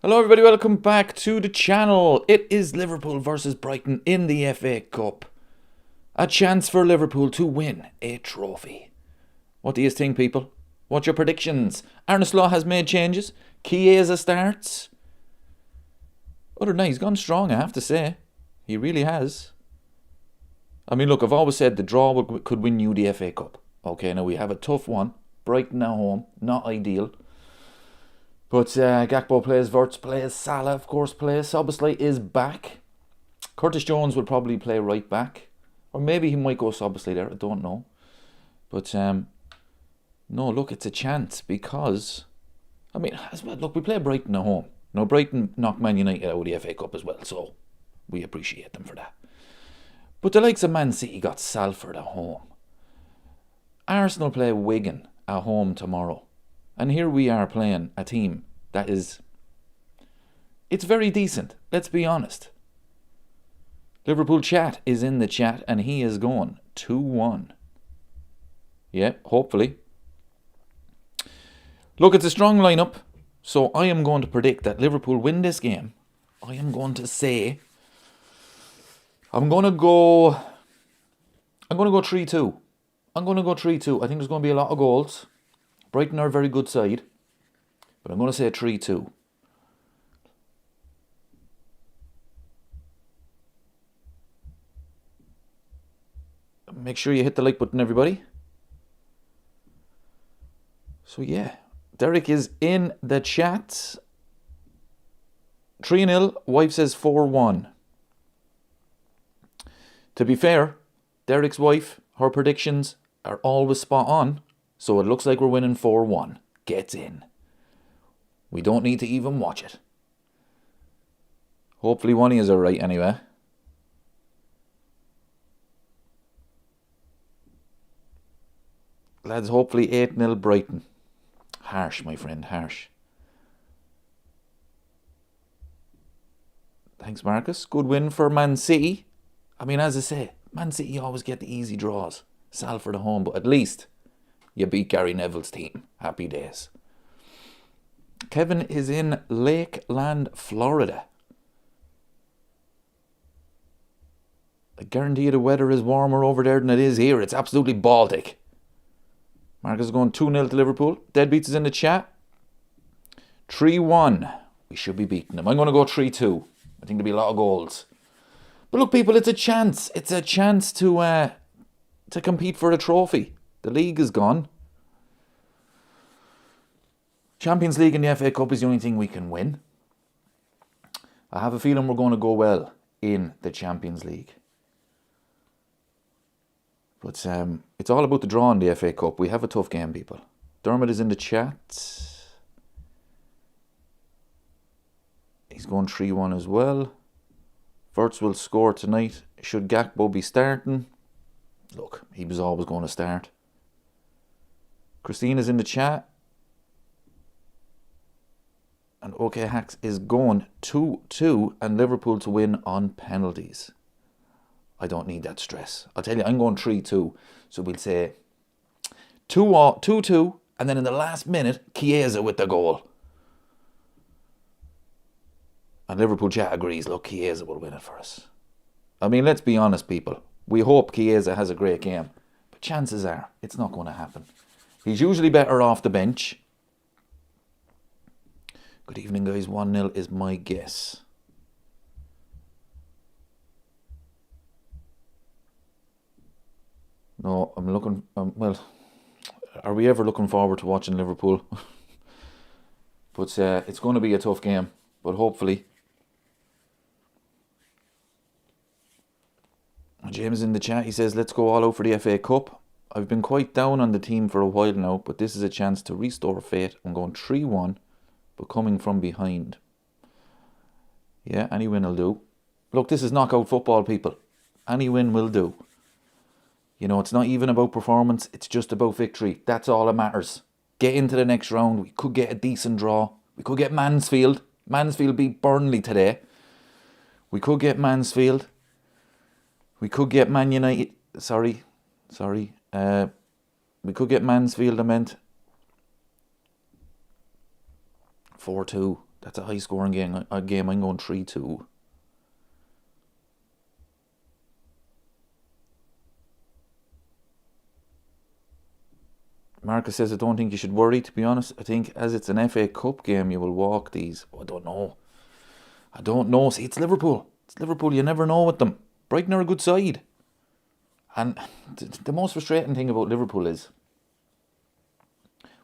Hello everybody, welcome back to the channel. It is Liverpool versus Brighton in the FA Cup. A chance for Liverpool to win a trophy. What do you think, people? What's your predictions? Arne Slot has made changes. Chiesa starts. Other than that, he's gone strong, I have to say. He really has. I mean, look, I've always said the draw could win you the FA Cup. Okay, now we have a tough one. Brighton at home, not ideal. But Gakpo plays, Wirtz plays, Salah of course plays, Szoboszlai is back. Curtis Jones will probably play right back. Or maybe he might go Szoboszlai there, I don't know. But no, look, it's a chance because, I mean, as well, look, we play Brighton at home. Now, Brighton knocked Man United out of the FA Cup as well, so we appreciate them for that. But the likes of Man City got Salford at home. Arsenal play Wigan at home tomorrow. And here we are playing a team that is, it's very decent, let's be honest. Liverpool chat is in the chat and he is going 2-1. Yeah, hopefully. Look, it's a strong lineup, so I am going to predict that Liverpool win this game. I am going to say, I'm going to go 3-2. I'm going to go 3-2. I think there's going to be a lot of goals. Brighton are a very good side, but I'm going to say 3-2. Make sure you hit the like button, everybody. So yeah, Derek is in the chat. 3-0, wife says 4-1. To be fair, Derek's wife, her predictions are always spot on. So it looks like we're winning 4-1. Gets in. We don't need to even watch it. Hopefully one of you are right anyway. Lads, hopefully 8-0 Brighton. Harsh, my friend, harsh. Thanks, Marcus. Good win for Man City. I mean, as I say, Man City always get the easy draws. Salford at home, but at least you beat Gary Neville's team. Happy days. Kevin is in Lakeland, Florida. I guarantee you the weather is warmer over there than it is here. It's absolutely Baltic. Marcus is going 2-0 to Liverpool. Deadbeats is in the chat. 3-1. We should be beating them. I'm going to go 3-2. I think there'll be a lot of goals. But look, people, it's a chance. It's a chance to compete for a trophy. The league is gone. Champions League and the FA Cup is the only thing we can win. I have a feeling we're going to go well in the Champions League. But it's all about the draw in the FA Cup. We have a tough game, people. Dermot is in the chat. He's going 3-1 as well. Wirtz will score tonight. Should Gakpo be starting? Look, he was always going to start. Christina's in the chat. And OK Hacks is going 2-2 and Liverpool to win on penalties. I don't need that stress. I'll tell you, I'm going 3-2. So we'll say 2-2 and then in the last minute, Chiesa with the goal. And Liverpool chat agrees, look, Chiesa will win it for us. I mean, let's be honest, people. We hope Chiesa has a great game. But chances are, it's not going to happen. He's usually better off the bench. Good evening, guys. 1-0 is my guess. No, I'm looking... well, are we ever looking forward to watching Liverpool? But it's going to be a tough game. But hopefully... James in the chat, he says, let's go all out for the FA Cup. I've been quite down on the team for a while now, but this is a chance to restore faith. I'm going 3-1, but coming from behind. Yeah, any win will do. Look, this is knockout football, people. Any win will do. You know, it's not even about performance. It's just about victory. That's all that matters. Get into the next round. We could get a decent draw. We could get Mansfield. Mansfield beat Burnley today. We could get Mansfield. We could get Man United. Sorry. We could get Mansfield, I meant. 4-2. That's a high-scoring game. I'm going 3-2. Marcus says, I don't think you should worry, to be honest. I think as it's an FA Cup game, you will walk these. Oh, I don't know. See, it's Liverpool. It's Liverpool. You never know with them. Brighton are a good side. And the most frustrating thing about Liverpool is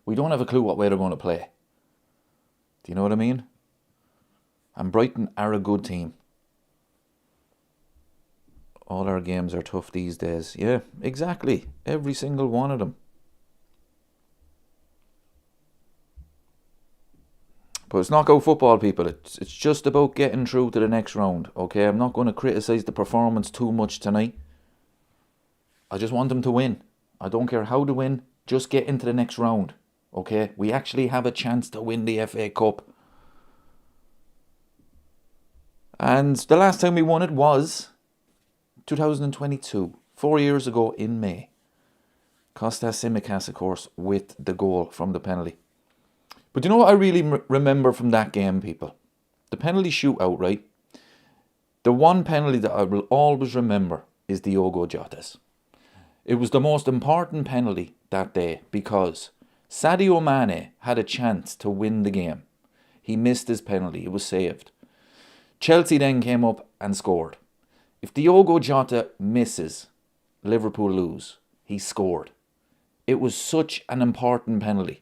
we don't have a clue what way they're going to play. Do you know what I mean? And Brighton are a good team. All our games are tough these days. Yeah, exactly. Every single one of them. But it's knockout football, people. It's just about getting through to the next round. Okay, I'm not going to criticise the performance too much tonight. I just want them to win. I don't care how to win. Just get into the next round. Okay, we actually have a chance to win the FA Cup. And the last time we won it was 2022, 4 years ago in May. Kostas Tsimikas, of course, with the goal from the penalty. But you know what I really remember from that game, people? The penalty shootout, right? The one penalty that I will always remember is Diogo Jota's. It was the most important penalty that day because Sadio Mane had a chance to win the game. He missed his penalty. It was saved. Chelsea then came up and scored. If Diogo Jota misses, Liverpool lose. He scored. It was such an important penalty.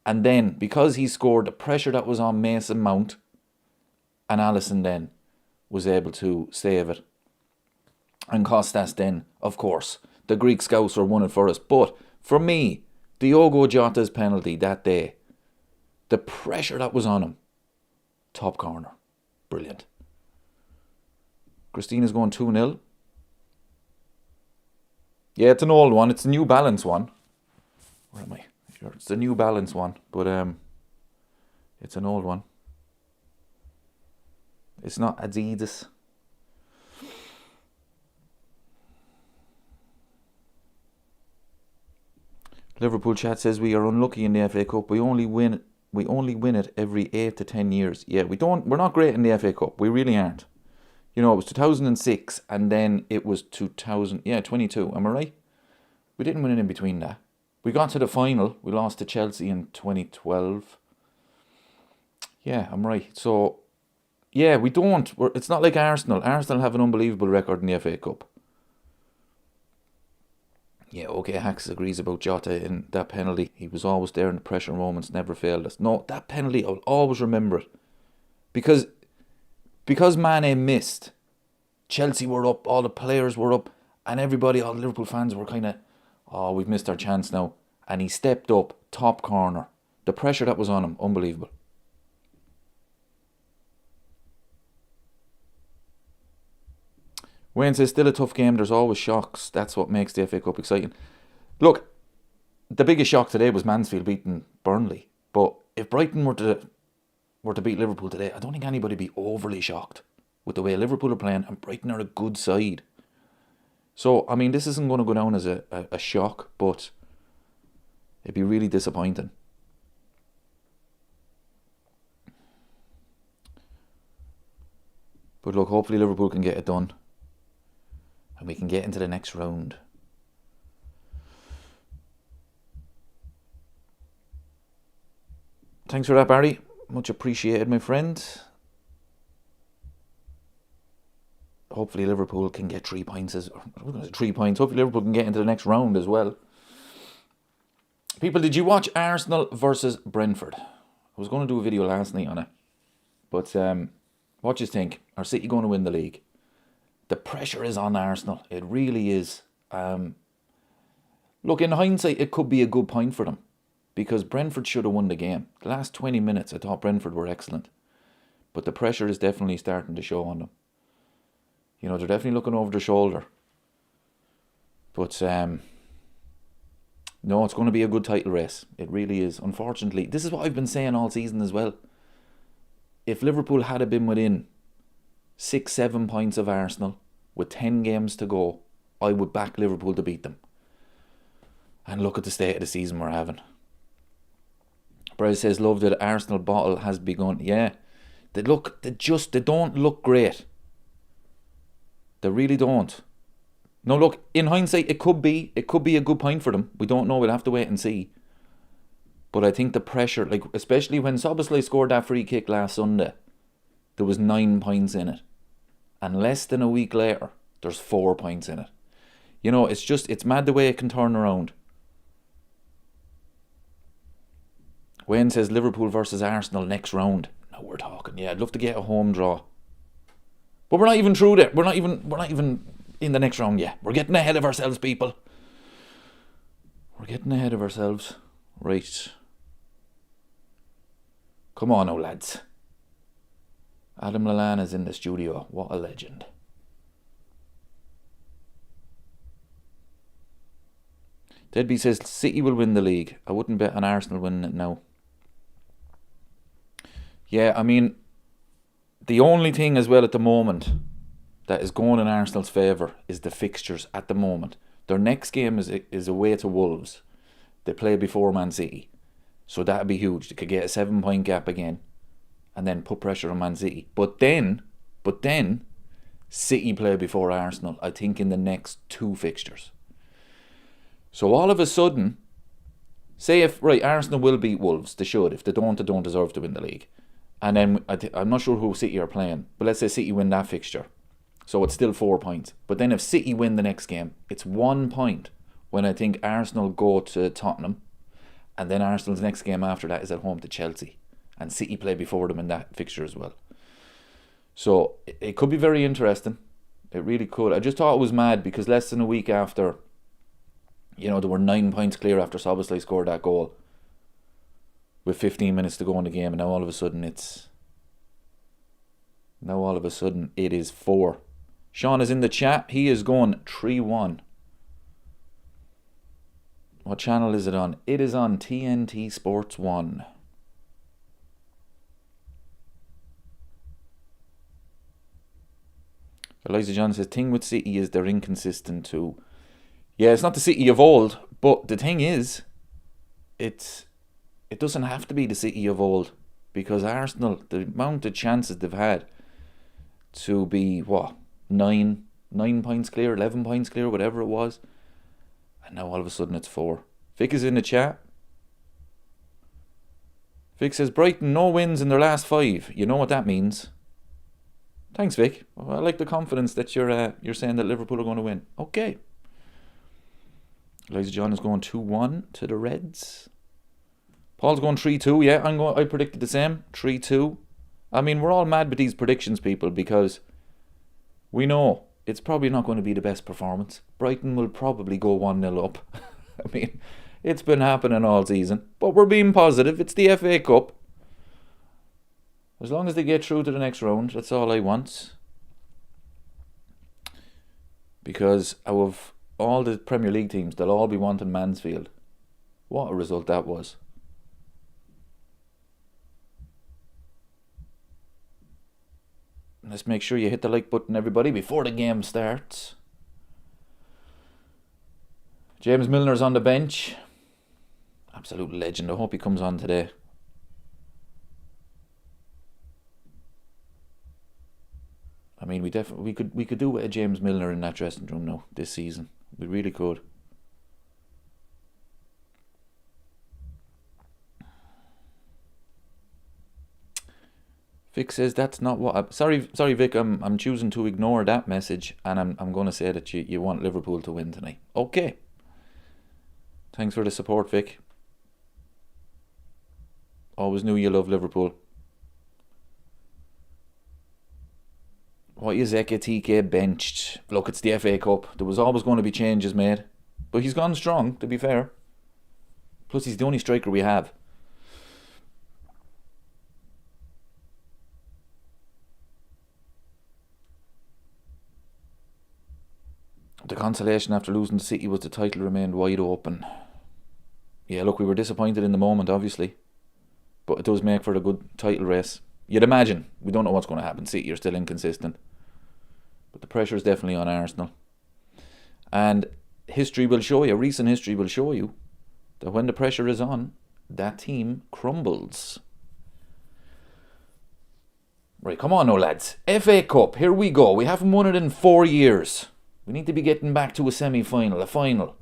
And then, because he scored, the pressure that was on Mason Mount, and Alisson then was able to save it. And Kostas then, of course, the Greek scouts were won it for us. But for me, Diogo Jota's penalty that day, the pressure that was on him, top corner. Brilliant. Christina's going 2-0. Yeah, it's an old one. It's a New Balance one. Where am I? Here. It's a New Balance one, but it's an old one. It's not Adidas. Liverpool chat says we are unlucky in the FA Cup. We only win it every 8 to 10 years. Yeah, we're not great in the FA Cup. We really aren't. You know, it was 2006 and then it was 22. Am I right? We didn't win it in between that. We got to the final. We lost to Chelsea in 2012. Yeah, I'm right. So, yeah, we don't. It's not like Arsenal. Arsenal have an unbelievable record in the FA Cup. Yeah, okay, Hacks agrees about Jota in that penalty. He was always there and the pressure moments never failed us. No, that penalty, I'll always remember it. Because Mane missed, Chelsea were up, all the players were up, and everybody, all the Liverpool fans were kind of, oh, we've missed our chance now. And he stepped up, top corner. The pressure that was on him, unbelievable. Wayne says, still a tough game. There's always shocks. That's what makes the FA Cup exciting. Look, the biggest shock today was Mansfield beating Burnley. But if Brighton were to beat Liverpool today, I don't think anybody would be overly shocked with the way Liverpool are playing, and Brighton are a good side. So, I mean, this isn't going to go down as a shock, but it'd be really disappointing. But look, hopefully Liverpool can get it done. And we can get into the next round. Thanks for that, Barry. Much appreciated, my friend. Hopefully Liverpool can get 3 points. 3 points. Hopefully Liverpool can get into the next round as well. People, did you watch Arsenal versus Brentford? I was going to do a video last night on it. But what do you think? Are City going to win the league? The pressure is on Arsenal. It really is. Look, in hindsight, it could be a good point for them. Because Brentford should have won the game. The last 20 minutes, I thought Brentford were excellent. But the pressure is definitely starting to show on them. You know, they're definitely looking over their shoulder. But, no, it's going to be a good title race. It really is. Unfortunately, this is what I've been saying all season as well. If Liverpool had been within 6-7 points of Arsenal with 10 games to go, I would back Liverpool to beat them. And look at the state of the season we're having. Bryce says, love that Arsenal bottle has begun. Yeah. They don't look great. They really don't. No, look, in hindsight, it could be a good point for them. We don't know. We'll have to wait and see. But I think the pressure, like especially when Szoboszlai scored that free kick last Sunday, there was 9 points in it. And less than a week later, there's 4 points in it. You know, it's mad the way it can turn around. Wayne says Liverpool versus Arsenal next round. Now we're talking. Yeah, I'd love to get a home draw. But we're not even through there. We're not even in the next round yet. We're getting ahead of ourselves, people. We're getting ahead of ourselves. Right. Come on now, lads. Adam Lallana's in the studio. What a legend. Deadby says City will win the league. I wouldn't bet on Arsenal winning it now. Yeah, I mean, the only thing as well at the moment that is going in Arsenal's favour is the fixtures at the moment. Their next game is away to Wolves. They play before Man City. So that would be huge. They could get a 7-point gap again and then put pressure on Man City. But then, City play before Arsenal, I think, in the next 2 fixtures. So all of a sudden, say if, right, Arsenal will beat Wolves. They should. If they don't deserve to win the league. And then, I'm not sure who City are playing, but let's say City win that fixture. So it's still 4 points. But then if City win the next game, it's 1 point when I think Arsenal go to Tottenham. And then Arsenal's next game after that is at home to Chelsea. And City play before them in that fixture as well. So it could be very interesting. It really could. I just thought it was mad because less than a week after, you know, there were 9 points clear after Szoboszlai scored that goal with 15 minutes to go in the game, and now all of a sudden it is 4. Sean is in the chat. He is going 3-1. What channel is it on? It is on TNT Sports 1. Eliza John says, thing with City is they're inconsistent too. Yeah, it's not the City of old, but the thing is, it doesn't have to be the City of old, because Arsenal, the amount of chances they've had to be, 9 points clear, 11 points clear, whatever it was, and now all of a sudden it's 4. Vic is in the chat. Vic says, Brighton, no wins in their last 5. You know what that means. Thanks, Vic. Well, I like the confidence that you're saying that Liverpool are going to win. Okay. Eliza John is going 2-1 to the Reds. Paul's going 3-2. Yeah, I predicted the same. 3-2. I mean, we're all mad with these predictions, people, because we know it's probably not going to be the best performance. Brighton will probably go 1-0 up. I mean, it's been happening all season. But we're being positive. It's the FA Cup. As long as they get through to the next round, that's all I want. Because out of all the Premier League teams, they'll all be wanting Mansfield. What a result that was. Let's make sure you hit the like button, everybody, before the game starts. James Milner's on the bench. Absolute legend. I hope he comes on today. I mean, we could do with a James Milner in that dressing room now this season. We really could. Vic says that's not what. Sorry, Vic. I'm choosing to ignore that message, and I'm going to say that you want Liverpool to win tonight. Okay. Thanks for the support, Vic. Always knew you love Liverpool. Why is Ekitike benched? Look, it's the FA Cup. There was always going to be changes made. But he's gone strong, to be fair. Plus, he's the only striker we have. The consolation after losing to City was the title remained wide open. Yeah, look, we were disappointed in the moment, obviously. But it does make for a good title race. You'd imagine. We don't know what's going to happen. City are still inconsistent. But the pressure is definitely on Arsenal. And history will show you, recent history will show you, that when the pressure is on, that team crumbles. Right, come on now, lads. FA Cup, here we go. We haven't won it in 4 years. We need to be getting back to a semi-final, a final.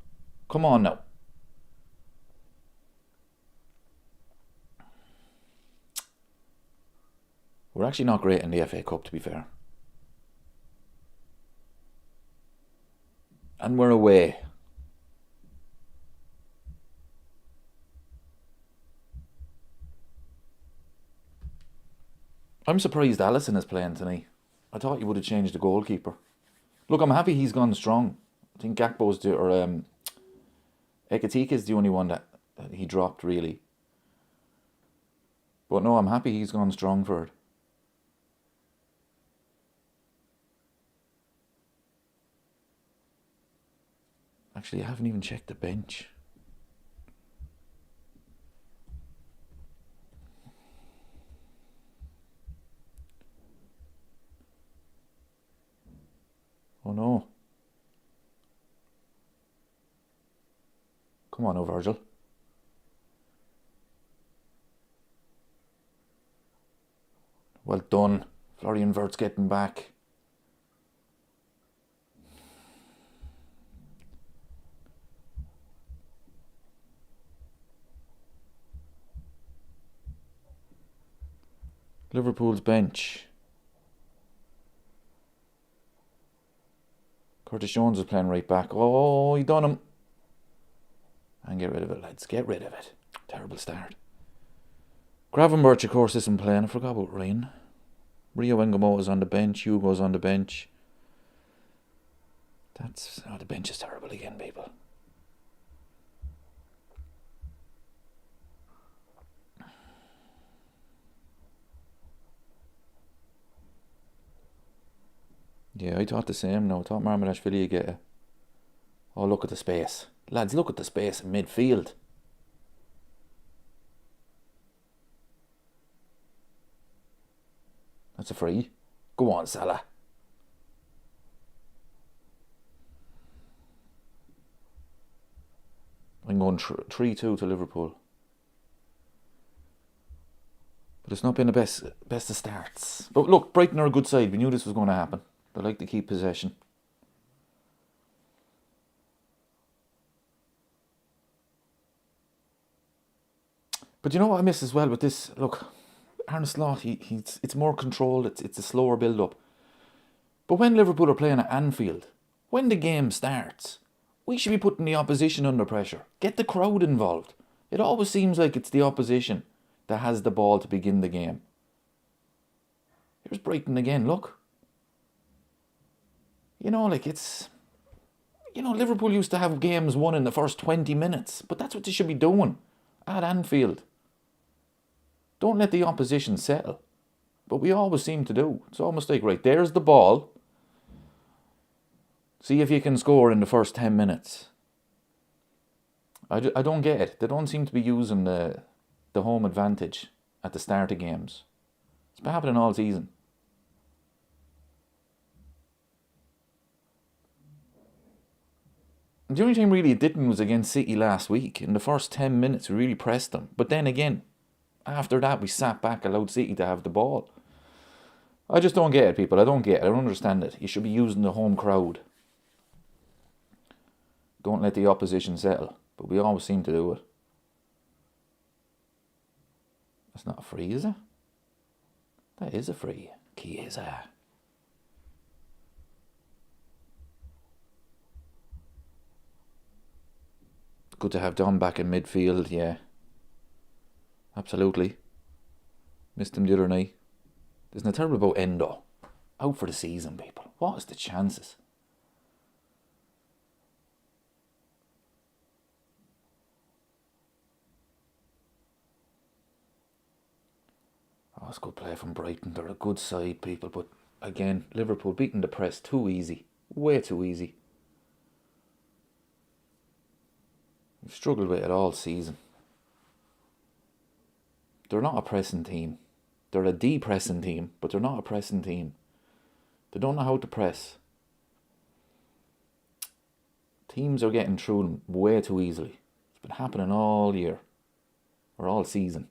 Come on now. We're actually not great in the FA Cup, to be fair. And we're away. I'm surprised Alisson is playing tonight. I thought you would have changed the goalkeeper. Look, I'm happy he's gone strong. I think Gakpo's Ekitika's the only one that he dropped, really. But no, I'm happy he's gone strong for it. Actually, I haven't even checked the bench. Oh no. Come on, Virgil. Well done. Florian Wirtz getting back. Liverpool's bench. Curtis Jones is playing right back. Oh, he done him. And get rid of it, lads. Get rid of it. Terrible start. Gravenberch, of course, isn't playing. I forgot about Ryan. Rio Engamo is on the bench. Hugo's on the bench. The bench is terrible again, people. Yeah, I thought the same now. I thought Marmadashvili would get it. Oh, look at the space. Lads, look at the space in midfield. That's a free. Go on, Salah. I'm going 3-2 to Liverpool. But it's not been the best of starts. But look, Brighton are a good side. We knew this was going to happen. They like to keep possession. But you know what I miss as well with this? Look, Arne Slot, it's more controlled. It's a slower build-up. But when Liverpool are playing at Anfield, when the game starts, we should be putting the opposition under pressure. Get the crowd involved. It always seems like it's the opposition that has the ball to begin the game. Here's Brighton again, look. You know, like it's... You know, Liverpool used to have games won in the first 20 minutes. But that's what they should be doing at Anfield. Don't let the opposition settle. But we always seem to do. It's almost like, right, there's the ball. See if you can score in the first 10 minutes. I don't get it. They don't seem to be using the home advantage at the start of games. It's been happening all season. The only time really it didn't was against City last week. In the first 10 minutes we really pressed them. But then again, after that we sat back, allowed City to have the ball. I just don't get it, people. I don't get it. I don't understand it. You should be using the home crowd. Don't let the opposition settle. But we always seem to do it. That's not a free, is it? That is a free. Chiesa. Good to have Dom back in midfield, yeah. Absolutely. Missed him the other night. There's no terrible about Endo. Out for the season, people. What is the chances? Oh, it's good play from Brighton. They're a good side, people. But again, Liverpool beating the press too easy. Way too easy. We've struggled with it all season. They're not a pressing team. They're a depressing team, but they're not a pressing team. They don't know how to press. Teams are getting through them way too easily. It's been happening all year. or all season.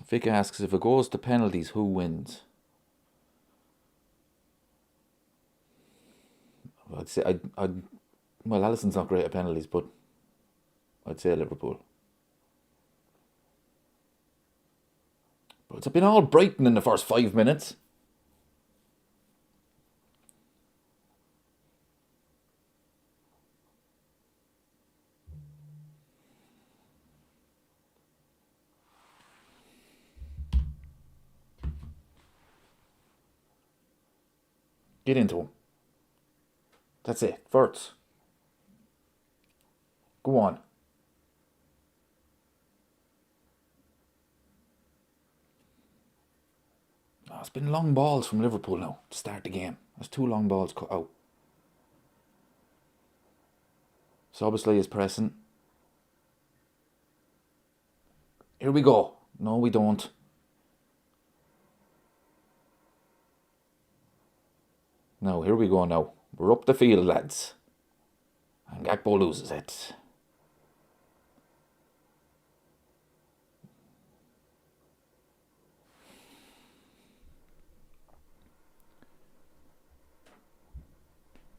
Vic asks, if it goes to penalties, who wins? I'd say well, Alisson's not great at penalties, but I'd say Liverpool. But it's been all Brighton in the first 5 minutes. Get into him. That's it. Verts. Go on. Oh, it's been long balls from Liverpool now to start the game. There's 2 long balls cut out. Soboslai is pressing. Here we go. No, we don't. Now, here we go now. We're up the field, lads. And Gakpo loses it.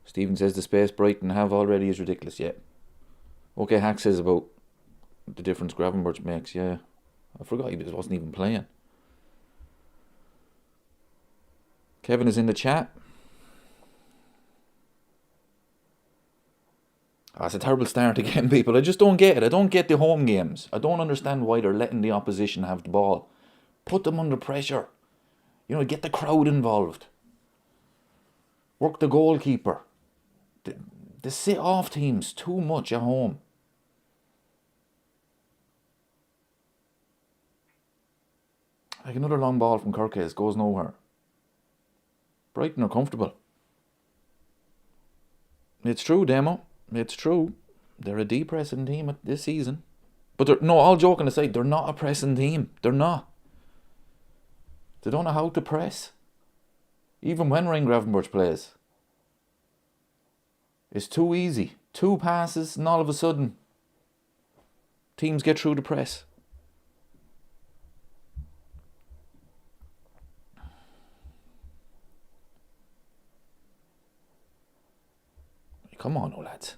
Stephen says the space Brighton have already is ridiculous, yeah. Okay, Hack says about the difference Gravenberch makes, yeah. I forgot he wasn't even playing. Kevin is in the chat. Oh, it's a terrible start again, people. I just don't get it. I don't get the home games. I don't understand why they're letting the opposition have the ball. Put them under pressure. You know, get the crowd involved. Work the goalkeeper. They sit off teams too much at home. Like another long ball from Kirkes goes nowhere. Brighton are comfortable. It's true, Demo. It's true. They're a depressing team this season. But no, all joking aside, they're not a pressing team. They're not. They don't know how to press. Even when Ryan Gravenberch plays. It's too easy. 2 passes and all of a sudden teams get through the press. Come on, oh lads.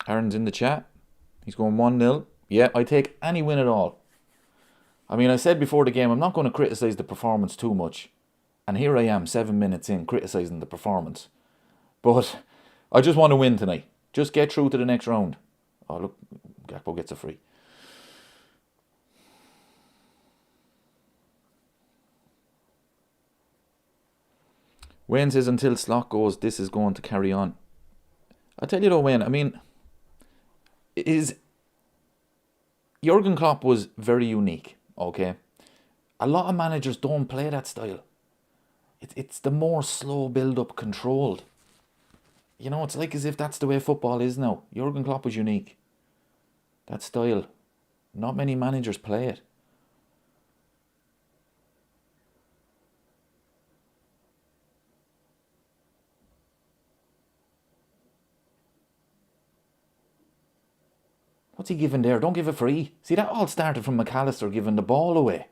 Aaron's in the chat. He's going 1-0. Yeah, I take any win at all. I mean, I said before the game, I'm not going to criticise the performance too much. And here I am, 7 minutes in, criticising the performance. But I just want to win tonight. Just get through to the next round. Oh, look, Gakpo gets a free. Wayne says, until Slot goes, this is going to carry on. I tell you though, Wayne, I mean, Jurgen Klopp was very unique, okay? A lot of managers don't play that style. It's the more slow build-up, controlled. You know, it's like as if that's the way football is now. Jurgen Klopp was unique. That style. Not many managers play it. What's he giving there? Don't give it free. See, that all started from McAllister giving the ball away.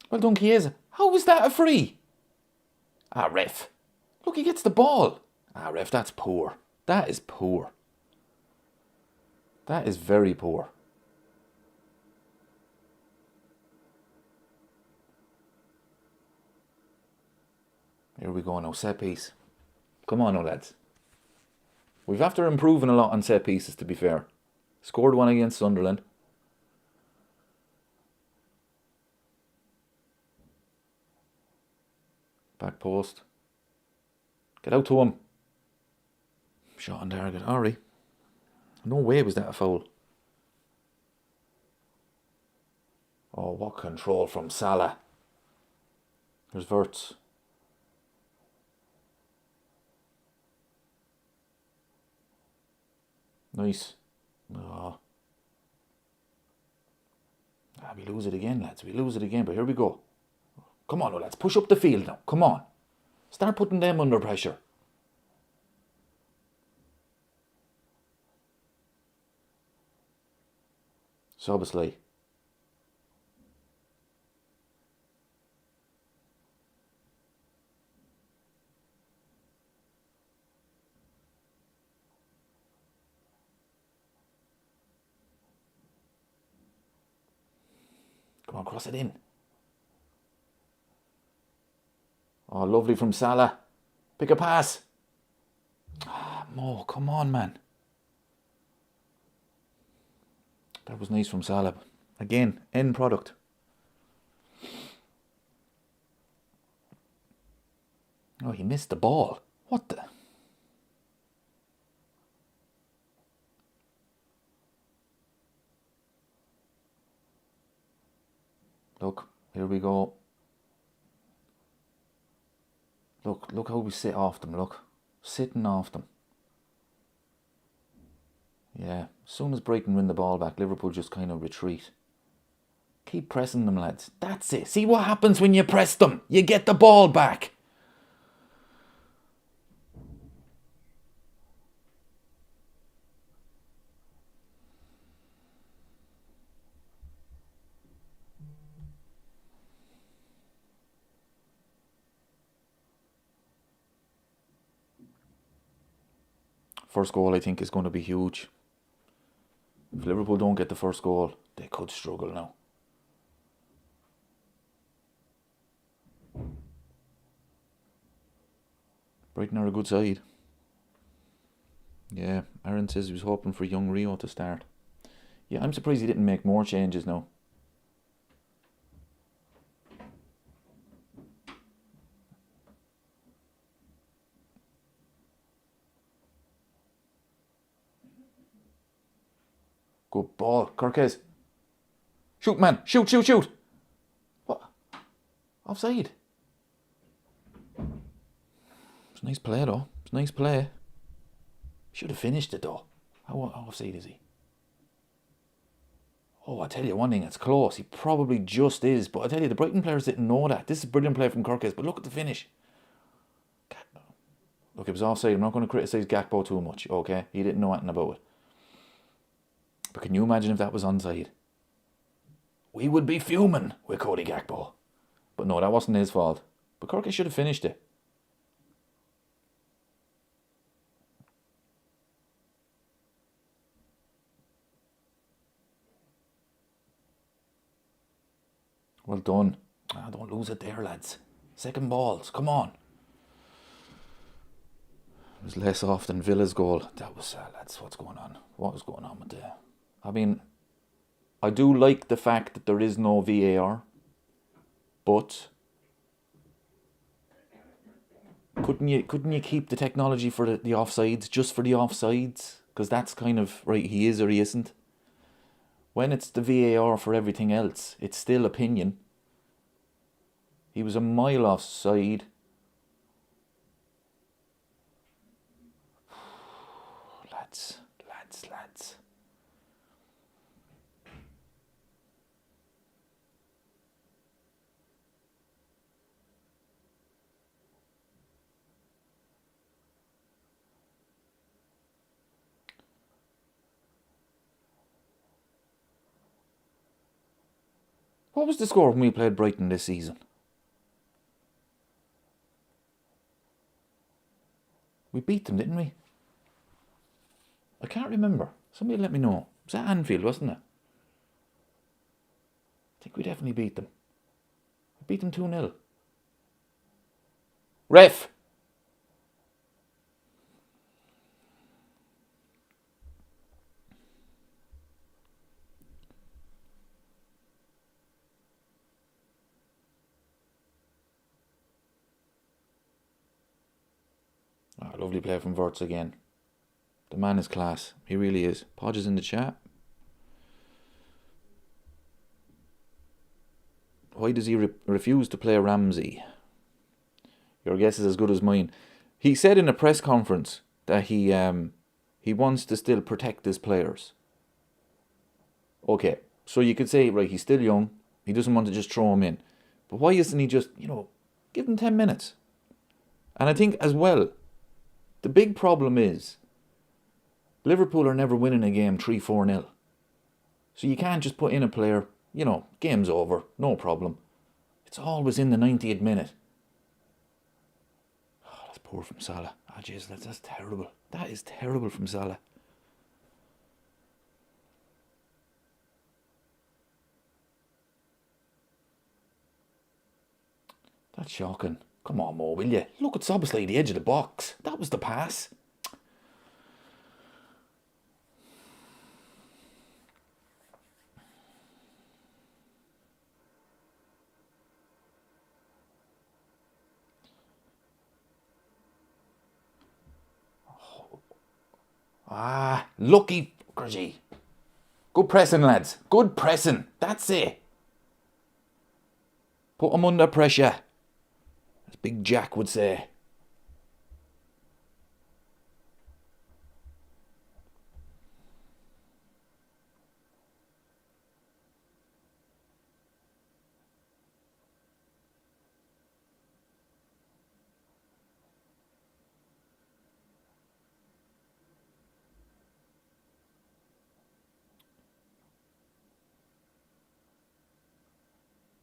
Well done, Chiesa. How was that a free? Ah, ref. Look, he gets the ball. Ah, ref, that's poor. That is poor. That is very poor. Here we go now, set piece. Come on now, lads. We've after improving a lot on set pieces, to be fair. Scored one against Sunderland. Back post. Get out to him. Shot on target. Ari. No way was that a foul. Oh, what control from Salah. There's Wirtz. Nice. Oh. We lose it again, lads. We lose it again, but here we go. Come on, lads. Push up the field now. Come on. Start putting them under pressure. Soboslai. Come on, cross it in. Oh, lovely from Salah. Pick a pass. Mo, come on, man. That was nice from Salah. Again, end product. Oh, he missed the ball. What the? Look, here we go. Look how we sit off them, look. Sitting off them. Yeah, as soon as Brighton win the ball back, Liverpool just kind of retreat. Keep pressing them, lads. That's it. See what happens when you press them. You get the ball back. First goal, I think, is going to be huge. If Liverpool don't get the first goal, they could struggle now. Brighton are a good side. Yeah, Aaron says he was hoping for young Rio to start. Yeah, I'm surprised he didn't make more changes now. Good ball, Kirkes. Shoot, man. Shoot. What? Offside. It's a nice play, though. It's a nice play. Should have finished it, though. How offside is he? Oh, I tell you one thing, it's close. He probably just is. But I tell you, the Brighton players didn't know that. This is a brilliant play from Kirkes, but look at the finish. Look, it was offside. I'm not going to criticise Gakpo too much, okay? He didn't know anything about it. But can you imagine if that was onside? We would be fuming with Cody Gakpo. But no, that wasn't his fault. But Kirkes should have finished it. Well done. Don't lose it there, lads. Second balls, come on. It was less off than Villa's goal. That was, lads, what's going on? What was going on with the... I mean, I do like the fact that there is no VAR, but couldn't you keep the technology for the offsides, just for the offsides? Because that's kind of, right, he is or he isn't. When it's the VAR for everything else, it's still opinion. He was a mile offside. Lads. What was the score when we played Brighton this season? We beat them, didn't we? I can't remember. Somebody let me know. It was at Anfield, wasn't it? I think we definitely beat them. We beat them 2-0. Ref! Lovely play from Wirtz again. The man is class. He really is. Podge is in the chat. Why does he refuse to play Ramsey? Your guess is as good as mine. He said in a press conference that he He wants to still protect his players. Okay, so you could say, right, he's still young. He doesn't want to just throw him in. But why isn't he just, give him 10 minutes? And I think as well, the big problem is Liverpool are never winning a game 3-4-0. So you can't just put in a player, game's over, no problem. It's always in the 90th minute. Oh, that's poor from Salah. Oh, jeez, that's terrible. That is terrible from Salah. That's shocking. Come on, Mo, will you? Look, it's obviously the edge of the box. That was the pass. Lucky fucker. Good pressing, lads. Good pressing. That's it. Put them under pressure, as Big Jack would say.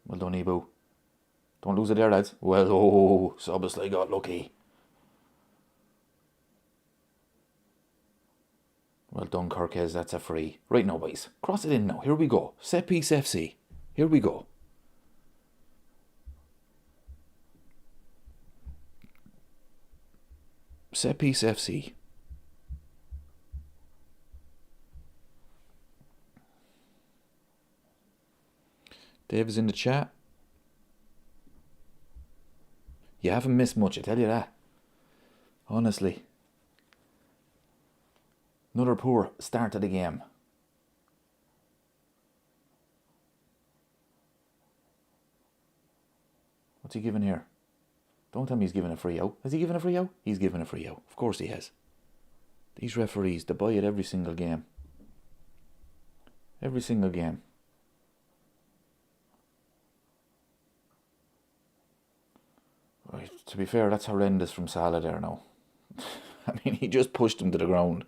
Well done, Ebu. Don't lose it there, lads. Well, Soboslai got lucky. Well done, Kirkez. That's a free. Right now, boys. Cross it in now. Here we go. Set piece FC. Here we go. Set piece FC. Dave is in the chat. You haven't missed much, I tell you that. Honestly. Another poor start to the game. What's he giving here? Don't tell me he's giving a free out. Has he given a free out? He's given a free out. Of course he has. These referees, they buy it every single game. Every single game. Right, to be fair, that's horrendous from Salah there now. I mean, he just pushed him to the ground.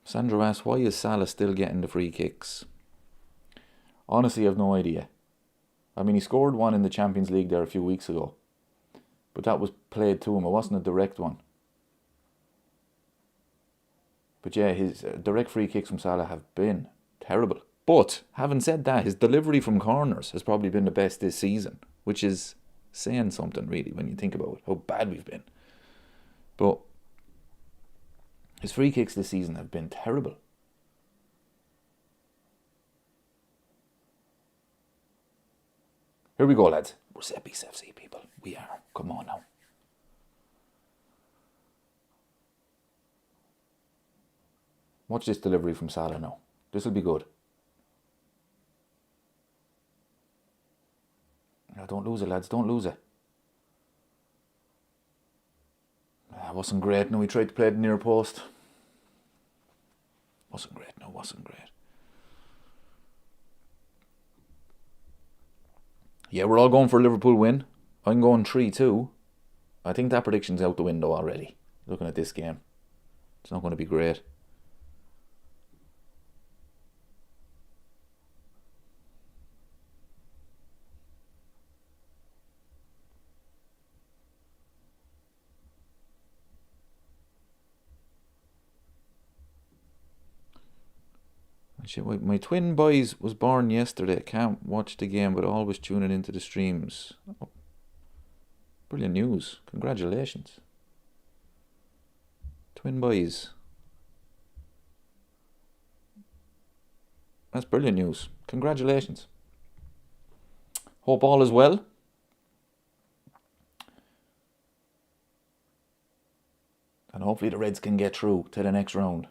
Sandro asks, why is Salah still getting the free kicks? Honestly, I have no idea. I mean, he scored one in the Champions League there a few weeks ago. But that was played to him. It wasn't a direct one. But yeah, his direct free kicks from Salah have been terrible. But, having said that, his delivery from corners has probably been the best this season. Which is saying something, really, when you think about how bad we've been. But his free kicks this season have been terrible. Here we go, lads. We're set piece FC, people. We are. Come on now. Watch this delivery from Salah now. This will be good. No, don't lose it, lads. Don't lose it. That wasn't great. No, he tried to play the near post. Wasn't great. No, wasn't great. Yeah, we're all going for a Liverpool win. I'm going 3-2. I think that prediction's out the window already. Looking at this game. It's not going to be great. My twin boys was born yesterday. Can't watch the game, but always tuning into the streams. Oh, brilliant news. Congratulations. Twin boys. That's brilliant news. Congratulations. Hope all is well. And hopefully the Reds can get through to the next round.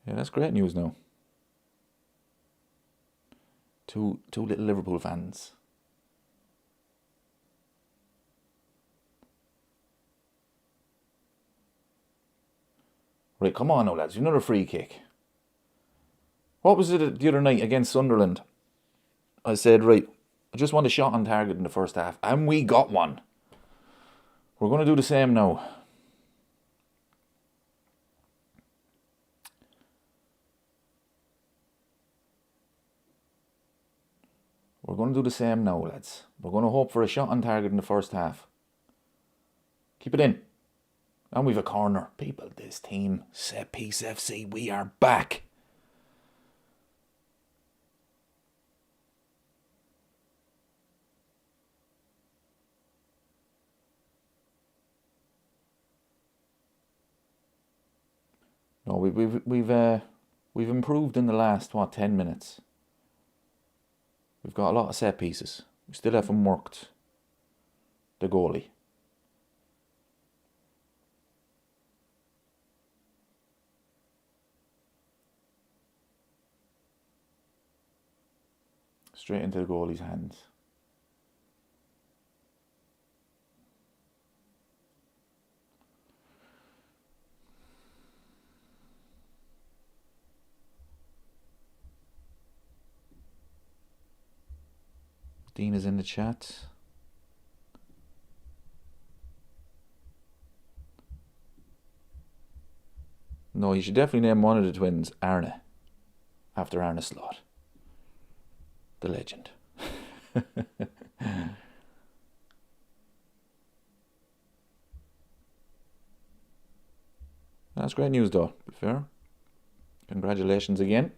Yeah, that's great news now. Two little Liverpool fans. Right, come on now, lads. Another free kick. What was it the other night against Sunderland? I said, right, I just want a shot on target in the first half. And we got one. We're going to do the same now. We're going to do the same now, lads. We're going to hope for a shot on target in the first half. Keep it in. And we've a corner. People, this team, Set Piece FC, we are back. No, we've improved in the last 10 minutes. We've got a lot of set pieces. We still haven't worked the goalie. Straight into the goalie's hands. Dean is in the chat. No, you should definitely name one of the twins Arne, after Arne Slot, the legend. That's great news, though. To be fair, congratulations again.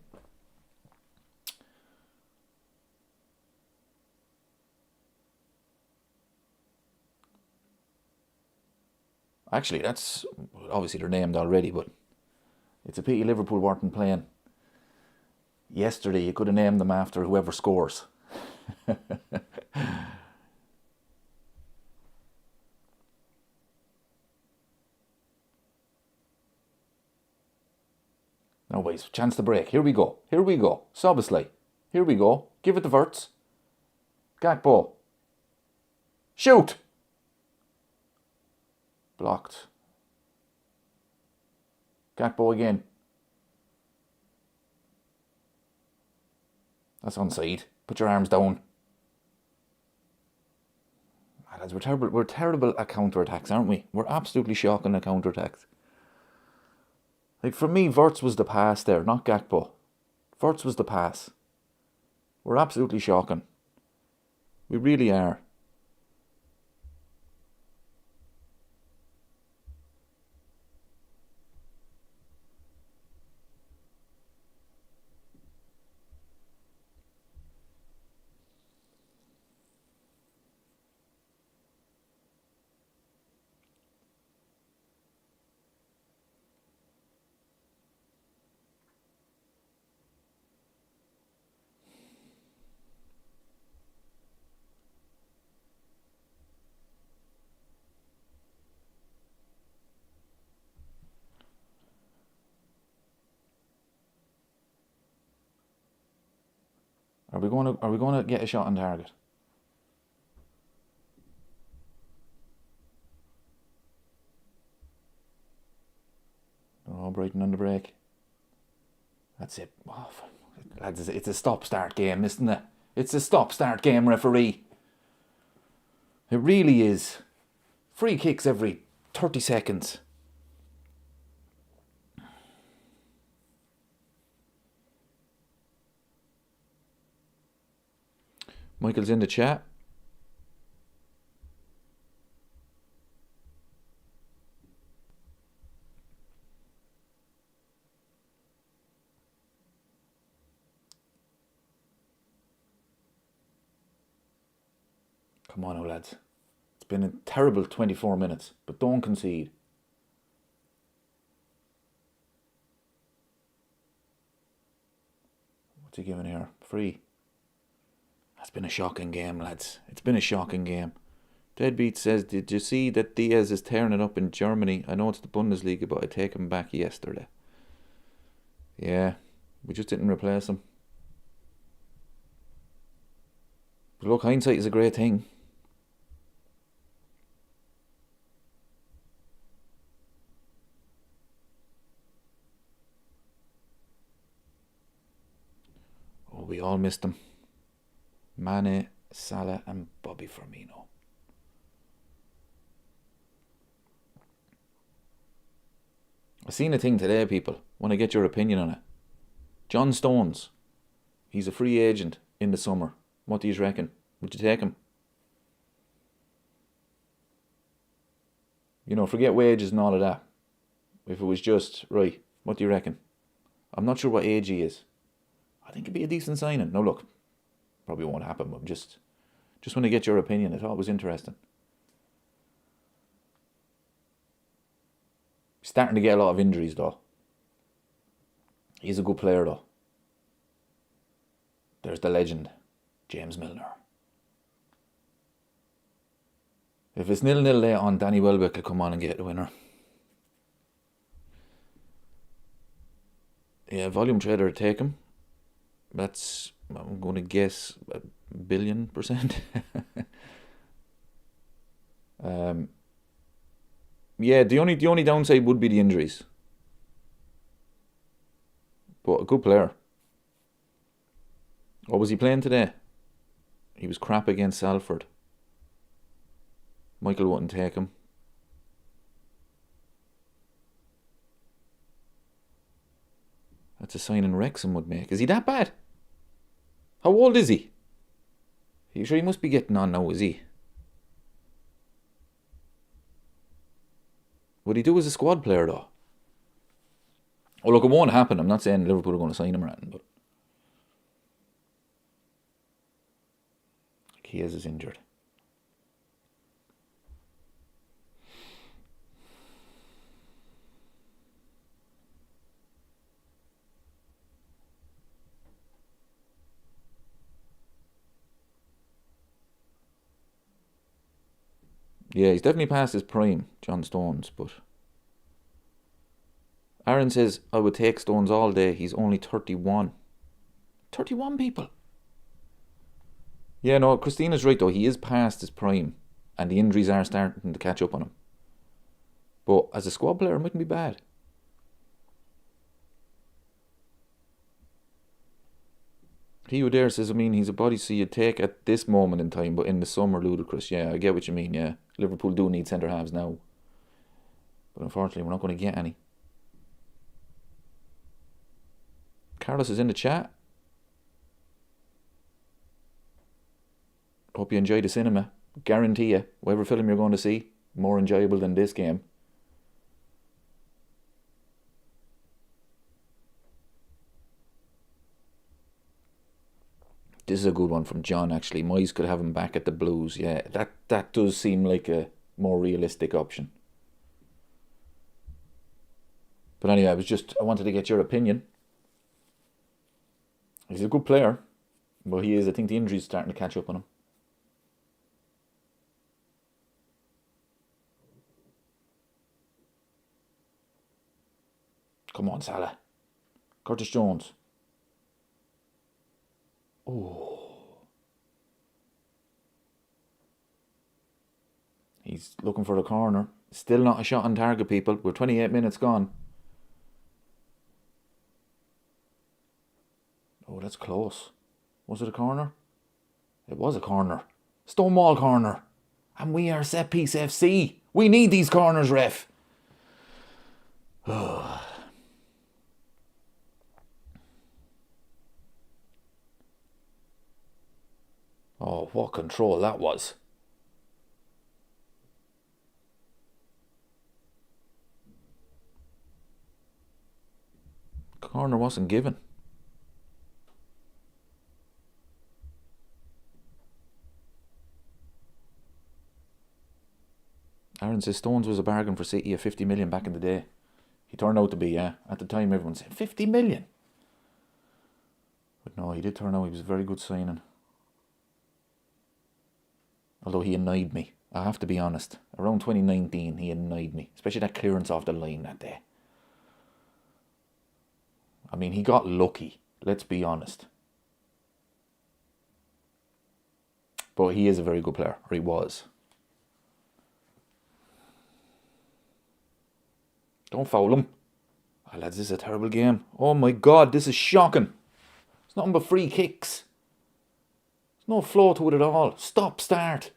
Actually, that's obviously they're named already, but it's a pity Liverpool weren't playing yesterday. You could have named them after whoever scores. No, boys, chance to break. Here we go. Here we go. Soboslai. Here we go. Give it to Wirtz. Gakpo. Shoot! Blocked. Gakpo again. That's onside. Put your arms down. Lads, we're terrible. We're terrible at counter-attacks, aren't we? We're absolutely shocking at counter-attacks. Like, for me, Wirtz was the pass there, not Gakpo. Wirtz was the pass. We're absolutely shocking. We really are. Are we going to get a shot on target? Oh, Brighton on the break. That's it. Oh, lads, it's a stop-start game, isn't it? It's a stop-start game, referee. It really is. Free kicks every 30 seconds. Michael's in the chat. Come on now, lads. It's been a terrible 24 minutes, but don't concede. What's he giving here? Free. It's been a shocking game, lads. It's been a shocking game. Deadbeat says, did you see that Diaz is tearing it up in Germany? I know it's the Bundesliga, but I take him back yesterday. Yeah, we just didn't replace him. But look, hindsight is a great thing. we all missed them. Mane, Salah and Bobby Firmino. I seen a thing today, people. Want to get your opinion on it. John Stones. He's a free agent in the summer. What do you reckon? Would you take him? You know, forget wages and all of that. If it was just, right, what do you reckon? I'm not sure what age he is. I think it'd be a decent signing. No, look, probably won't happen, but just want to get your opinion. I thought it was interesting. Starting to get a lot of injuries, though. He's a good player, though. There's the legend, James Milner. If it's 0-0 late on, Danny Welbeck will come on and get the winner. Yeah, volume trader would take him. That's, I'm going to guess, 1,000,000,000%. Yeah, the only downside would be the injuries. But a good player. What was he playing today? He was crap against Salford. Michael wouldn't take him. That's a signing Wrexham would make. Is he that bad? How old is he? Are you sure he must be getting on now, is he? Would he do as a squad player, though? Oh, look, it won't happen. I'm not saying Liverpool are going to sign him or anything, but Chiesa is injured. Yeah, he's definitely past his prime, John Stones, but Aaron says, I would take Stones all day. He's only 31. 31 people. Yeah, no, Christina's right, though. He is past his prime, and the injuries are starting to catch up on him. But as a squad player, it mightn't be bad. He who dare says, I mean, he's a body so you'd take at this moment in time, but in the summer, ludicrous. Yeah, I get what you mean, yeah. Liverpool do need centre-halves now. But unfortunately, we're not going to get any. Carlos is in the chat. Hope you enjoy the cinema. Guarantee you, whatever film you're going to see, more enjoyable than this game. This is a good one from John, actually. Moyes could have him back at the Blues. Yeah, that does seem like a more realistic option. But anyway, I wanted to get your opinion. He's a good player, but I think the injury's starting to catch up on him. Come on, Salah. Curtis Jones. Oh. He's looking for a corner. Still not a shot on target, people. We're 28 minutes gone. Oh, that's close. Was it a corner? It was a corner. Stonewall corner. And we are Set Piece FC. We need these corners, ref. Oh, what control that was. Corner wasn't given. Aaron says Stones was a bargain for City at 50 million back in the day. He turned out to be, yeah. At the time everyone said 50 million. But no, he did turn out he was a very good signing. Although he annoyed me, I have to be honest. Around 2019, he annoyed me. Especially that clearance off the line that day. I mean, he got lucky, let's be honest. But he is a very good player, or he was. Don't foul him. Oh, lads, this is a terrible game. Oh my God, this is shocking. It's nothing but free kicks. There's no flow to it at all. Stop, start.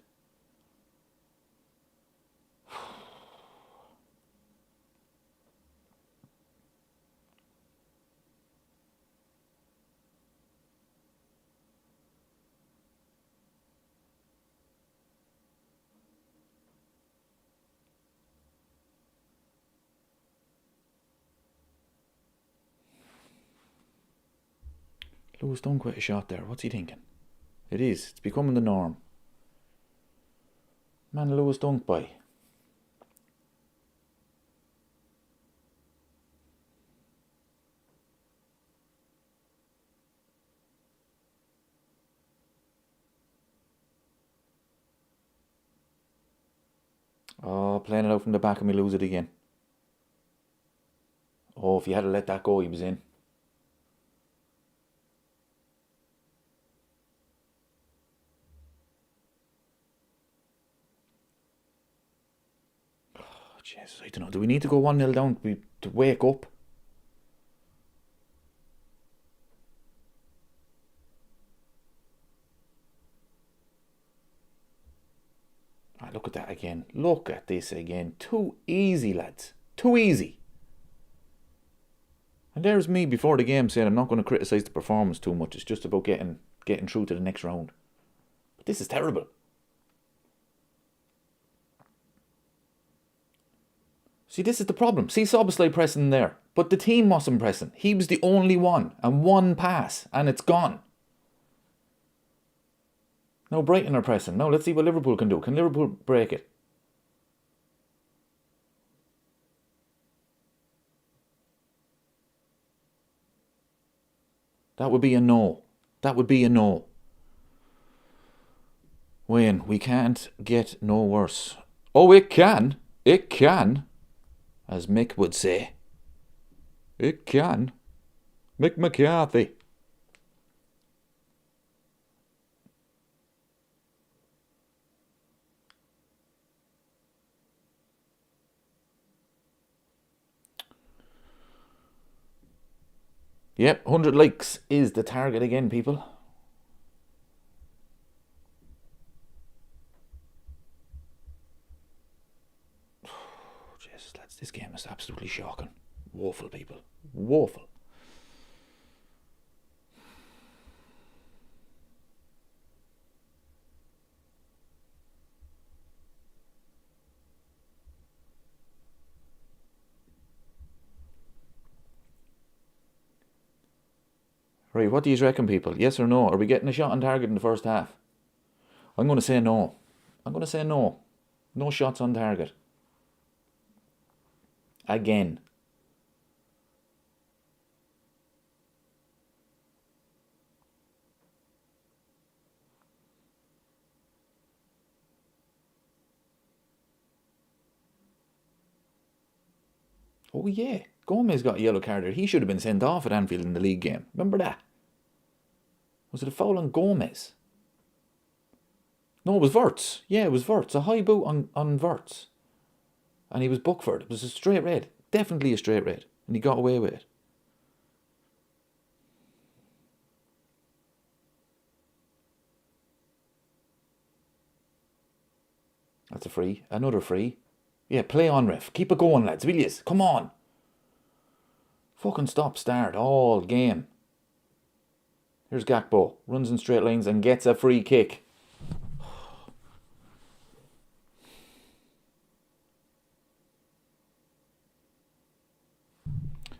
Lewis done quite a shot there. What's he thinking? It is. It's becoming the norm. Man, Lewis dunk by. Oh, playing it out from the back and we lose it again. Oh, if he had to let that go, he was in. Jesus, I don't know. Do we need to go 1-0 down to wake up? Ah, look at that again. Look at this again. Too easy, lads. Too easy. And there's me before the game saying I'm not going to criticise the performance too much. It's just about getting through to the next round. But this is terrible. See, this is the problem. See Szoboszlai pressing there. But the team wasn't pressing. He was the only one. And one pass. And it's gone. Now Brighton are pressing. Now let's see what Liverpool can do. Can Liverpool break it? That would be a no. That would be a no. Wayne, we can't get no worse. Oh, it can. It can. As Mick would say. It can. Mick McCarthy. Yep, 100 likes is the target again, people. Jesus, lads, this game is absolutely shocking. Woeful, people. Woeful. Right, what do you reckon, people? Yes or no? Are we getting a shot on target in the first half? I'm going to say no. I'm going to say no. No shots on target. Again. Oh yeah, Gomez got a yellow card there. He should have been sent off at Anfield in the league game. Remember that? Was it a foul on Gomez? No, it was Wirtz. Yeah, it was Wirtz. A high boot on Wirtz. And he was booked for it. It was a straight red. Definitely a straight red. And he got away with it. That's a free. Another free. Yeah, play on, ref. Keep it going, lads. Will yous? Come on. Fucking stop, start. All game. Here's Gakpo. Runs in straight lines and gets a free kick.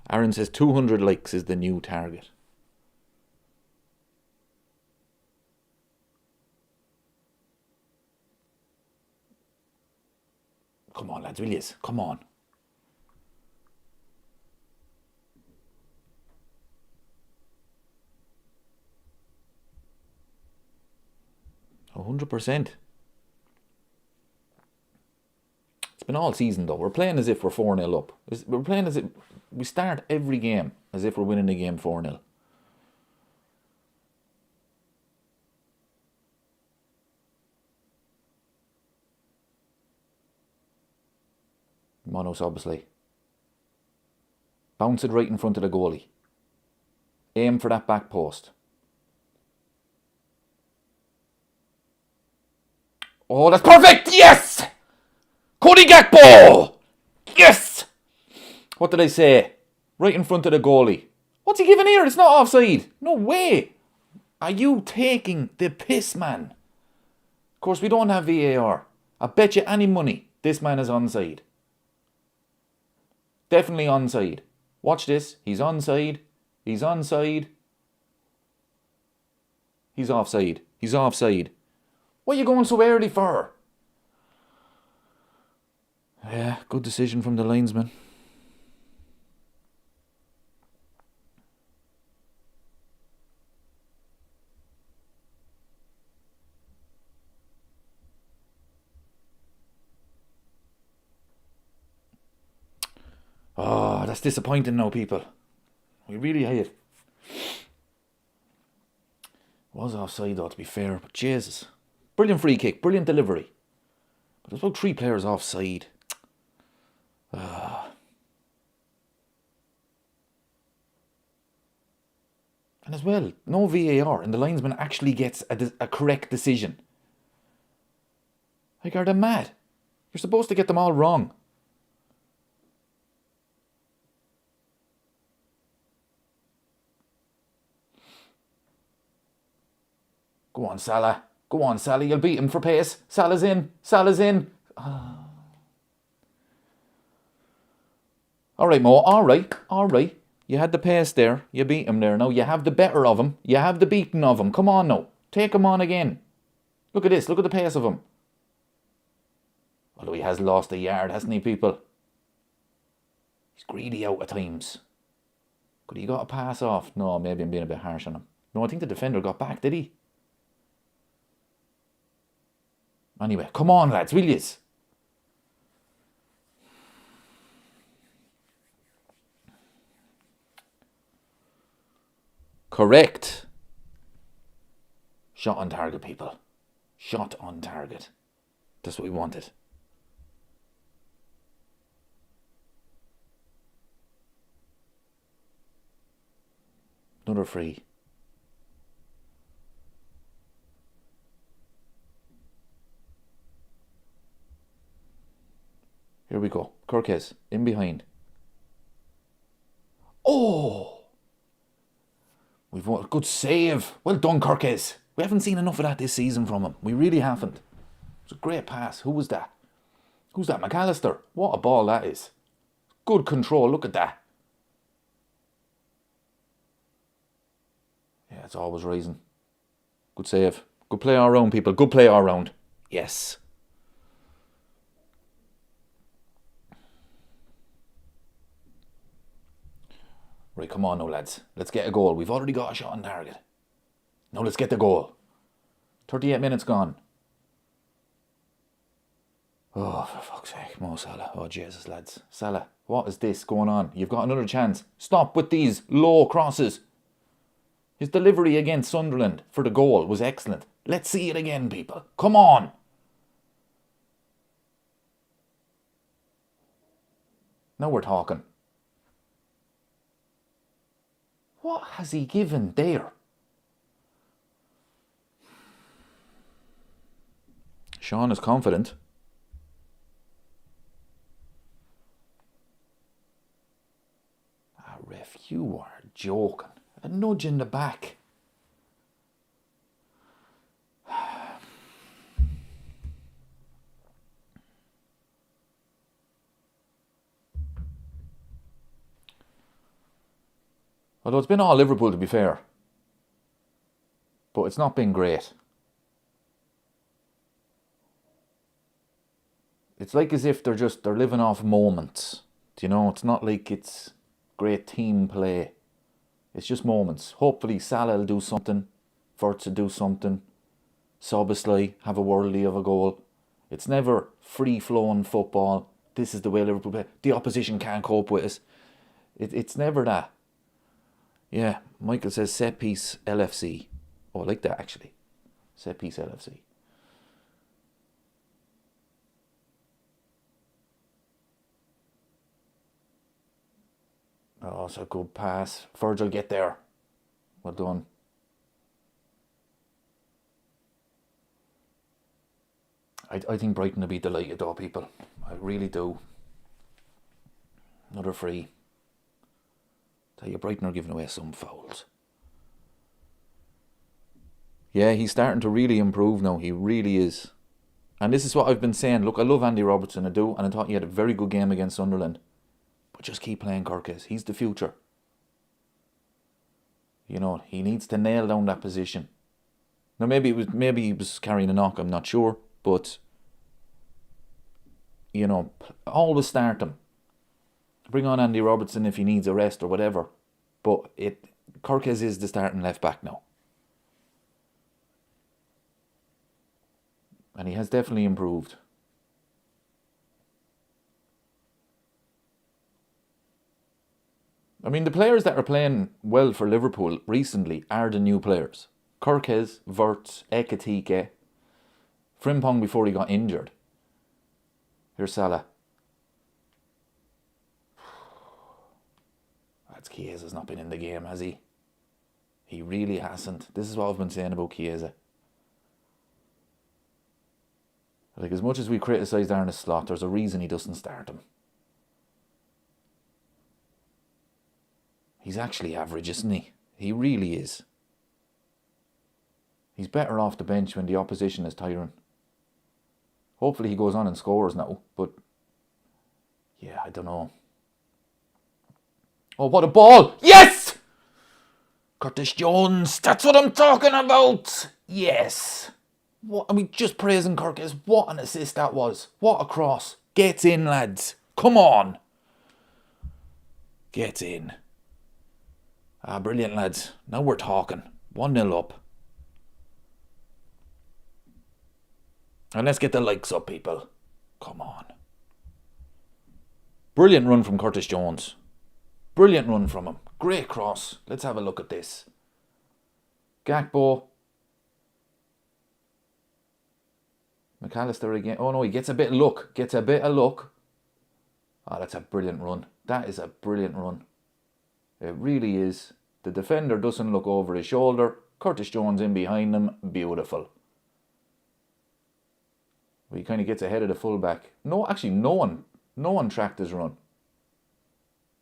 Aaron says 200 likes is the new target. Come on, lads, will yous? Come on. $100%. It's been all season though. We're playing as if we're 4-0 up. We're playing as if we start every game as if we're winning the game 4-0. Monos, obviously. Bounce it right in front of the goalie. Aim for that back post. Oh, that's perfect! Yes! Cody Gakpo! Yes! What did I say? Right in front of the goalie. What's he giving here? It's not offside. No way. Are you taking the piss, man? Of course, we don't have VAR. I bet you any money this man is onside. Definitely onside. Watch this. He's onside. He's onside. He's offside. He's offside. What are you going so early for? Yeah, good decision from the linesman. Oh, that's disappointing now, people. We really hate it. Was offside though, to be fair, but Jesus. Brilliant free kick, brilliant delivery. But there's about 3 players offside. And as well, no VAR, and the linesman actually gets a correct decision. Like, are they mad? You're supposed to get them all wrong. Go on, Salah. Go on, Salah. You'll beat him for pace. Salah's in. Salah's in. All right, Mo. All right. All right. You had the pace there. You beat him there. Now you have the better of him. You have the beating of him. Come on now. Take him on again. Look at this. Look at the pace of him. Although he has lost a yard, hasn't he, people? He's greedy out at times. Could he got a pass off? No, maybe I'm being a bit harsh on him. No, I think the defender got back, did he? Anyway, come on, lads, will yous? Correct. Shot on target, people. Shot on target. That's what we wanted. Another free. Here we go. Kirkes in behind. Oh! We've won. Good save. Well done, Kirkes. We haven't seen enough of that this season from him. We really haven't. It was a great pass. Who was that? Who's that? McAllister. What a ball that is. Good control. Look at that. Yeah, it's always rising. Good save. Good play all round, people. Good play all round. Yes. Right, come on now, lads. Let's get a goal. We've already got a shot on target. Now let's get the goal. 38 minutes gone. Oh, for fuck's sake. Mo Salah. Oh, Jesus, lads. Salah, what is this going on? You've got another chance. Stop with these low crosses. His delivery against Sunderland for the goal was excellent. Let's see it again, people. Come on. Now we're talking. What has he given there? Sean is confident. Ah, ref, you are joking. A nudge in the back. Although it's been all Liverpool, to be fair. But it's not been great. It's like as if they're living off moments. Do you know? It's not like it's great team play. It's just moments. Hopefully Salah will do something. Wirtz will do something. Soboslai have a worldly of a goal. It's never free-flowing football. This is the way Liverpool play. The opposition can't cope with us. It's never that. Yeah, Michael says set piece LFC. Oh, I like that actually. Set piece LFC. Oh, it's a good pass. Virgil, get there. Well done. I think Brighton will be delighted though, people. I really do. Another free. Tell you, Brighton are giving away some fouls. Yeah, he's starting to really improve now. He really is. And this is what I've been saying. Look, I love Andy Robertson, I do. And I thought he had a very good game against Sunderland. But just keep playing Kirkes. He's the future. You know, he needs to nail down that position. Now, maybe he was carrying a knock, I'm not sure. But, you know, always start him. Bring on Andy Robertson if he needs a rest or whatever. But Kirkes is the starting left back now. And he has definitely improved. I mean, the players that are playing well for Liverpool recently are the new players. Kirkes, Wirtz, Ekitike, Frimpong before he got injured. Here's Salah. That's Chiesa's not been in the game, has he? He really hasn't. This is what I've been saying about Chiesa. Like, as much as we criticised Arne Slot, there's a reason he doesn't start him. He's actually average, isn't he? He really is. He's better off the bench when the opposition is tiring. Hopefully he goes on and scores now, but yeah, I don't know. Oh, what a ball! Yes! Curtis Jones, that's what I'm talking about! Yes! What, I mean, just praising Kirkes. What an assist that was. What a cross. Get in, lads. Come on. Get in. Ah, brilliant, lads. Now we're talking. 1-0 up. And let's get the likes up, people. Come on. Brilliant run from Curtis Jones. Brilliant run from him. Great cross. Let's have a look at this. Gakpo. McAllister again. Oh no, he gets a bit of luck. Oh, that's a brilliant run. That is a brilliant run. It really is. The defender doesn't look over his shoulder. Curtis Jones in behind him. Beautiful. He kind of gets ahead of the fullback. No, actually, no one tracked his run.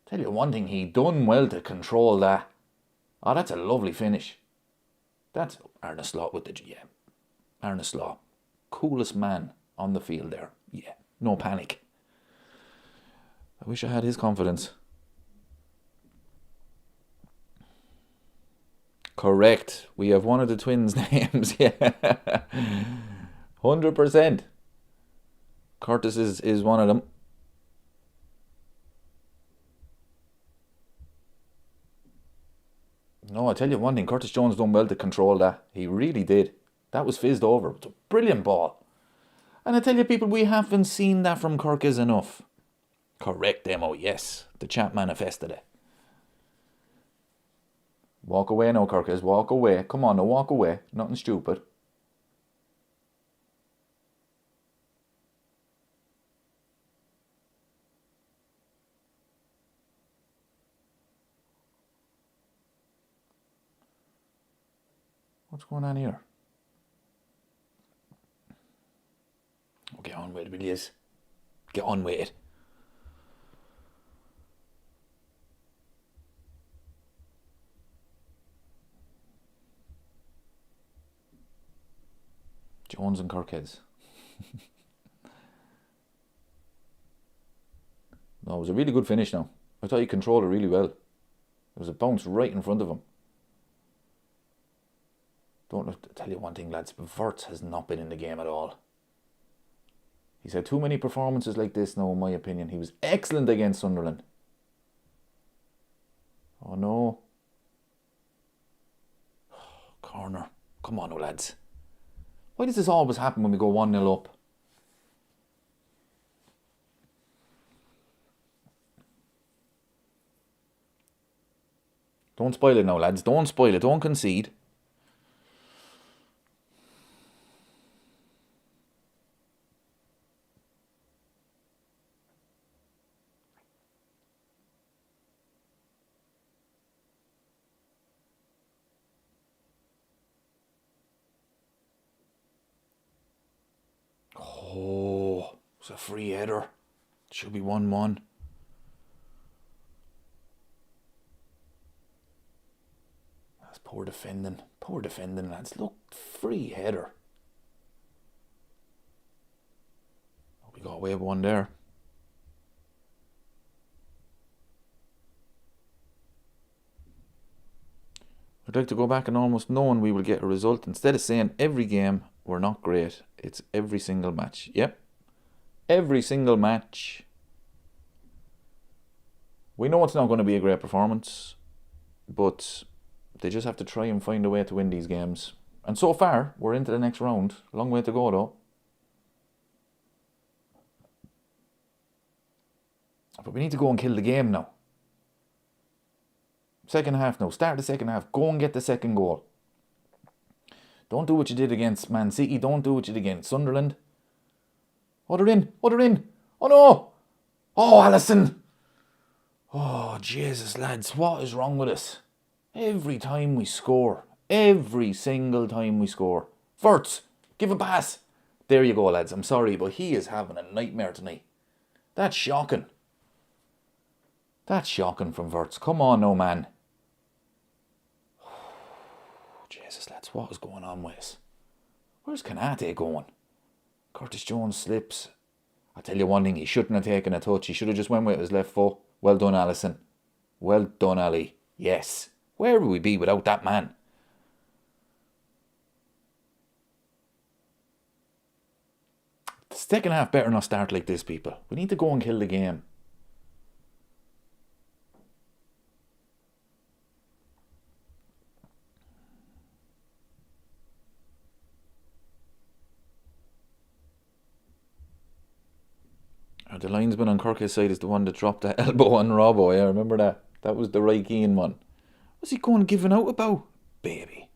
Tell you one thing, he done well to control that. Oh, that's a lovely finish. That's Arne Slot with the... Yeah, Arne Slot. Coolest man on the field there. Yeah, no panic. I wish I had his confidence. Correct. We have one of the twins' names. Yeah. 100%. Curtis is one of them. No, I tell you one thing. Curtis Jones done well to control that. He really did. That was fizzed over. It's a brilliant ball. And I tell you, people, we haven't seen that from Kirkes enough. Correct demo, yes. The chap manifested it. Walk away now, Kirkes. Walk away. Come on, now walk away. Nothing stupid. What's going on here? Oh, get on with it, please. Get on with it. Jones and Kirkes. No, it was a really good finish now. I thought he controlled it really well. There was a bounce right in front of him. Don't tell you one thing, lads. Wirtz has not been in the game at all. He's had too many performances like this now, in my opinion. He was excellent against Sunderland. Oh no. Corner. Come on now, lads. Why does this always happen when we go 1-0 up? Don't spoil it now, lads. Don't spoil it. Don't concede. It's a free header. Should be 1-1. That's poor defending. Poor defending, lads. Look, free header. We got away with one there. I'd like to go back and almost knowing we will get a result. Instead of saying every game we're not great, it's every single match. Yep. Every single match. We know it's not going to be a great performance, but they just have to try and find a way to win these games. And so far, we're into the next round. Long way to go, though. But we need to go and kill the game now. Second half now. Start the second half. Go and get the second goal. Don't do what you did against Man City. Don't do what you did against Sunderland. Oh, they're in. Oh, they're in. Oh, no. Oh, Alisson. Oh, Jesus, lads. What is wrong with us? Every time we score. Every single time we score. Wirtz, give a pass. There you go, lads. I'm sorry, but he is having a nightmare tonight. That's shocking. That's shocking from Wirtz. Come on, no man. Jesus, lads, what is going on with us? Where's Kanate going? Curtis Jones slips. I'll tell you one thing, he shouldn't have taken a touch. He should have just went with his left foot. Well done, Alisson. Well done, Ali. Yes. Where would we be without that man? The second half better not start like this, people. We need to go and kill the game. The linesman on Kirk's side is the one that dropped that elbow on Robbo. I remember that. That was the right Keane one. What's he going giving out about? Baby.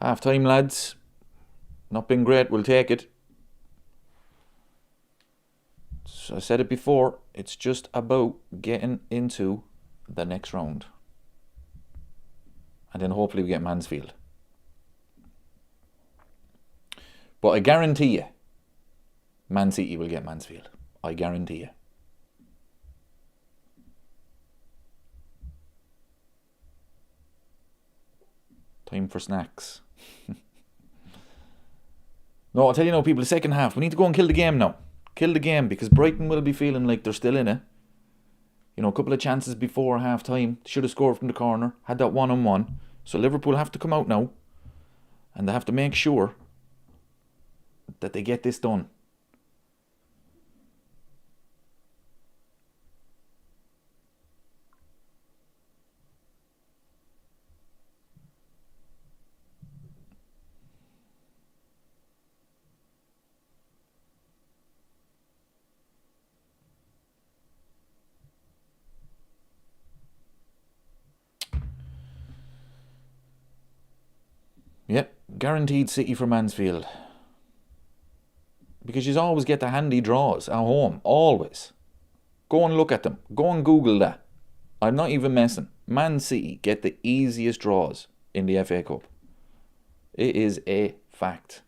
Half time, lads. Not been great. We'll take it. So I said it before. It's just about getting into the next round. And then hopefully we get Mansfield. But I guarantee you, Man City will get Mansfield. I guarantee you. Time for snacks. No, I'll tell you now, people, the second half, we need to go and kill the game now. Kill the game, because Brighton will be feeling like they're still in it. You know, a couple of chances before half time. Should have scored from the corner. Had that 1-on-1. So Liverpool have to come out now. And they have to make sure that they get this done. Yep, guaranteed City for Mansfield. Because you always get the handy draws at home. Always. Go and look at them. Go and Google that. I'm not even messing. Man City get the easiest draws in the FA Cup. It is a fact.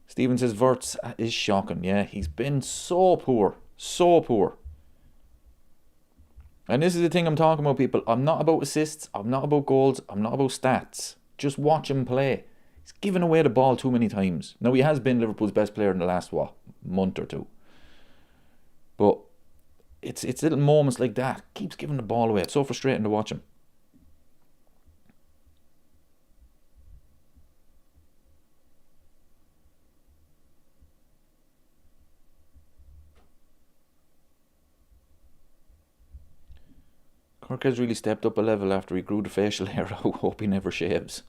Stephen says Wirtz is shocking. Yeah, he's been so poor. So poor. And this is the thing I'm talking about, people. I'm not about assists. I'm not about goals. I'm not about stats. Just watch him play. He's given away the ball too many times. Now, he has been Liverpool's best player in the last, month or two. But it's little moments like that. Keeps giving the ball away. It's so frustrating to watch him. Kirk has really stepped up a level after he grew the facial hair out. Hope he never shaves.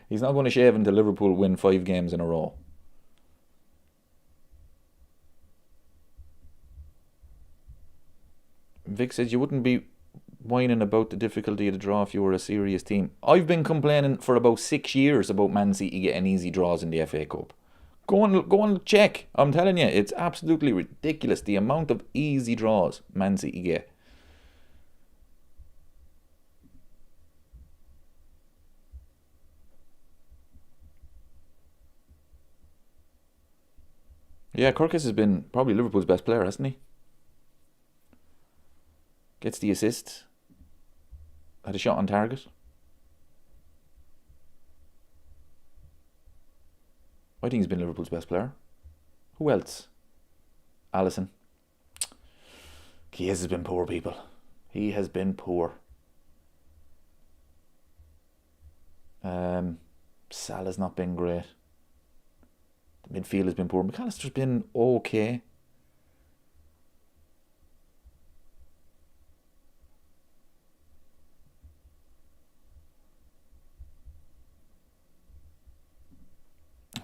He's not going to shave until Liverpool win 5 games in a row. Vic says you wouldn't be whining about the difficulty of the draw if you were a serious team. I've been complaining for about 6 years about Man City getting easy draws in the FA Cup. Go and check. I'm telling you, it's absolutely ridiculous the amount of easy draws Man City get. Yeah, Kirkus has been probably Liverpool's best player, hasn't he? Gets the assist. Had a shot on target. I think he's been Liverpool's best player. Who else? Alisson. He has been poor, people. He has been poor. Salah's not been great. The midfield has been poor. McAllister's been okay.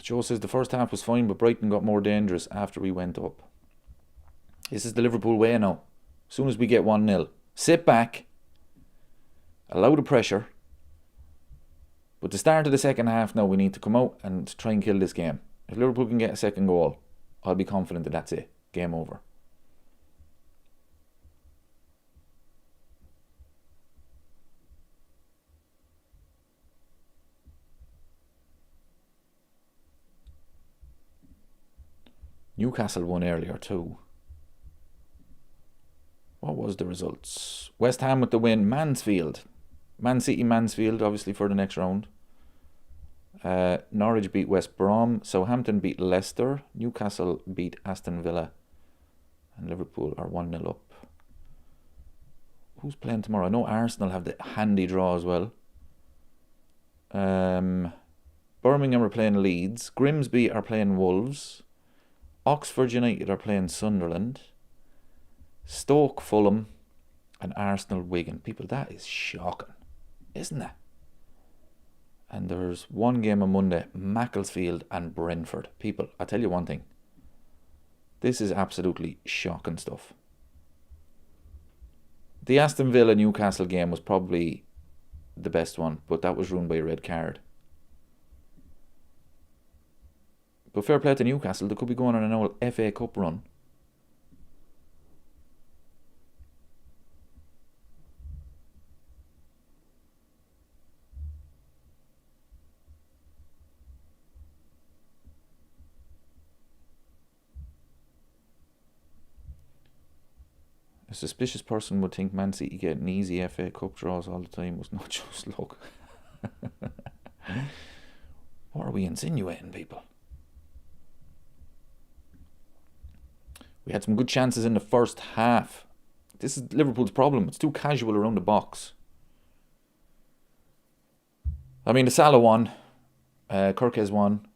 Joe says the first half was fine, but Brighton got more dangerous after we went up. This is the Liverpool way now. As soon as we get 1-0, sit back, allow the pressure. But the start of the second half now, we need to come out and try and kill this game. If Liverpool can get a second goal, I'll be confident that that's it. Game over. Newcastle won earlier too. What was the results? West Ham with the win. Mansfield. Man City, Mansfield, obviously, for the next round. Norwich beat West Brom. Southampton beat Leicester. Newcastle beat Aston Villa. And Liverpool are 1-0 up. Who's playing tomorrow? I know Arsenal have the handy draw as well. Birmingham are playing Leeds. Grimsby are playing Wolves. Oxford United are playing Sunderland. Stoke, Fulham, and Arsenal, Wigan. People, that is shocking, isn't it? And there's one game on Monday, Macclesfield and Brentford. People, I tell you one thing. This is absolutely shocking stuff. The Aston Villa Newcastle game was probably the best one, but that was ruined by a red card. But fair play to Newcastle, they could be going on an old FA Cup run. A suspicious person would think Man City getting easy FA Cup draws all the time was not just luck. What are we insinuating, people? We had some good chances in the first half. This is Liverpool's problem. It's too casual around the box. I mean, the Salah one, Kirkes one,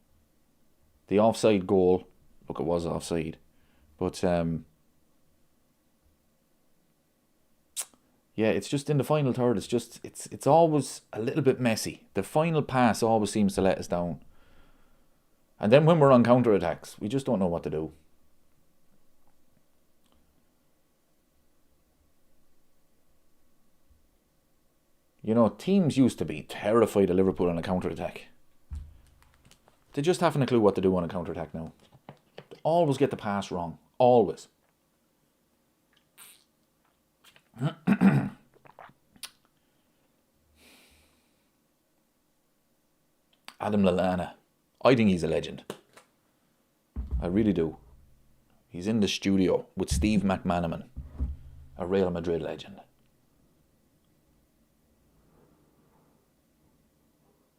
the offside goal. Look, it was offside. But, yeah, it's just in the final third. It's always a little bit messy. The final pass always seems to let us down. And then when we're on counter-attacks, we just don't know what to do. You know, teams used to be terrified of Liverpool on a counter-attack. They just haven't a clue what to do on a counter-attack now. They always get the pass wrong. Always. Adam Lallana. I think he's a legend. I really do. He's in the studio with Steve McManaman, a Real Madrid legend.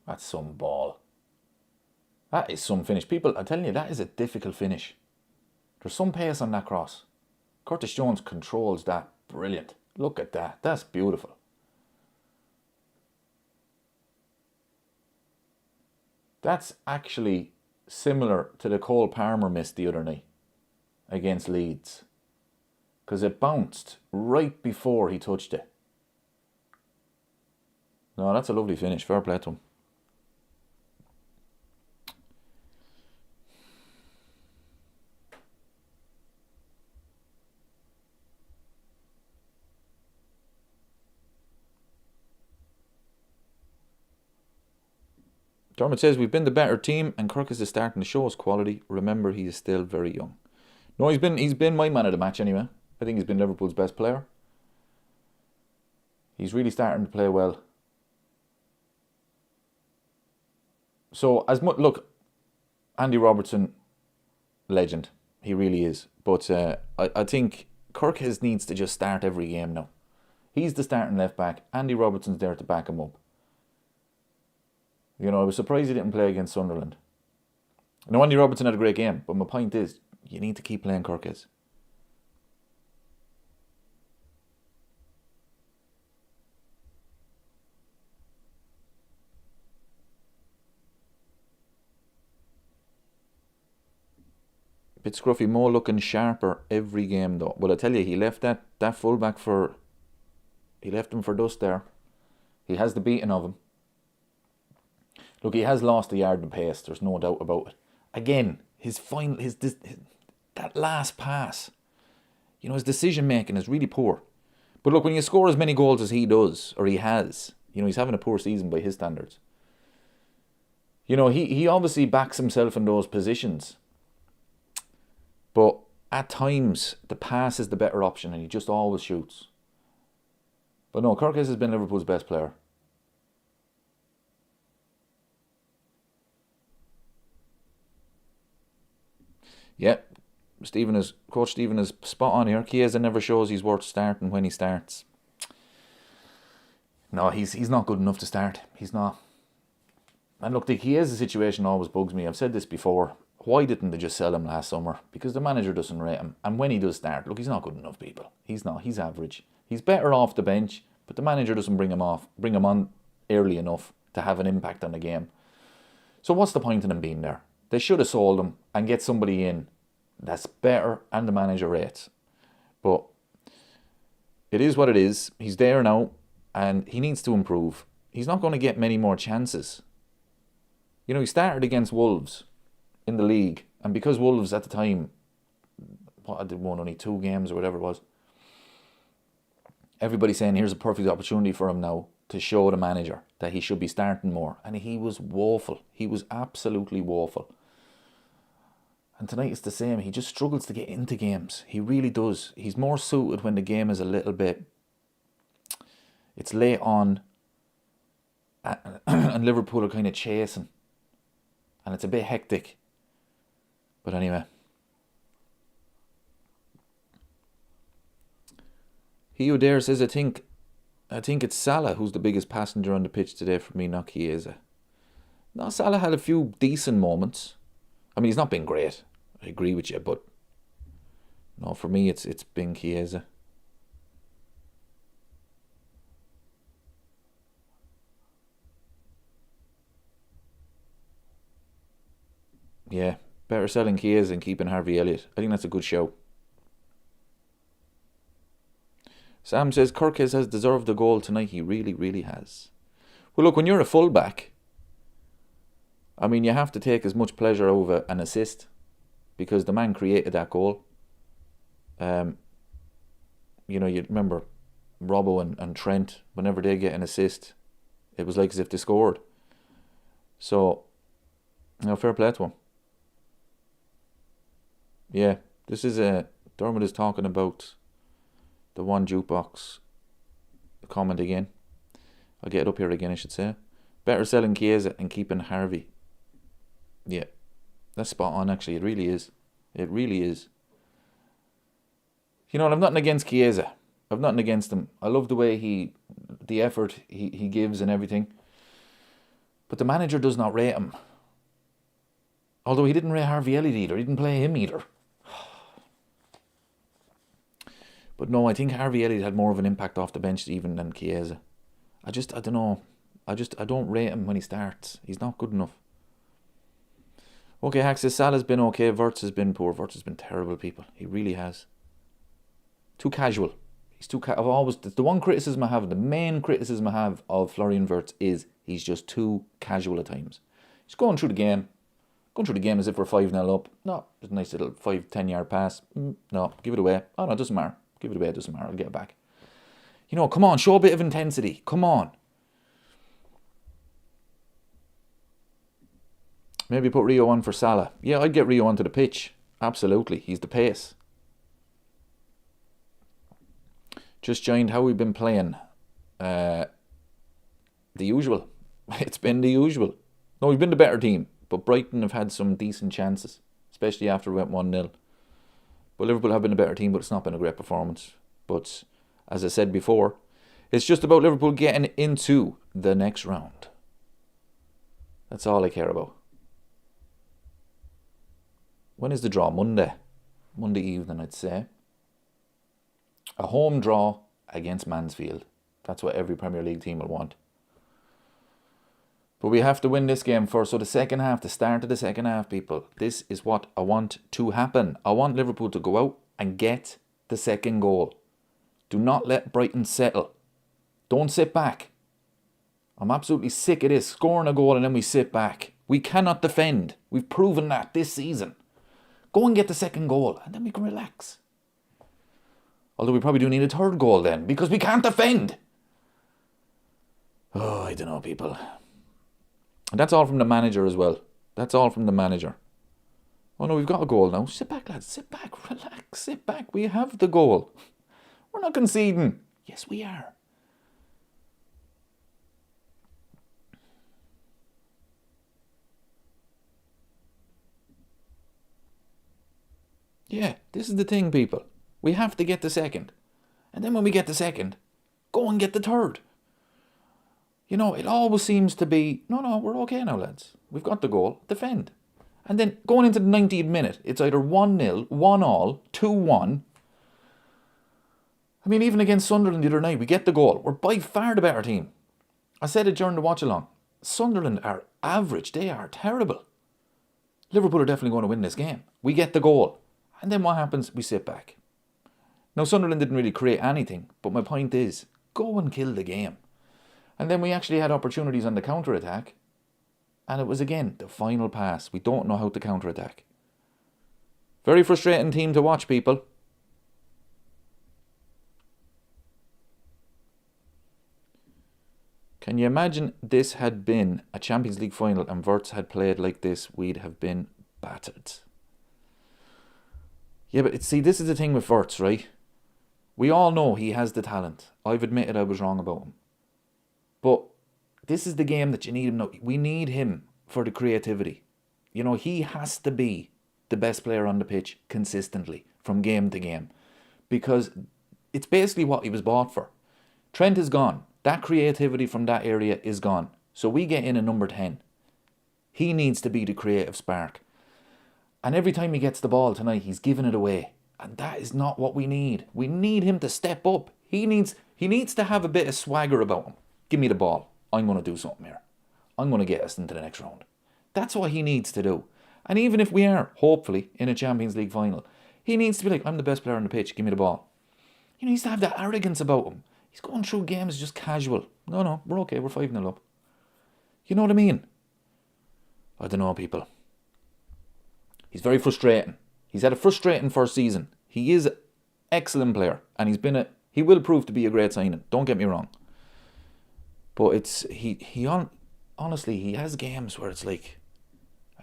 That's some ball. That is some finish. People, I'm telling you, that is a difficult finish. There's some pace on that cross. Curtis Jones controls that. Brilliant. Look at that. That's beautiful. That's actually similar to the Cole Palmer miss the other night against Leeds. Because it bounced right before he touched it. No, that's a lovely finish. Fair play to him. Dermot says, we've been the better team and Kirkus is starting to show us quality. Remember, he is still very young. No, he's been my man of the match anyway. I think he's been Liverpool's best player. He's really starting to play well. So, look, Andy Robertson, legend. He really is. But I think Kirkus needs to just start every game now. He's the starting left back. Andy Robertson's there to back him up. You know, I was surprised he didn't play against Sunderland. Now, Andy Robertson had a great game, but my point is, you need to keep playing Kirkus. Bit scruffy. Mo looking sharper every game though. Well, I tell you, he left that fullback for... He left him for dust there. He has the beating of him. Look, he has lost a yard in pace. There's no doubt about it. Again, that last pass, you know, his decision making is really poor. But look, when you score as many goals as he does, or he has, you know, he's having a poor season by his standards. You know, he obviously backs himself in those positions. But at times, the pass is the better option and he just always shoots. But no, Kirkus has been Liverpool's best player. Yeah, Coach Stephen is spot on here. Chiesa never shows he's worth starting when he starts. No, he's not good enough to start. He's not. And look, the Chiesa situation always bugs me. I've said this before. Why didn't they just sell him last summer? Because the manager doesn't rate him. And when he does start, look, he's not good enough, people. He's not. He's average. He's better off the bench, but the manager doesn't bring him on early enough to have an impact on the game. So what's the point in him being there? They should have sold him and get somebody in that's better and the manager rates. But it is what it is. He's there now and he needs to improve. He's not going to get many more chances. You know, he started against Wolves in the league, and because Wolves at the time, they won only 2 games or whatever it was, everybody's saying here's a perfect opportunity for him now to show the manager that he should be starting more. And he was woeful. He was absolutely woeful. And tonight it's the same. He just struggles to get into games. He really does. He's more suited when the game is a little bit... It's late on and Liverpool are kind of chasing. And it's a bit hectic. But anyway. He who dare says, I think it's Salah who's the biggest passenger on the pitch today for me, not Chiesa. No, Salah had a few decent moments. I mean, he's not been great. I agree with you, but no, for me, it's been Chiesa. Yeah, better selling Chiesa and keeping Harvey Elliott. I think that's a good show. Sam says, Kirkus has deserved the goal tonight. He really, really has. Well, look, when you're a fullback, I mean, you have to take as much pleasure over an assist because the man created that goal. You know, you remember Robbo and Trent, whenever they get an assist, it was like as if they scored. So, you know, fair play to him. Yeah, this is Dermot is talking about the one jukebox comment again. I'll get it up here again, I should say. Better selling Chiesa and keeping Harvey. Yeah, that's spot on actually. It really is. It really is. You know, I've nothing against Chiesa. I've nothing against him. I love the way the effort he gives and everything. But the manager does not rate him. Although he didn't rate Harvey Elliott either. He didn't play him either. But no, I think Harvey Elliott had more of an impact off the bench even than Chiesa. I don't know. I don't rate him when he starts. He's not good enough. Okay, Hack says Salah's been okay. Wirtz has been poor. Wirtz has been terrible, people. He really has. Too casual. He's too. I've always the one criticism I have, the main criticism I have of Florian Wirtz is he's just too casual at times. He's going through the game as if we're 5-0 up. No, just a nice little 5-10 yard pass. No, give it away. Oh no, it doesn't matter. Give it away, it doesn't matter. I'll get it back. You know, come on, show a bit of intensity. Come on. Maybe put Rio on for Salah. Yeah, I'd get Rio onto the pitch. Absolutely. He's the pace. Just joined. How we've been playing. The usual. It's been the usual. No, we've been the better team. But Brighton have had some decent chances. Especially after we went 1-0. But Liverpool have been a better team, but it's not been a great performance. But as I said before, it's just about Liverpool getting into the next round. That's all I care about. When is the draw? Monday. Monday evening, I'd say. A home draw against Mansfield. That's what every Premier League team will want. But we have to win this game first. So the second half, the start of the second half, people, this is what I want to happen. I want Liverpool to go out and get the second goal. Do not let Brighton settle. Don't sit back. I'm absolutely sick of this. Scoring a goal and then we sit back. We cannot defend. We've proven that this season. Go and get the second goal and then we can relax. Although we probably do need a third goal then because we can't defend. Oh, I don't know, people. And that's all from the manager as well. That's all from the manager. Oh no, we've got a goal now. Sit back, lads. Sit back. Relax. Sit back. We have the goal. We're not conceding. Yes, we are. Yeah, this is the thing, people. We have to get the second. And then when we get the second, go and get the third. You know, it always seems to be, no, we're okay now, lads. We've got the goal. Defend. And then going into the 90th minute, it's either 1-0, 1-1, 2-1. I mean, even against Sunderland the other night, we get the goal. We're by far the better team. I said it during the Watchalong. Sunderland are average. They are terrible. Liverpool are definitely going to win this game. We get the goal. And then what happens? We sit back. Now, Sunderland didn't really create anything, but my point is, go and kill the game. And then we actually had opportunities on the counter-attack, and it was, again, the final pass. We don't know how to counter-attack. Very frustrating team to watch, people. Can you imagine this had been a Champions League final and Wirtz had played like this? We'd have been battered. Yeah, but see, this is the thing with Wirtz, right? We all know he has the talent. I've admitted I was wrong about him. But this is the game that you need him now. We need him for the creativity. You know, he has to be the best player on the pitch consistently from game to game. Because it's basically what he was bought for. Trent is gone. That creativity from that area is gone. So we get in a number 10. He needs to be the creative spark. And every time he gets the ball tonight, he's giving it away. And that is not what we need. We need him to step up. He needs to have a bit of swagger about him. Give me the ball. I'm going to do something here. I'm going to get us into the next round. That's what he needs to do. And even if we are, hopefully, in a Champions League final, he needs to be like, I'm the best player on the pitch. Give me the ball. He needs to have that arrogance about him. He's going through games just casual. No, we're okay. We're 5-0 up. You know what I mean? I don't know, people. He's very frustrating. He's had a frustrating first season. He is an excellent player. And he will prove to be a great signing. Don't get me wrong. But honestly, he has games where it's like,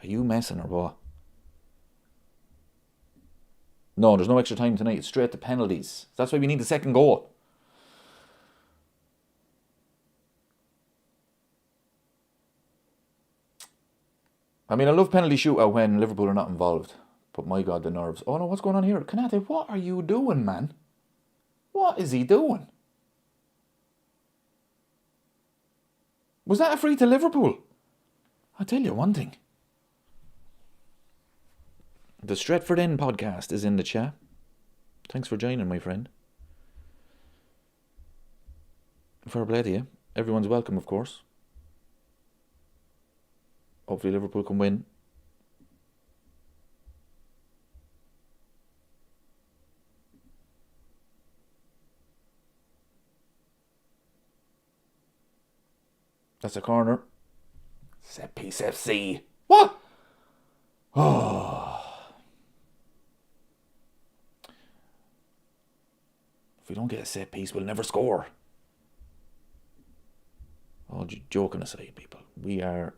are you messing or what? No, there's no extra time tonight. It's straight to penalties. That's why we need the second goal. I mean, I love penalty shootout when Liverpool are not involved. But my God, the nerves. Oh no, what's going on here? Kanate, what are you doing, man? What is he doing? Was that a free to Liverpool? I'll tell you one thing. The Stretford End podcast is in the chat. Thanks for joining, my friend. Fair play to you. Everyone's welcome, of course. Hopefully Liverpool can win. That's a corner. Set piece FC. What? Oh. If we don't get a set piece, we'll never score. All joking aside, people. We are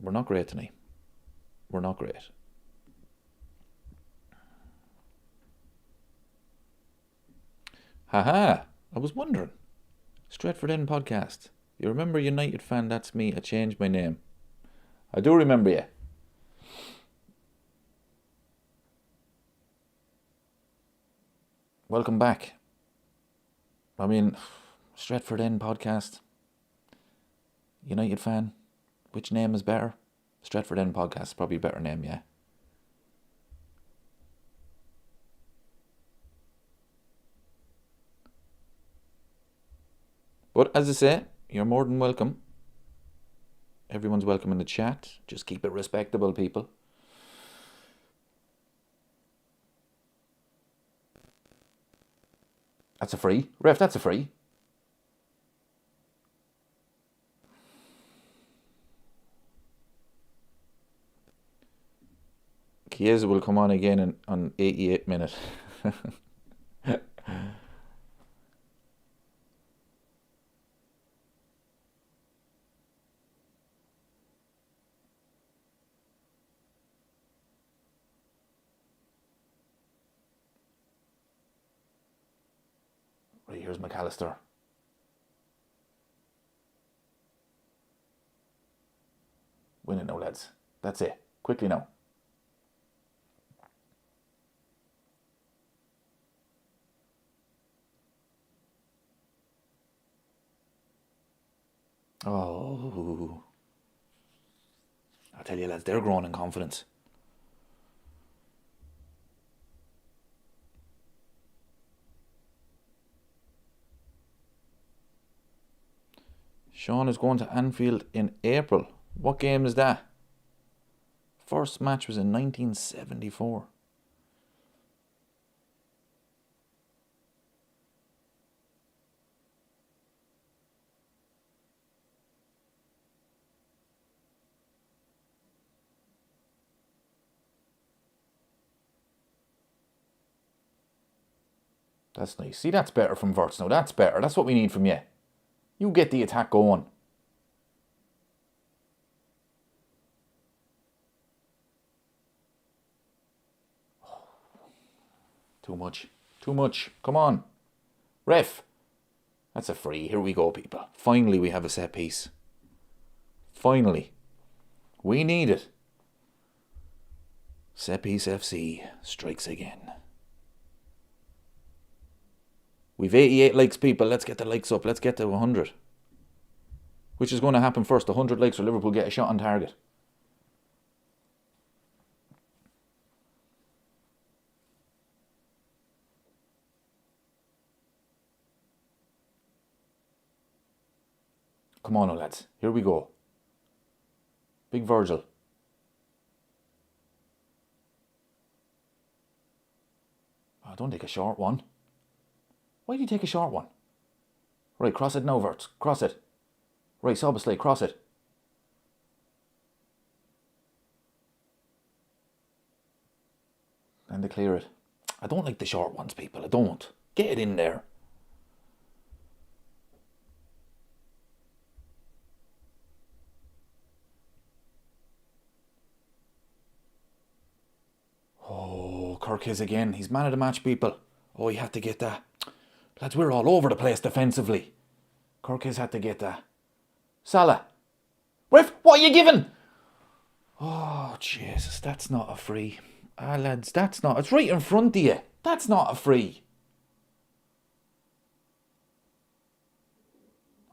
We're not great tonight. We're not great. Haha, I was wondering. Stretford End podcast. You remember United fan? That's me. I changed my name. I do remember you. Welcome back. I mean, Stretford End podcast. United fan. Which name is better? Stretford End podcast is probably a better name, yeah. But as I say, you're more than welcome. Everyone's welcome in the chat. Just keep it respectable, people. That's a free. Ref, that's a free. Chiesa will come on again on 88 minute. Right, here's McAllister. Win it now, lads. That's it. Quickly now. Oh. I'll tell you, lads, they're growing in confidence. Sean is going to Anfield in April. What game is that? First match was in 1974. That's nice. See, that's better from Verts now. That's better. That's what we need from you. You get the attack going. Too much. Too much. Come on. Ref. That's a free. Here we go, people. Finally, we have a set piece. Finally. We need it. Set piece FC strikes again. We've 88 likes, people. Let's get the likes up. Let's get to 100. Which is going to happen first? 100 likes or Liverpool get a shot on target. Come on, lads. Here we go. Big Virgil. Oh, don't take a short one. Why do you take a short one? Right, cross it now, Verts. Cross it. Right, Soboslai, cross it. And they clear it. I don't like the short ones, people. I don't. Get it in there. Oh, Kirk is again. He's man of the match, people. Oh, he had to get that. Lads, we're all over the place defensively. Kirk has had to get that. Salah. Ref, what are you giving? Oh, Jesus, that's not a free. Ah, lads, that's not. It's right in front of you. That's not a free.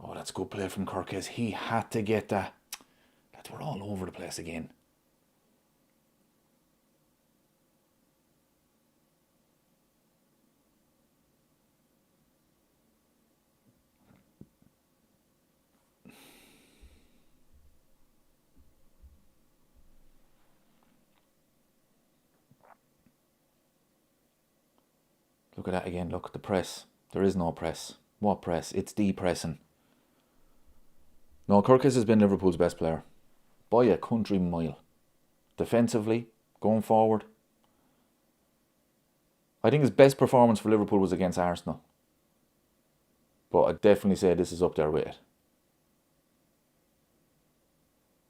Oh, that's good play from Kirkes. He had to get that. Lads, we're all over the place again. Look at that again. Look, the press. There is no press. What press? It's depressing. No, Kirkes has been Liverpool's best player. By a country mile. Defensively, going forward. I think his best performance for Liverpool was against Arsenal. But I'd definitely say this is up there with it.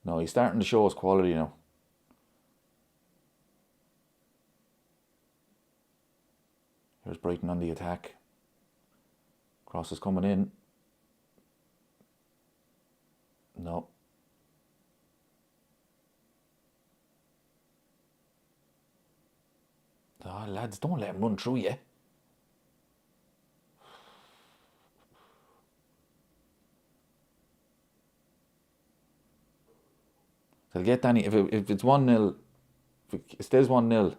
No, he's starting to show us quality now. Here's Brighton on the attack. Cross is coming in. No. Oh, lads, don't let him run through you. They'll get Danny, if it's 1-0, if it stays 1-0,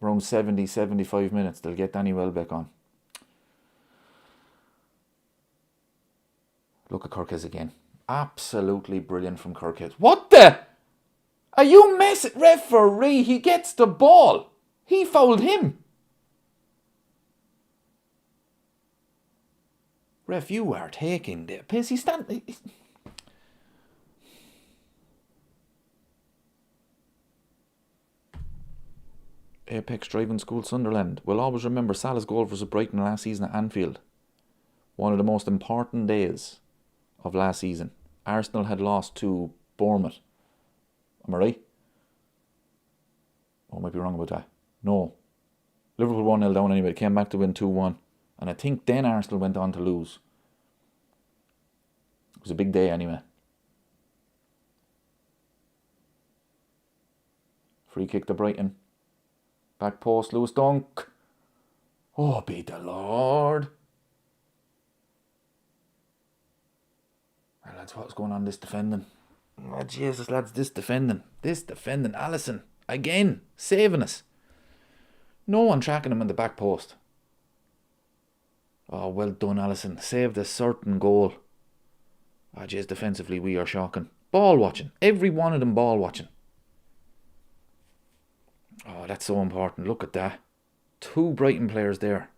around 70, 75 minutes, they'll get Danny Welbeck on. Look at Kirkes again. Absolutely brilliant from Kirkes. What the? Are you messing? Referee, he gets the ball. He fouled him. Ref, you are taking the piss. He's standing. Apex Driving School Sunderland will always remember Salah's goal versus Brighton last season at Anfield. One of the most important days of last season. Arsenal had lost to Bournemouth. Am I right? Oh, I might be wrong about that. No. Liverpool 1-0 down anyway. They came back to win 2-1. And I think then Arsenal went on to lose. It was a big day anyway. Free kick to Brighton. Back post, Lewis Dunk. Oh, be the Lord. Well, lads, what's going on this defending? Oh, Jesus, lads, this defending. Alisson, again, saving us. No one tracking him in the back post. Oh, well done, Alisson. Saved a certain goal. Ah, jeez, defensively we are shocking. Ball watching. Every one of them ball watching. Oh, that's so important. Look at that. 2 Brighton players there.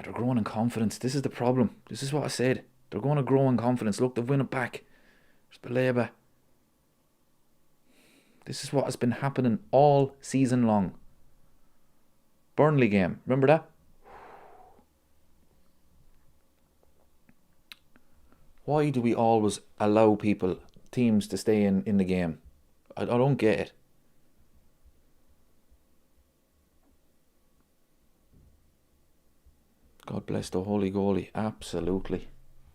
They're growing in confidence. This is the problem. This is what I said. They're going to grow in confidence. Look, they've won it back. There's Baleba. This is what has been happening all season long. Burnley game. Remember that? Why do we always allow teams to stay in the game? I don't get it. God bless the holy goalie. Absolutely.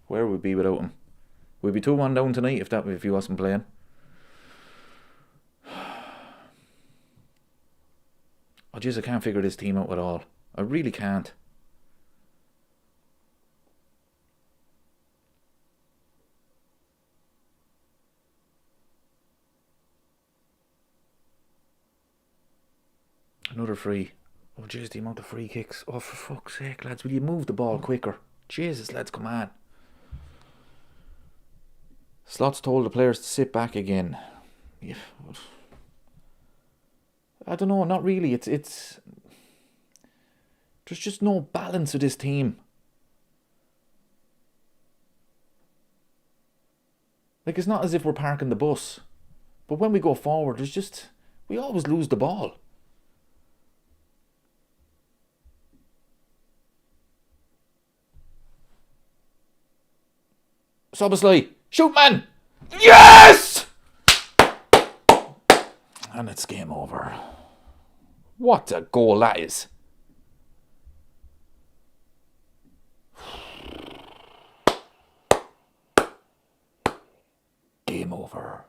Where would we be without him? We'd be 2-1 down tonight if he wasn't playing. Oh jeez, I can't figure this team out at all. I really can't. Another free. Oh jeez, the amount of free kicks. Oh, for fuck's sake, lads, will you move the ball quicker? Jesus, lads, come on. Slot's told the players to sit back again. Yeah, I don't know, not really. It's there's just no balance with this team. Like, it's not as if we're parking the bus. But when we go forward, we always lose the ball. Soboslai, shoot, man! Yes! And it's game over. What a goal that is. Game over.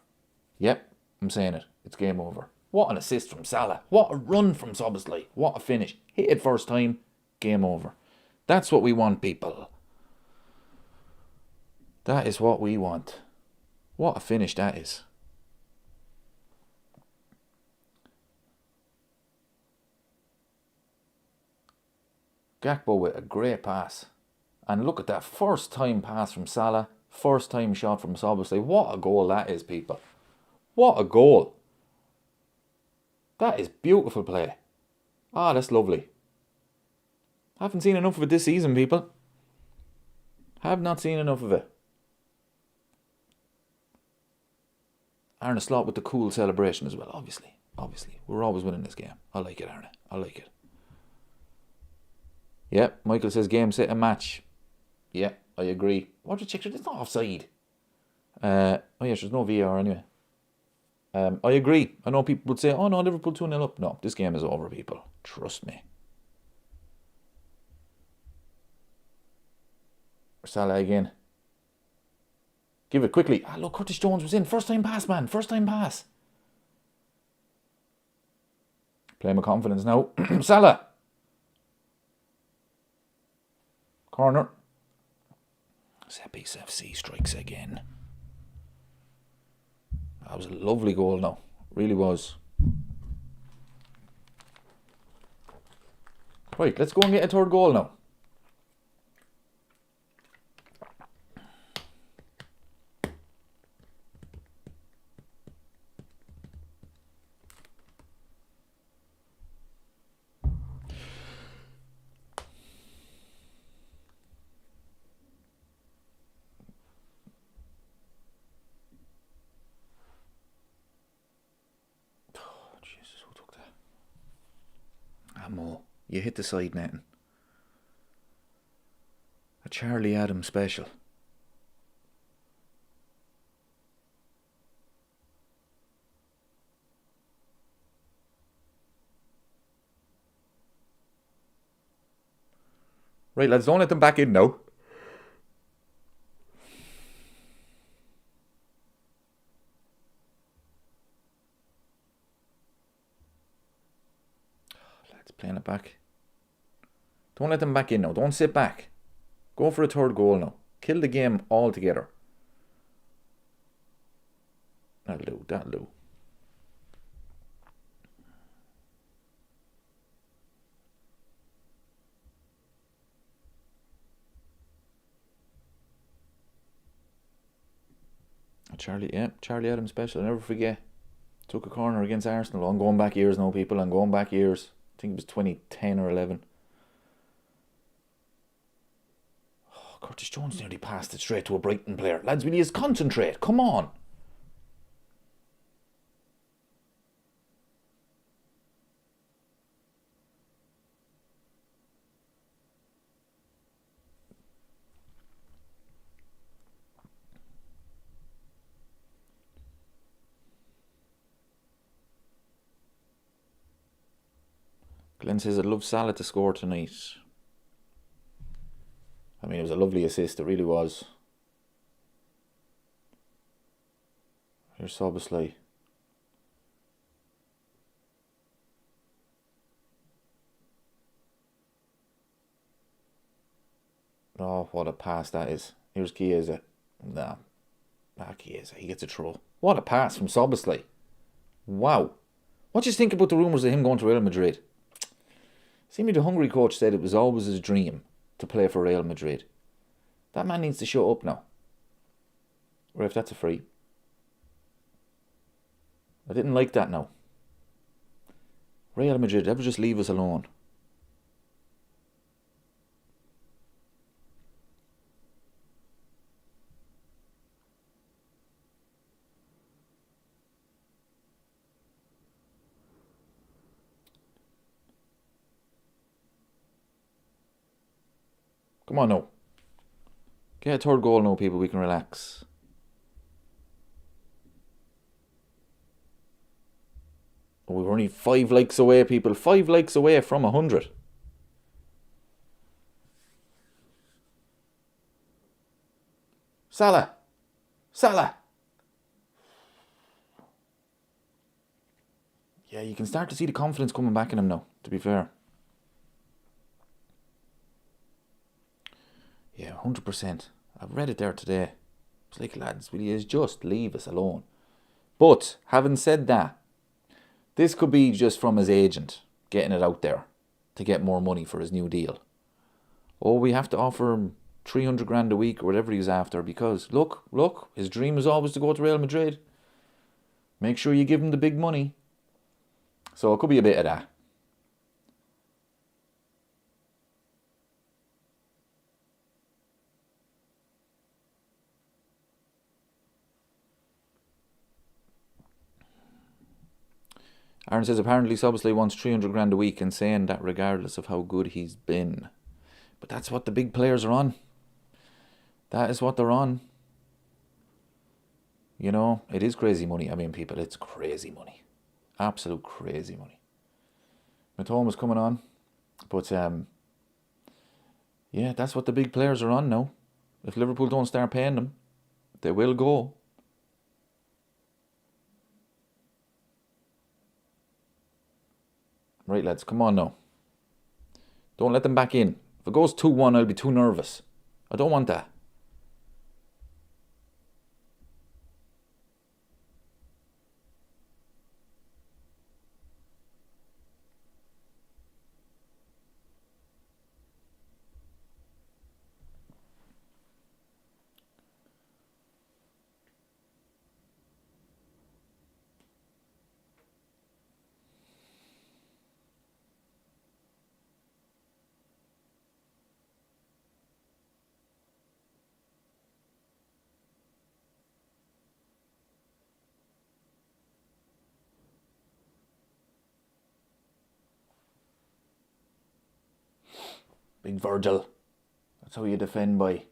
Yep, I'm saying it. It's game over. What an assist from Salah. What a run from Soboslai. What a finish. Hit it first time. Game over. That's what we want, people. That is what we want. What a finish that is. Gakpo with a great pass. And look at that first time pass from Salah. First time shot from Soboslai. What a goal that is, people. What a goal. That is beautiful play. Ah, that's lovely. Haven't seen enough of it this season, people. Have not seen enough of it. Arne Slot with the cool celebration as well, obviously. We're always winning this game. I like it, Arne. I like it. Yeah, Michael says game, set, and match. Yeah, I agree. What did you check? It's not offside. Oh yeah, there's no VAR anyway. I agree. I know people would say, oh no, Liverpool 2-0 up. No, this game is over, people. Trust me. Salah again. Give it quickly. Ah, look, Curtis Jones was in. First time pass, man. First time pass. Play with confidence now. Salah. Corner. Set piece FC strikes again. That was a lovely goal now. Really was. Right, let's go and get a third goal now. Jesus, who took that? Mo, you hit the side netting. A Charlie Adams special. Right, lads, don't let them back in now. Lads, playing it back. Don't let them back in now. Don't sit back. Go for a third goal now. Kill the game altogether. That'll do, that'll do. Charlie Adams special, I'll never forget. Took a corner against Arsenal. I'm going back years now, people. I'm going back years. I think it was 2010 or 11. Oh, Curtis Jones nearly passed it straight to a Brighton player. Lads, will you just concentrate? Come on. Glenn says, I'd love Salah to score tonight. I mean, it was a lovely assist. It really was. Here's Soboslai. Oh, what a pass that is. Here's Chiesa. Nah, Chiesa. He gets a throw. What a pass from Soboslai. Wow. What do you think about the rumours of him going to Real Madrid? See me, the Hungary coach said it was always his dream to play for Real Madrid. That man needs to shut up now. Or if that's a free. I didn't like that now. Real Madrid, ever just leave us alone. Come on now. Get a third goal now, people. We can relax. Oh, we're only 5 likes away, people. 5 likes away from 100. Salah. Salah. Yeah, you can start to see the confidence coming back in him now, to be fair. Yeah, 100%. I've read it there today. It's like, lads, will you just leave us alone? But, having said that, this could be just from his agent getting it out there to get more money for his new deal. Oh, we have to offer him 300 grand a week or whatever he's after because, look, his dream is always to go to Real Madrid. Make sure you give him the big money. So it could be a bit of that. Aaron says apparently Soboslai wants 300 grand a week and saying that regardless of how good he's been. But that's what the big players are on. That is what they're on. You know, it is crazy money. I mean, people, it's crazy money. Absolute crazy money. Matoma's coming on. But, yeah, that's what the big players are on now. If Liverpool don't start paying them, they will go. Right, lads, come on now. Don't let them back in. If it goes 2-1, I'll be too nervous. I don't want that. Big Virgil. That's how you defend by.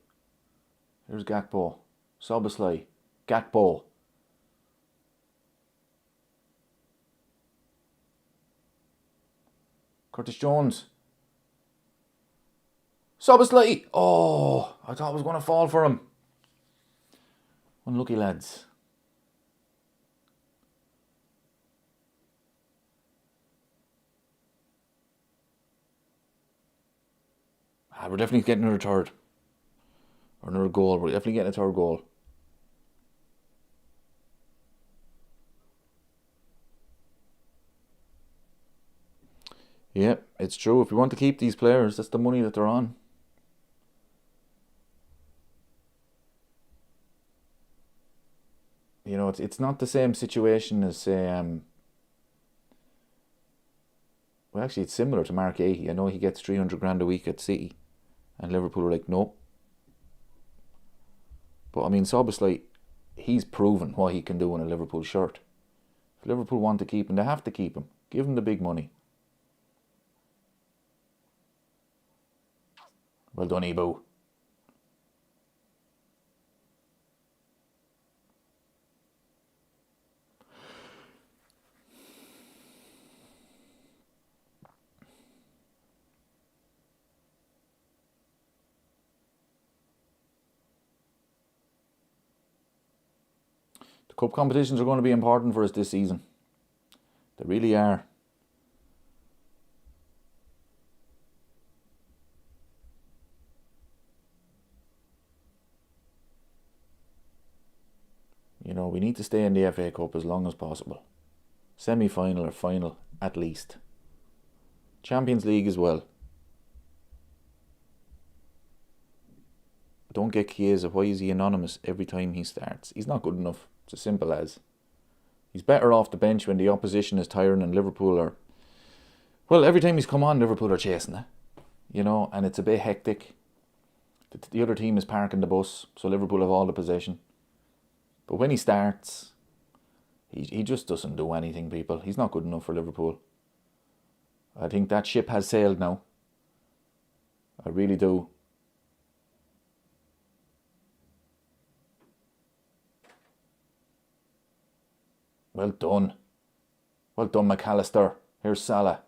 Here's Gakpo. Soboslai. Gakpo. Curtis Jones. Soboslai. Oh, I thought I was going to fall for him. Unlucky lads. We're definitely getting another third. Or another goal. We're definitely getting a third goal. Yeah, it's true. If we want to keep these players, that's the money that they're on. You know, it's not the same situation as, say, well, actually, it's similar to Mark Ahey. I know he gets 300 grand a week at City. And Liverpool are like, no. But, I mean, Soboslai, he's proven what he can do in a Liverpool shirt. If Liverpool want to keep him, they have to keep him. Give him the big money. Well done, Ibu. The cup competitions are going to be important for us this season. They really are. You know, we need to stay in the FA Cup as long as possible. Semi-final or final, at least. Champions League as well. Don't get Chiesa. Why is he anonymous every time he starts? He's not good enough. It's as simple as. He's better off the bench when the opposition is tiring and Liverpool are... Well, every time he's come on, Liverpool are chasing it. You know, and it's a bit hectic. The other team is parking the bus, so Liverpool have all the possession. But when he starts, he just doesn't do anything, people. He's not good enough for Liverpool. I think that ship has sailed now. I really do. Well done. Well done, McAllister. Here's Salah.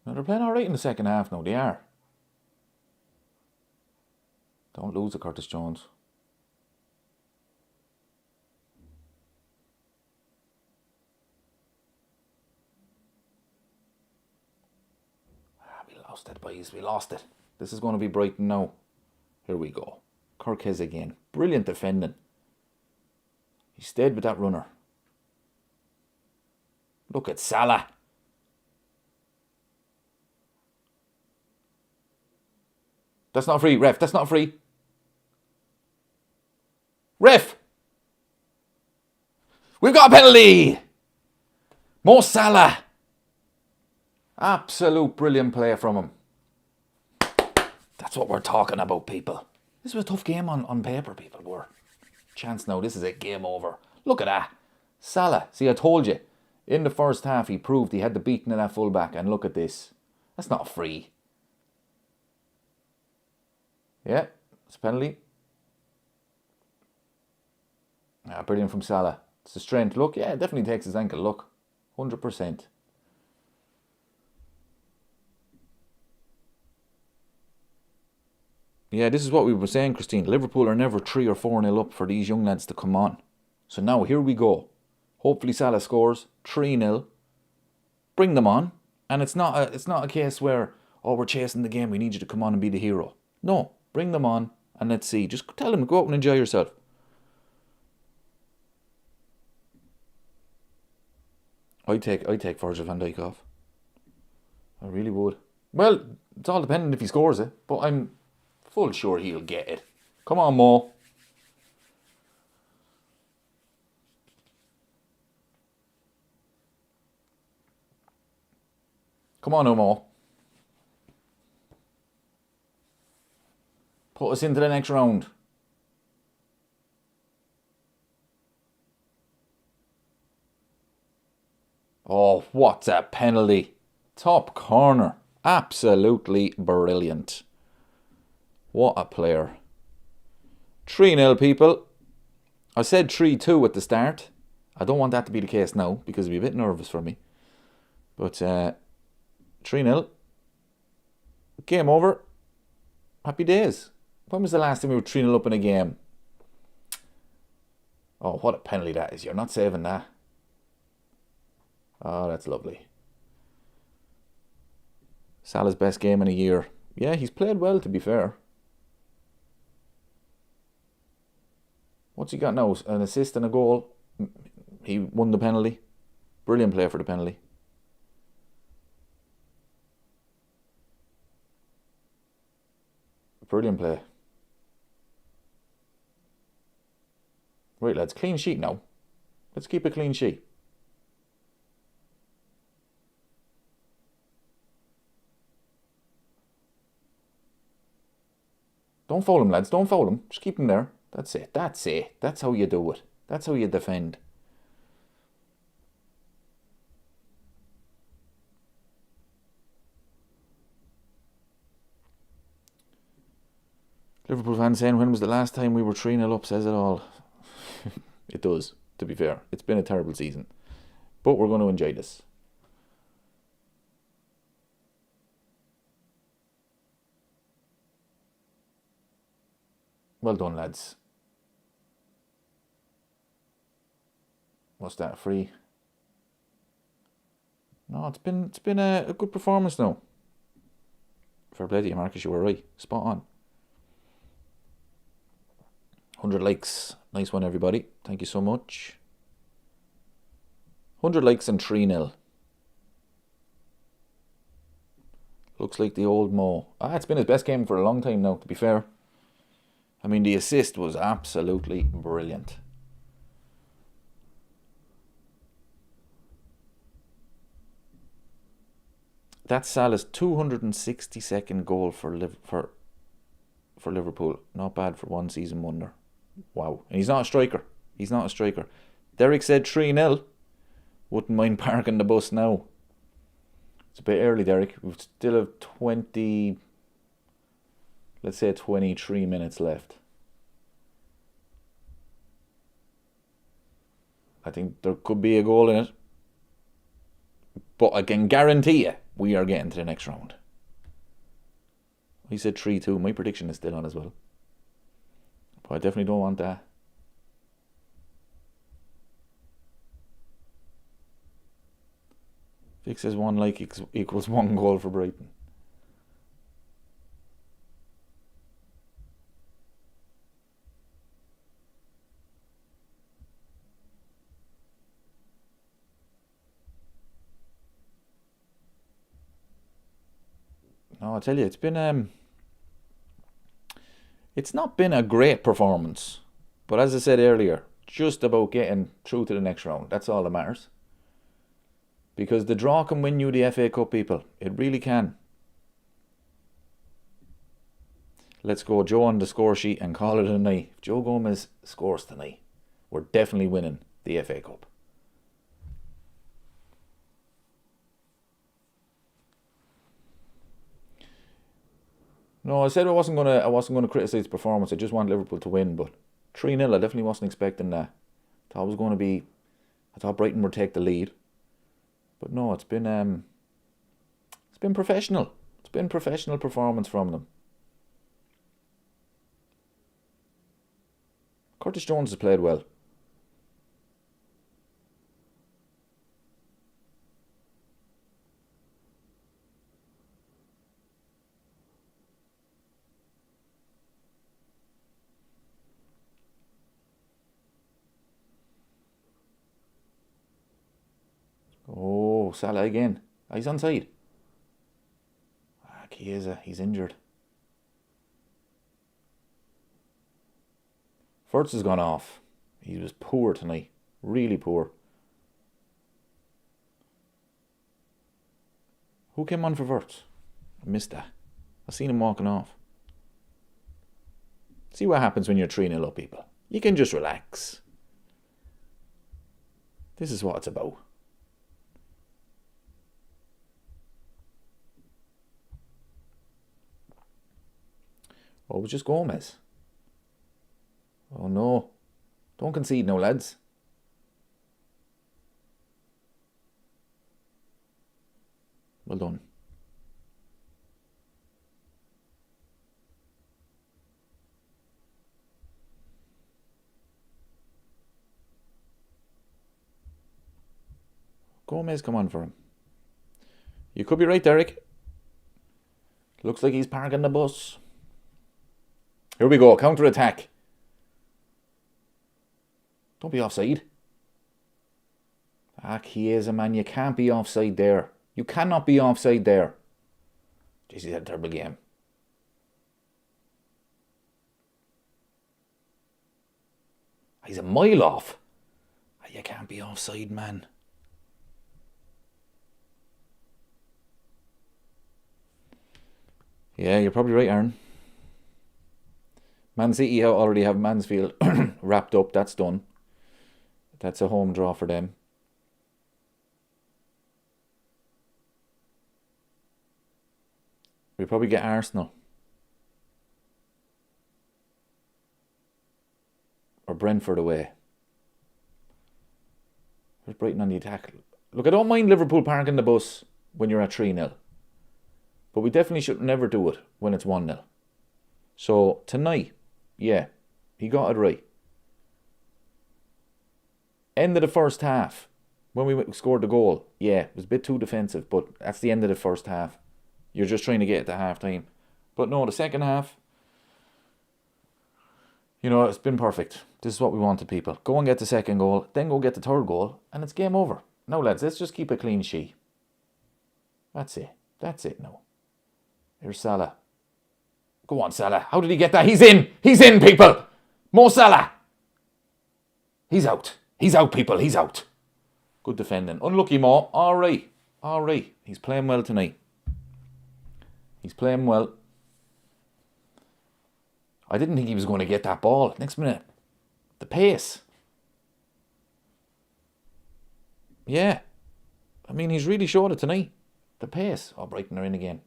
Now they're playing alright in the second half now, they are. Don't lose to Curtis Jones. We lost it, boys. We lost it. This is going to be Brighton now. Here we go. Kirkes again. Brilliant defending. He stayed with that runner. Look at Salah. That's not free, ref. That's not free. Ref! We've got a penalty! Mo Salah. Absolute brilliant play from him. That's what we're talking about, people. This was a tough game on paper, people were. Chance now, this is it, game over. Look at that. Salah, see, I told you. In the first half, he proved he had the beating of that fullback, and look at this. That's not free. Yeah, it's a penalty. Brilliant from Salah. It's the strength. Look, yeah, it definitely takes his ankle. Look, 100%. Yeah, this is what we were saying, Christine. Liverpool are never 3 or 4-0 up for these young lads to come on. So now, here we go. Hopefully Salah scores 3-0. Bring them on. And it's not a case where, oh, we're chasing the game, we need you to come on and be the hero. No, bring them on and let's see. Just tell them, go out and enjoy yourself. I'd take Virgil van Dijk off. I really would. Well, it's all dependent if he scores it, but I'm full sure he'll get it. Come on, Mo. Come on, Mo. Put us into the next round. Oh, what's a penalty. Top corner. Absolutely brilliant. What a player. 3-0, people. I said 3-2 at the start. I don't want that to be the case now because it'd be a bit nervous for me. But 3-0. Game over. Happy days. When was the last time we were 3-0 up in a game? Oh, what a penalty that is. You're not saving that. Oh, that's lovely. Salah's best game in a year. Yeah, he's played well, to be fair. What's he got now? An assist and a goal. He won the penalty. Brilliant play for the penalty. Brilliant play. Right, lads, clean sheet now. Let's keep a clean sheet. Don't foul him, lads. Don't foul him. Just keep him there. That's it. That's it. That's how you do it. That's how you defend. Liverpool fans saying, when was the last time we were 3-0 up? Says it all. It does, to be fair. It's been a terrible season. But we're going to enjoy this. Well done, lads. What's that, free? No, it's been a good performance now. Fair play to you, Marcus, you were right. Spot on. 100 likes. Nice one, everybody. Thank you so much. 100 likes and 3-0. Looks like the old Mo. It's been his best game for a long time now, to be fair. I mean, the assist was absolutely brilliant. That's Salah's 262nd goal for Liverpool. Not bad for one season wonder. Wow. And he's not a striker. He's not a striker. Derek said 3-0. Wouldn't mind parking the bus now. It's a bit early, Derek. We still have 20... Let's say 23 minutes left. I think there could be a goal in it. But I can guarantee you, we are getting to the next round. He said 3-2. My prediction is still on as well. But I definitely don't want that. Vic says 1 like equals 1 goal for Brighton. No, I tell you, it's not been a great performance. But as I said earlier, just about getting through to the next round. That's all that matters. Because the draw can win you the FA Cup, people. It really can. Let's go Joe on the score sheet and call it a night. If Joe Gomez scores tonight, we're definitely winning the FA Cup. No, I said I wasn't gonna criticise the performance. I just want Liverpool to win, but 3-0, I definitely wasn't expecting that. I thought Brighton would take the lead. But no, it's been professional. It's been professional performance from them. Curtis Jones has played well. Oh, Salah again. He's onside. Chiesa, he's injured. Wirtz has gone off. He was poor tonight. Really poor. Who came on for Wirtz? I missed that. I seen him walking off. See what happens when you're 3-0 up, people. You can just relax. This is what it's about. Oh, it was just Gomez. Oh no. Don't concede now, lads. Well done. Gomez, come on for him. You could be right, Derek. Looks like he's parking the bus. Here we go, counter-attack. Don't be offside. Chiesa, man, you can't be offside there. You cannot be offside there. Jeez, he's had a terrible game. He's a mile off. You can't be offside, man. Yeah, you're probably right, Aaron. Man City already have Mansfield wrapped up. That's done. That's a home draw for them. We probably get Arsenal. Or Brentford away. There's Brighton on the attack. Look, I don't mind Liverpool parking the bus when you're at 3-0. But we definitely should never do it when it's 1-0. So, tonight, yeah, he got it right. End of the first half, when we scored the goal, yeah, it was a bit too defensive, but that's the end of the first half. You're just trying to get it to half time. But no, the second half, you know, it's been perfect. This is what we wanted, people. Go and get the second goal, then go get the third goal, and it's game over. Now, lads, let's just keep a clean sheet. That's it. That's it now. Here's Salah. Go on, Salah. How did he get that? He's in. He's in, people. Mo Salah. He's out. He's out, people. He's out. Good defending. Unlucky, Mo. All right. All right. He's playing well tonight. He's playing well. I didn't think he was going to get that ball. Next minute. The pace. Yeah. I mean, he's really showed it tonight. The pace. Oh, Brighton are in again.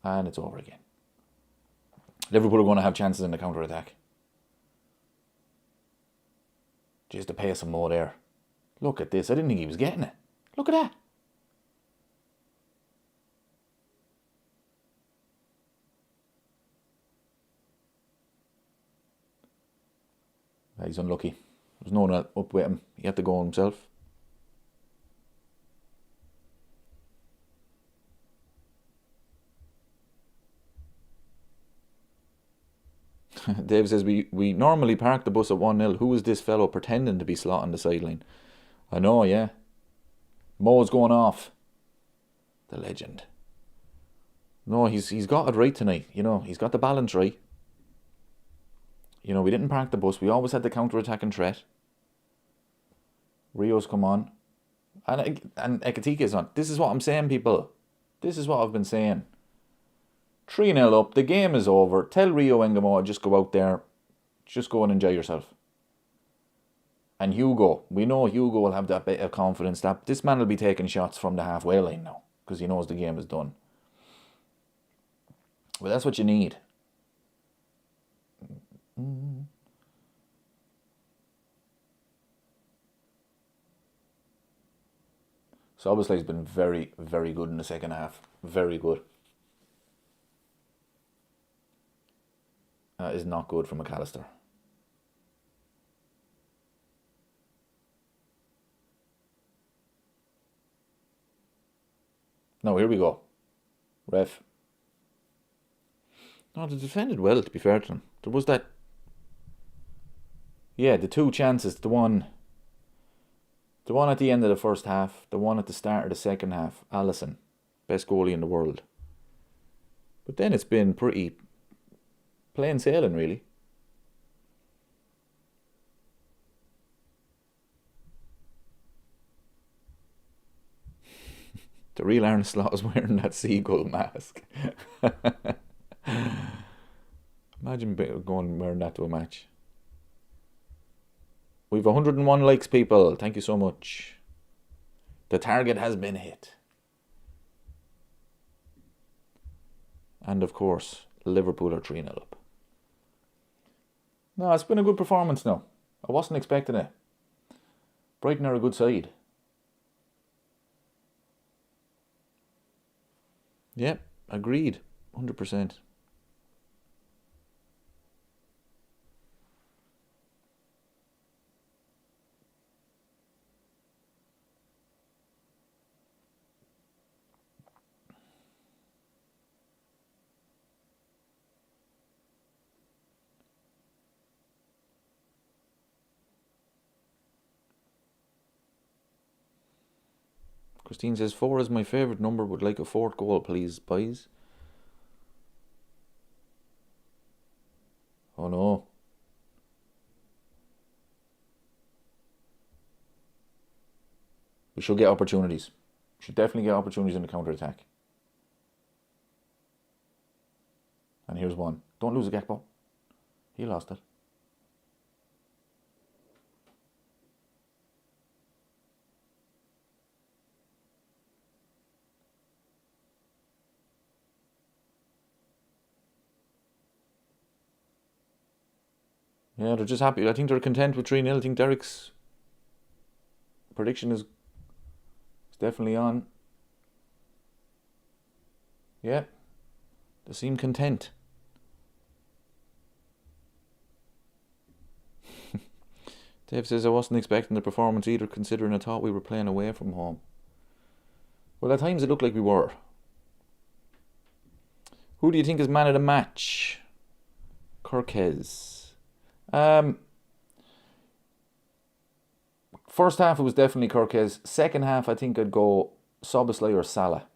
And it's over again. Liverpool are going to have chances in the counter-attack. Just the pace of Mo there. Look at this. I didn't think he was getting it. Look at that. He's unlucky. There's no one up with him. He had to go himself. Dave says, we normally park the bus at 1-0. Who is this fellow pretending to be slot on the sideline? I know, yeah. Mo's going off. The legend. No, he's got it right tonight. You know, he's got the balance right. You know, we didn't park the bus. We always had the counter-attacking threat. Rio's come on. And Ekatika's on. This is what I'm saying, people. This is what I've been saying. 3-0 up. The game is over. Tell Rio and Gamoa, just go out there. Just go and enjoy yourself. And Hugo. We know Hugo will have that bit of confidence that this man will be taking shots from the halfway line now. Because he knows the game is done. Well, that's what you need. So obviously he's been very, very good in the second half. Very good. That is not good for McAllister. No, here we go. Ref. No, they defended well, to be fair to them. There was that... Yeah, the two chances. The one at the end of the first half. The one at the start of the second half. Alisson. Best goalie in the world. But then it's been pretty plain sailing, really. The real Arne Slot is wearing that seagull mask. Imagine going wearing that to a match. We've 101 likes, people. Thank you so much. The target has been hit. And of course, Liverpool are 3-0 up. No, it's been a good performance now. I wasn't expecting it. Brighton are a good side. Yeah, agreed. 100%. Christine says 4 is my favourite number, would like a 4th goal, please, boys. Oh no. We should get opportunities. We should definitely get opportunities in the counter-attack. And here's one. Don't lose a Gakpo. He lost it. Yeah, they're just happy. I think they're content with 3-0. I think Derek's prediction is definitely on. Yeah, they seem content. Dave says, I wasn't expecting the performance either, considering I thought we were playing away from home. Well, at times it looked like we were. Who do you think is man of the match? Kirkes. First half it was definitely Kirkes. Second half I think I'd go Szoboszlai or Salah.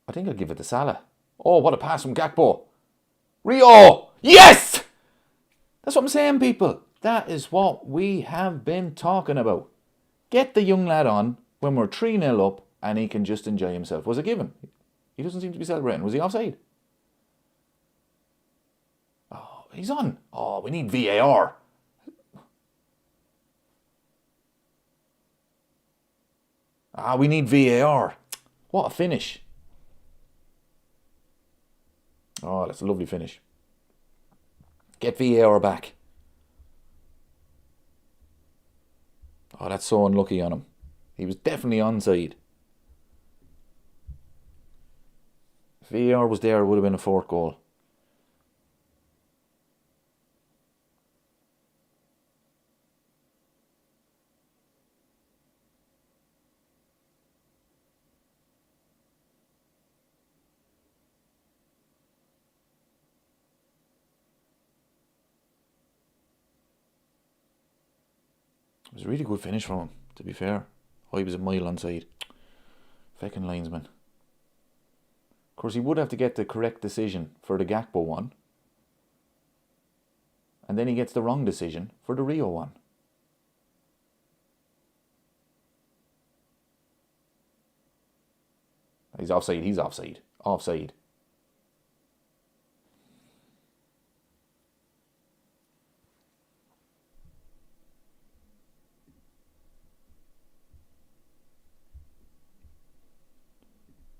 I think I'd give it to Salah. Oh, what a pass from Gakpo. Rio! Yes! That's what I'm saying, people. That is what we have been talking about. Get the young lad on when we're 3-0 up and he can just enjoy himself. Was it given? He doesn't seem to be celebrating. Was he offside? Oh, he's on. Oh, we need VAR. We need VAR. What a finish. Oh, that's a lovely finish. Get VAR back. Oh, that's so unlucky on him. He was definitely onside. If VAR was there, it would have been a 4th goal. It was a really good finish from him, to be fair. Oh, he was a mile onside. Feckin' linesman. Of course, he would have to get the correct decision for the Gakpo one. and then he gets the wrong decision for the Rio one. He's offside. He's offside. Offside.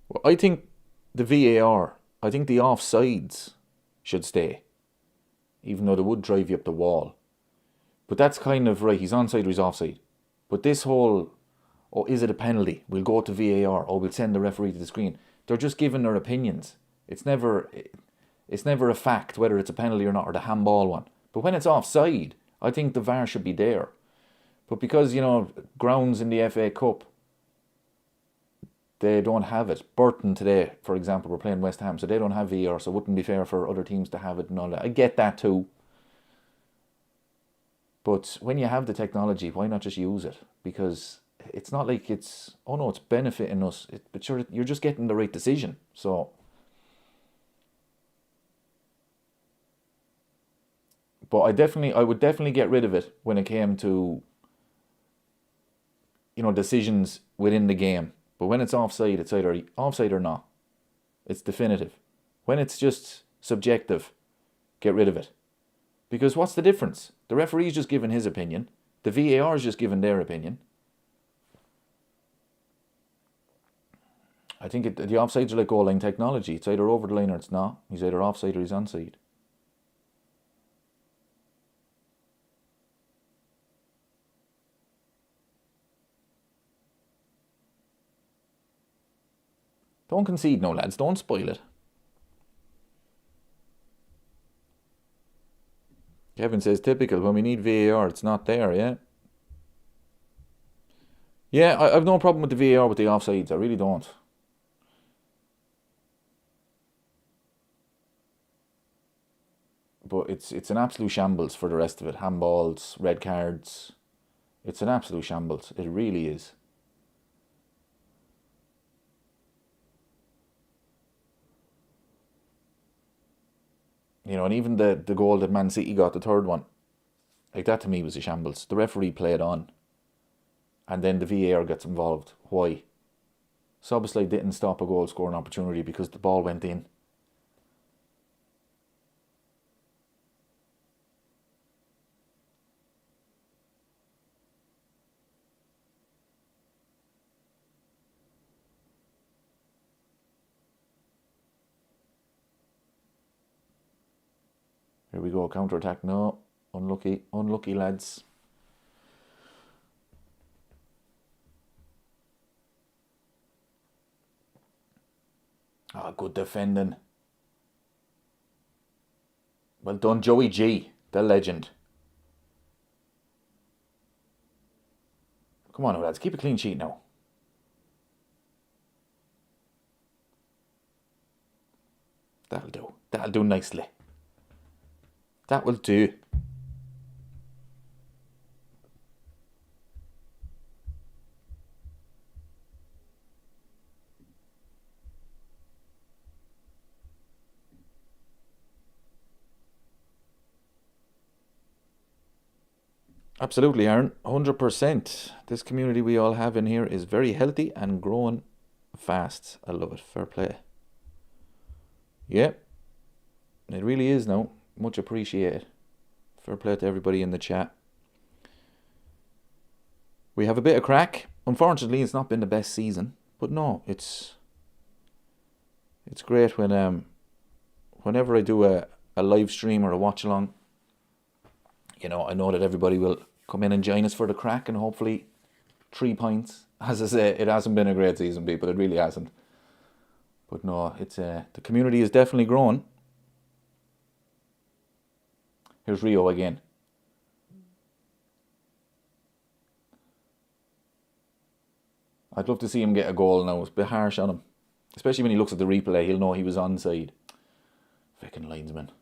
Well, I think the VAR, I think the offsides should stay, even though they would drive you up the wall. But that's kind of right. He's onside or he's offside. But this whole, oh, is it a penalty? We'll go to VAR. Oh, we'll send the referee to the screen. They're just giving their opinions. It's never a fact whether it's a penalty or not, or the handball one. But when it's offside, I think the VAR should be there. But because, grounds in the FA Cup, they don't have it. Burton today, for example, we're playing West Ham, so they don't have VAR, so it wouldn't be fair for other teams to have it and all that. I get that too. But when you have the technology, why not just use it? Because it's not like it's benefiting us. But you're just getting the right decision. So, but I would definitely get rid of it when it came to, decisions within the game. But when it's offside, it's either offside or not. It's definitive. When it's just subjective, get rid of it. Because what's the difference? The referee's just given his opinion. The VAR's just given their opinion. I think the offsides are like goal line technology. It's either over the line or it's not. He's either offside or he's onside. Don't concede, no, lads. Don't spoil it. Kevin says, typical. When we need VAR, it's not there, yeah? Yeah, I've no problem with the VAR with the offsides. I really don't. But it's an absolute shambles for the rest of it. Handballs, red cards. It's an absolute shambles. It really is. And even the goal that Man City got, the third one, like that to me was a shambles. The referee played on, and then the VAR gets involved. Why? Szoboszlai didn't stop a goal scoring opportunity because the ball went in. Here we go, counter-attack. No, unlucky lads. Good defending. Well done, Joey G, the legend. Come on, lads, keep a clean sheet now. That'll do. That'll do nicely. That will do. Absolutely, Aaron. 100%. This community we all have in here is very healthy and growing fast. I love it. Fair play. Yep. It really is now. Much appreciated. Fair play to everybody in the chat. We have a bit of crack. Unfortunately, it's not been the best season. But no, it's great when whenever I do a live stream or a watch along, I know that everybody will come in and join us for the crack, and hopefully 3 points. As I say, it hasn't been a great season, people. It really hasn't. But no, it's the community is definitely growing. Here's Rio again. I'd love to see him get a goal now. It's a bit harsh on him. Especially when he looks at the replay, he'll know he was onside. Fucking linesman.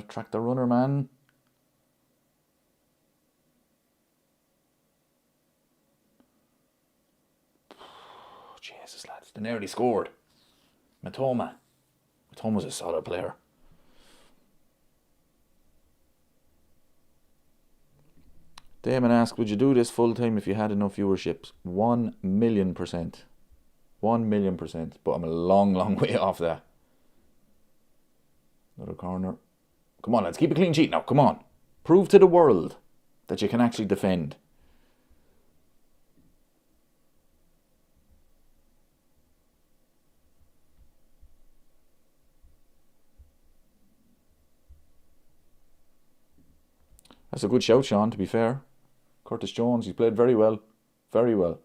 to track the runner, man. Oh, Jesus, lads. They nearly scored. Matoma. Matoma's a solid player. Damon asked, would you do this full time if you had enough viewerships? 1,000,000%. 1,000,000%. But I'm a long, long way off that. Another corner. Come on, let's keep a clean sheet now. Come on. Prove to the world that you can actually defend. That's a good shout, Sean, to be fair. Curtis Jones, he's played very well. Very well.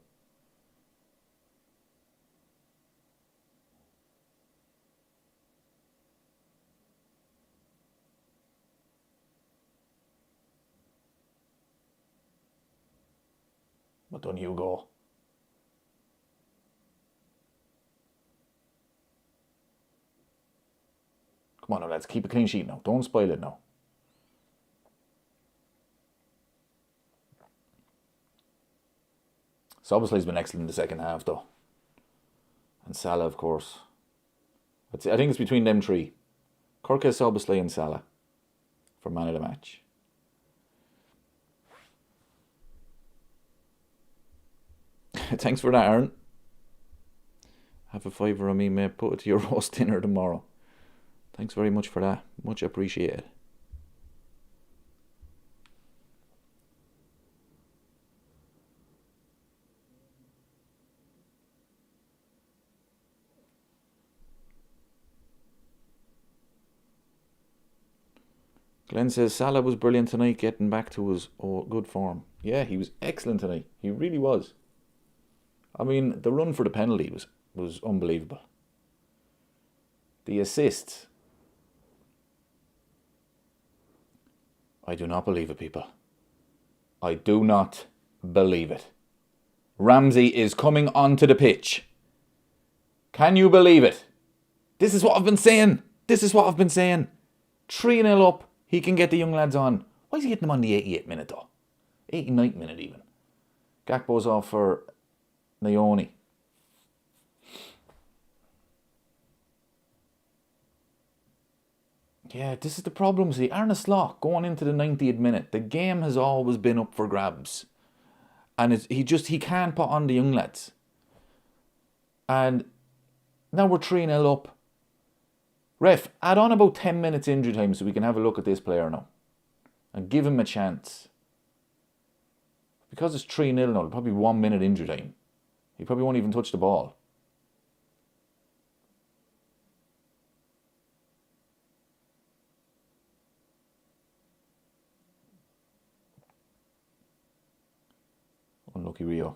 Well done, Hugo. Come on now, let's keep a clean sheet now. Don't spoil it now. Soboslai's been excellent in the second half, though. And Salah, of course. I think it's between them three. Kirke, Soboslai and Salah for man of the match. Thanks for that, Aaron. Have a fiver on me, mate. Put it to your roast dinner tomorrow. Thanks very much for that. Much appreciated. Glenn says Salah was brilliant tonight, getting back to his good form. Yeah, he was excellent tonight. He really was. I mean, the run for the penalty was unbelievable. The assist. I do not believe it, people. I do not believe it. Ramsey is coming onto the pitch. Can you believe it? This is what I've been saying. 3-0 up. He can get the young lads on. Why is he getting them on the 88th minute though? 89th minute even. Gakpo's off for Naoni. Yeah, this is the problem. See, Arne Slot going into the 90th minute. The game has always been up for grabs. And he can't put on the young lads. And now we're 3-0 up. Ref, add on about 10 minutes injury time so we can have a look at this player now. And give him a chance. Because it's 3-0 now, probably 1 minute injury time. He probably won't even touch the ball. Unlucky Rio.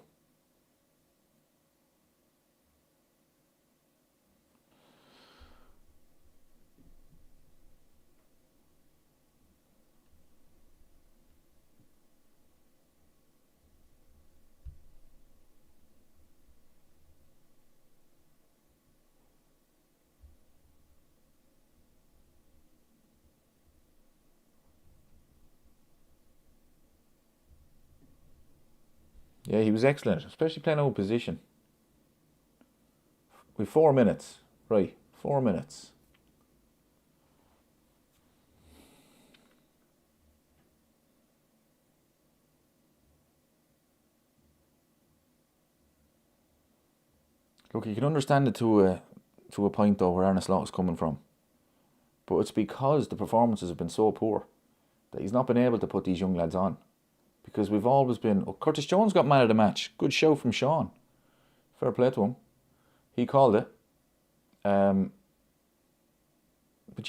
Yeah, he was excellent, especially playing out of position. We've 4 minutes. Right, 4 minutes. Look, you can understand it to a point though where Arne Slot is coming from. But it's because the performances have been so poor that he's not been able to put these young lads on. Because we've always been... Oh, Curtis Jones got man of the match. Good show from Sean. Fair play to him. He called it. But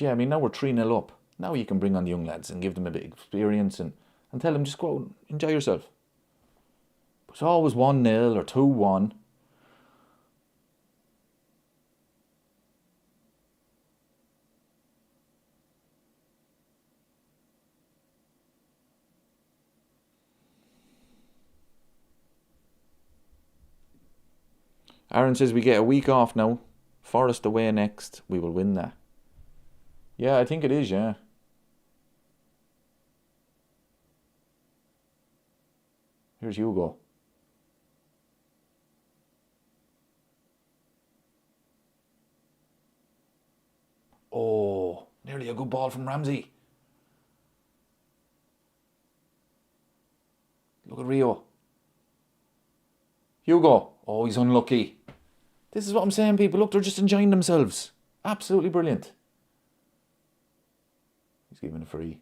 yeah, I mean, now we're 3-0 up. Now you can bring on the young lads and give them a bit of experience and tell them just go out and enjoy yourself. But it's always 1-0 or 2-1. Aaron says we get a week off now. Forest away next. We will win that. Yeah, I think it is, yeah. Here's Hugo. Oh, nearly a good ball from Ramsey. Look at Rio. Hugo. Oh, he's unlucky. This is what I'm saying, people. Look, they're just enjoying themselves. Absolutely brilliant. He's giving a free.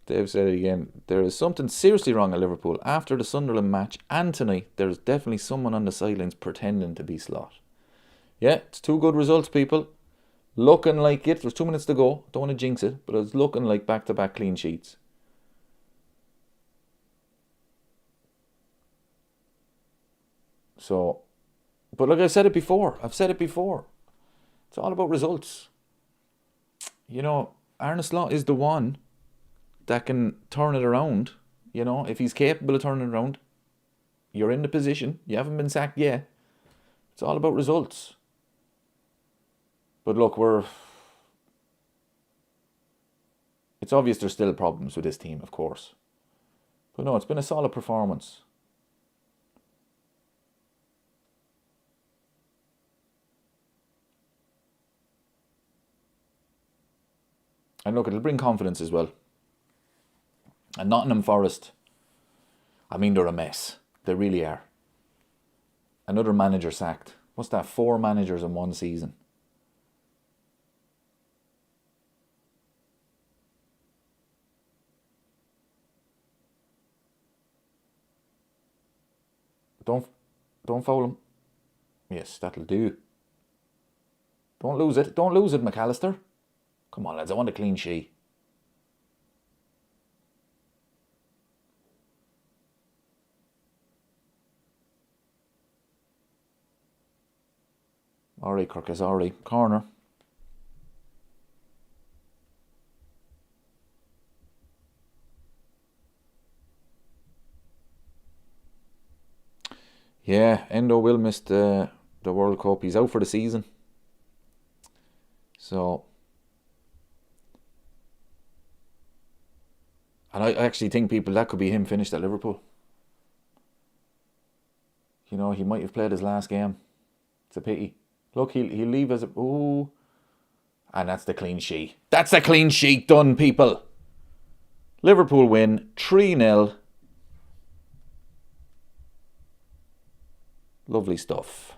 Dave said it again. There is something seriously wrong at Liverpool. After the Sunderland match and tonight, there's definitely someone on the sidelines pretending to be Slot. Yeah, it's 2 good results, people. Looking like it. There's 2 minutes to go. Don't want to jinx it, but it's looking like back-to-back clean sheets. So, but like I said it before. It's all about results. You know, Arne Slot is the one that can turn it around. You know, if he's capable of turning it around, you're in the position. You haven't been sacked yet. It's all about results. But look, it's obvious there's still problems with this team, of course. But no, it's been a solid performance. And look, it'll bring confidence as well. And Nottingham Forest, I mean, they're a mess. They really are. Another manager sacked. What's that? 4 managers in one season. Don't foul him. Yes, that'll do. Don't lose it, McAllister. Come on, lads, I want a clean sheet. Alright, Kirkazari. Corner. Yeah, Endo will miss the World Cup. He's out for the season. So, and I actually think, people, that could be him finished at Liverpool. You know, he might have played his last game. It's a pity. Look, he'll leave as a... Ooh. And that's the clean sheet. That's the clean sheet done, people. Liverpool win 3-0. Lovely stuff.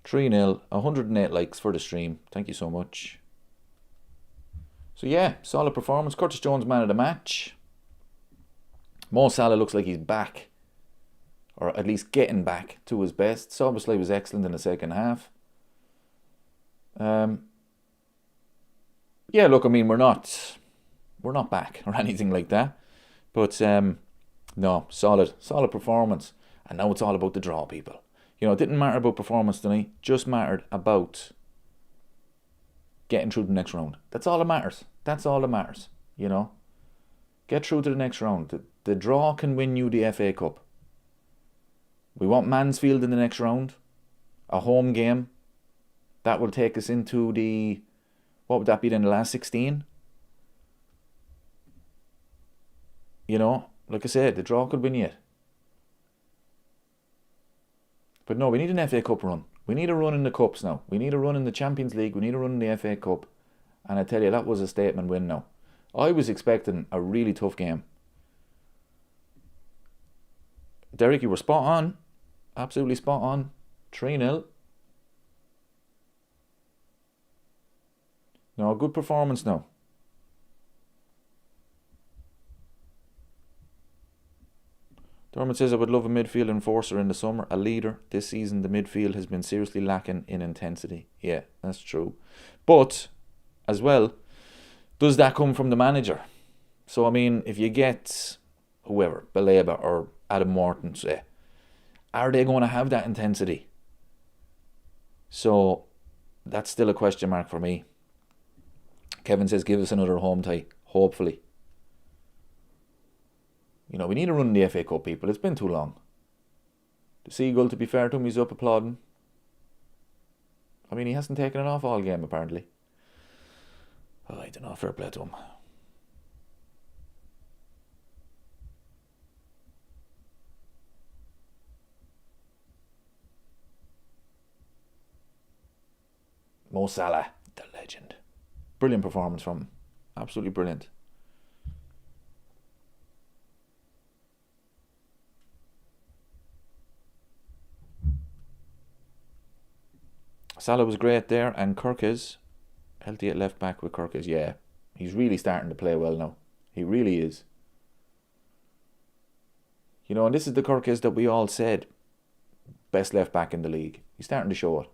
(3-0), 108 likes for the stream. Thank you so much. So yeah, solid performance. Curtis Jones, man of the match. Mo Salah looks like he's back, or at least getting back to his best. Szoboszlai was excellent in the second half. Yeah, look, I mean, we're not back or anything like that, but no, solid performance. And now it's all about the draw, people. You know, it didn't matter about performance tonight, just mattered about getting through the next round. That's all that matters. You know, get through to the next round. The draw can win you the FA Cup. We want Mansfield in the next round, a home game. That will take us into the, what would that be then, the last 16? You know, like I said, the draw could win you. But no, we need an FA Cup run. We need a run in the Cups now. We need a run in the Champions League. We need a run in the FA Cup. And I tell you, that was a statement win now. I was expecting a really tough game. Derek, you were spot on. Absolutely spot on. 3-0. No, a good performance now. Dermot says, I would love a midfield enforcer in the summer, a leader. This season, the midfield has been seriously lacking in intensity. Yeah, that's true. But, as well, does that come from the manager? So, I mean, if you get whoever, Baleba or Adam Morton, say, are they going to have that intensity? So, that's still a question mark for me. Kevin says, give us another home tie. Hopefully. You know, we need a run in the FA Cup, people. It's been too long. The Seagull, to be fair to him, he's up applauding. I mean, he hasn't taken it off all game, apparently. Oh, I don't know. Fair play to him. Mo Salah, the legend. Brilliant performance from him. Absolutely brilliant. Salah was great there, and Kirkes, healthy at left back with Kirkes. Yeah, he's really starting to play well now. He really is. You know, and this is the Kirkes that we all said best left back in the league. He's starting to show it.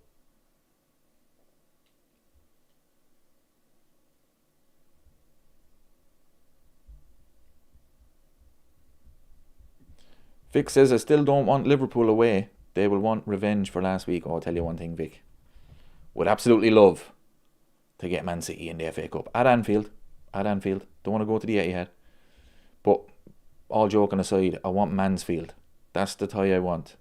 Vic says, I still don't want Liverpool away. They will want revenge for last week. Oh, I'll tell you one thing, Vic. Would absolutely love to get Man City in the FA Cup. At Anfield. Don't want to go to the Etihad. But, all joking aside, I want Mansfield. That's the tie I want.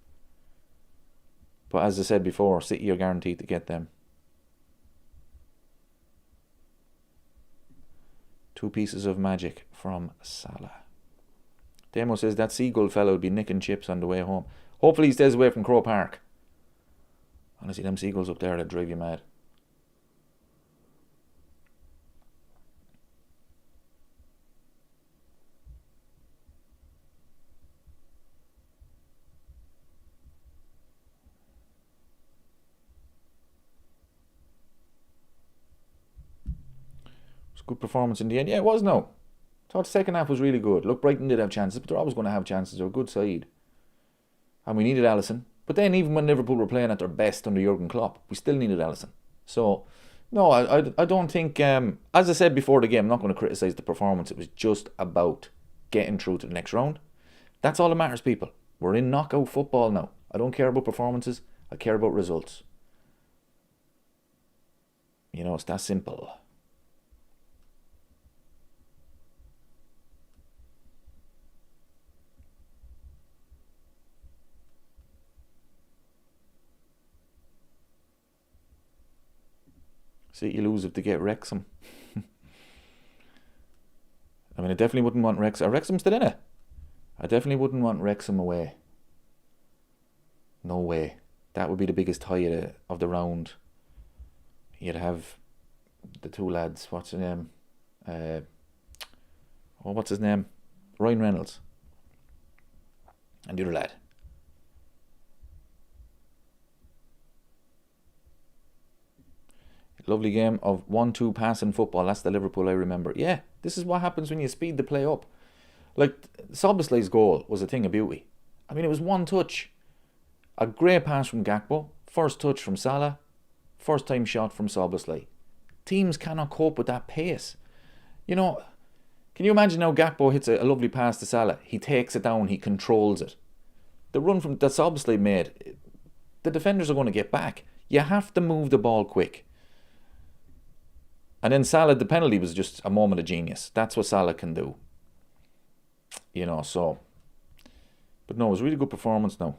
But as I said before, City are guaranteed to get them. 2 pieces of magic from Salah. Demo says that Seagull fellow will be nicking chips on the way home. Hopefully he stays away from Crow Park. Honestly, them seagulls up there that drive you mad. It was a good performance in the end. Yeah, it was no. I thought the second half was really good. Look, Brighton did have chances, but they're always going to have chances. They're a good side. And we needed Alisson. But then even when Liverpool were playing at their best under Jurgen Klopp, we still needed Alisson. So, no, I don't think... as I said before the game, I'm not going to criticise the performance. It was just about getting through to the next round. That's all that matters, people. We're in knockout football now. I don't care about performances. I care about results. You know, it's that simple. City lose if they get Wrexham. I mean, I definitely wouldn't want Wrexham. Are Wrexham still in it? I definitely wouldn't want Wrexham away. No way. That would be the biggest tie of the round. You'd have the 2 lads. What's his name? What's his name? Ryan Reynolds. And the other lad. Lovely game of 1-2 passing football. That's the Liverpool I remember. Yeah, this is what happens when you speed the play up. Like, Szoboszlai's goal was a thing of beauty. I mean, it was one touch. A great pass from Gakpo. First touch from Salah. First time shot from Szoboszlai. Teams cannot cope with that pace. You know, can you imagine how Gakpo hits a lovely pass to Salah? He takes it down. He controls it. The run from that Szoboszlai made, the defenders are going to get back. You have to move the ball quick. And then Salah, the penalty was just a moment of genius. That's what Salah can do. You know, so. But no, it was a really good performance now.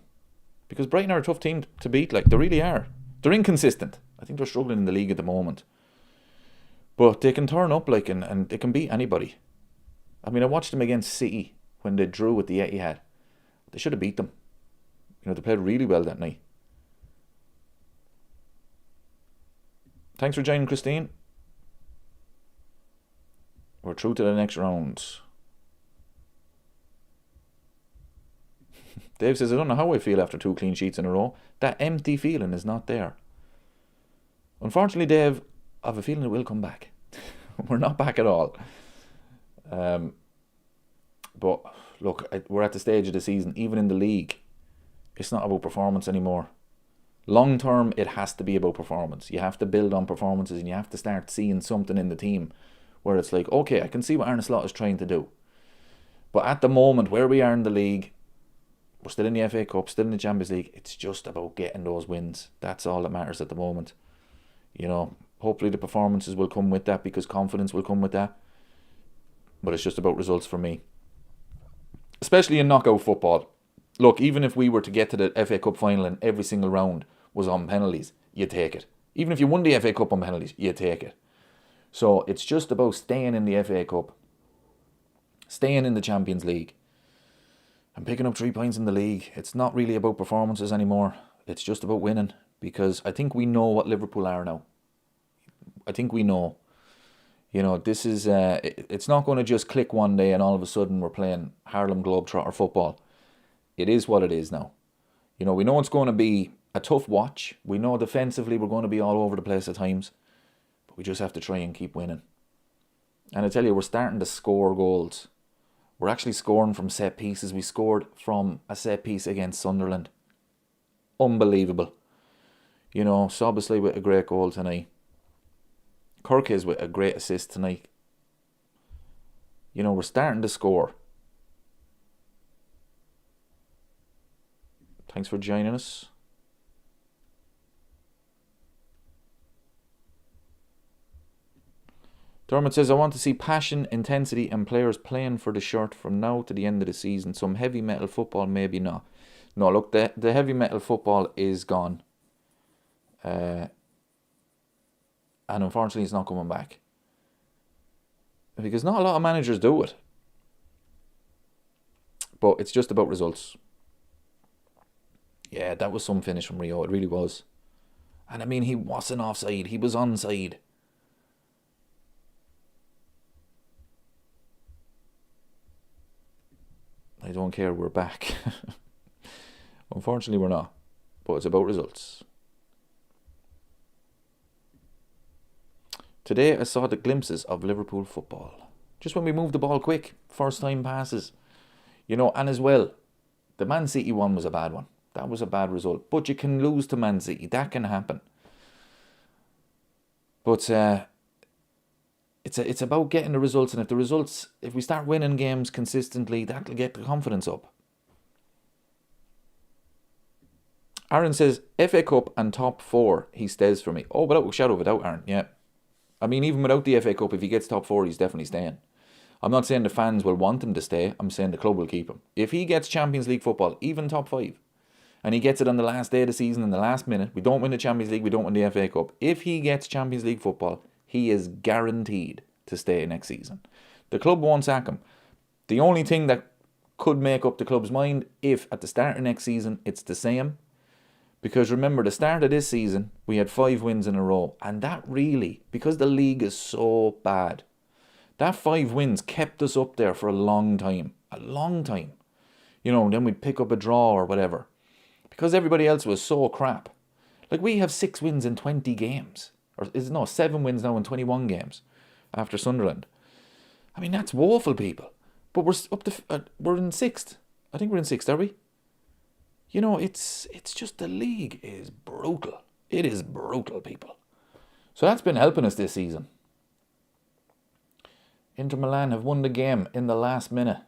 Because Brighton are a tough team to beat. Like, they really are. They're inconsistent. I think they're struggling in the league at the moment. But they can turn up, like, and they can beat anybody. I mean, I watched them against City when they drew with the Etihad. They should have beat them. You know, they played really well that night. Thanks for joining, Christine. We're through to the next round. Dave says, I don't know how I feel after 2 clean sheets in a row. That empty feeling is not there. Unfortunately, Dave, I have a feeling it will come back. We're not back at all. But look, we're at the stage of the season, even in the league, it's not about performance anymore. Long term, it has to be about performance. You have to build on performances and you have to start seeing something in the team where it's like, okay, I can see what Arne Slot is trying to do. But at the moment, where we are in the league, we're still in the FA Cup, still in the Champions League. It's just about getting those wins. That's all that matters at the moment. You know, Hopefully the performances will come with that, because confidence will come with that. But it's just about results for me. Especially in knockout football. Look, even if we were to get to the FA Cup final and every single round was on penalties, you take it. Even if you won the FA Cup on penalties, you take it. So it's just about staying in the FA Cup, staying in the Champions League, and picking up 3 points in the league. It's not really about performances anymore. It's just about winning, because I think we know what Liverpool are now. I think we know. You know, this is it's not going to just click one day and all of a sudden we're playing Harlem Globetrotter football. It is what it is now. You know, we know it's going to be a tough watch. We know defensively we're going to be all over the place at times. But we just have to try and keep winning. And I tell you, we're starting to score goals. We're actually scoring from set pieces. We scored from a set piece against Sunderland. Unbelievable. You know, Soboslai with a great goal tonight. Kirk is with a great assist tonight. You know, we're starting to score. Thanks for joining us. Dermot says, I want to see passion, intensity and players playing for the shirt from now to the end of the season. Some heavy metal football, maybe not. No, look, the heavy metal football is gone. And unfortunately it's not coming back. Because not a lot of managers do it. But it's just about results. Yeah, that was some finish from Rio. It really was. And I mean, he wasn't offside. He was onside. I don't care. We're back. Unfortunately, we're not. But it's about results. Today, I saw the glimpses of Liverpool football. Just when we moved the ball quick. First time passes. You know, and as well, the Man City one was a bad one. That was a bad result. But you can lose to Man City. That can happen. But it's about getting the results. And if we start winning games consistently, that'll get the confidence up. Aaron says, FA Cup and top 4, he stays for me. Oh, without a shadow of a doubt, Aaron, yeah. I mean, even without the FA Cup, if he gets top 4, he's definitely staying. I'm not saying the fans will want him to stay. I'm saying the club will keep him. If he gets Champions League football, even top 5, and he gets it on the last day of the season, in the last minute, we don't win the Champions League, we don't win the FA Cup. If he gets Champions League football, he is guaranteed to stay next season. The club won't sack him. The only thing that could make up the club's mind, if at the start of next season it's the same, because remember, the start of this season, we had 5 wins in a row. And that really, because the league is so bad, that 5 wins kept us up there for a long time. A long time. You know, and then we'd pick up a draw or whatever. Because everybody else was so crap. Like, we have 6 wins in 20 games. Or, 7 wins now in 21 games. After Sunderland. I mean, that's woeful, people. But we're up to, we're in 6th. I think we're in 6th, are we? You know, it's just the league is brutal. It is brutal, people. So that's been helping us this season. Inter Milan have won the game in the last minute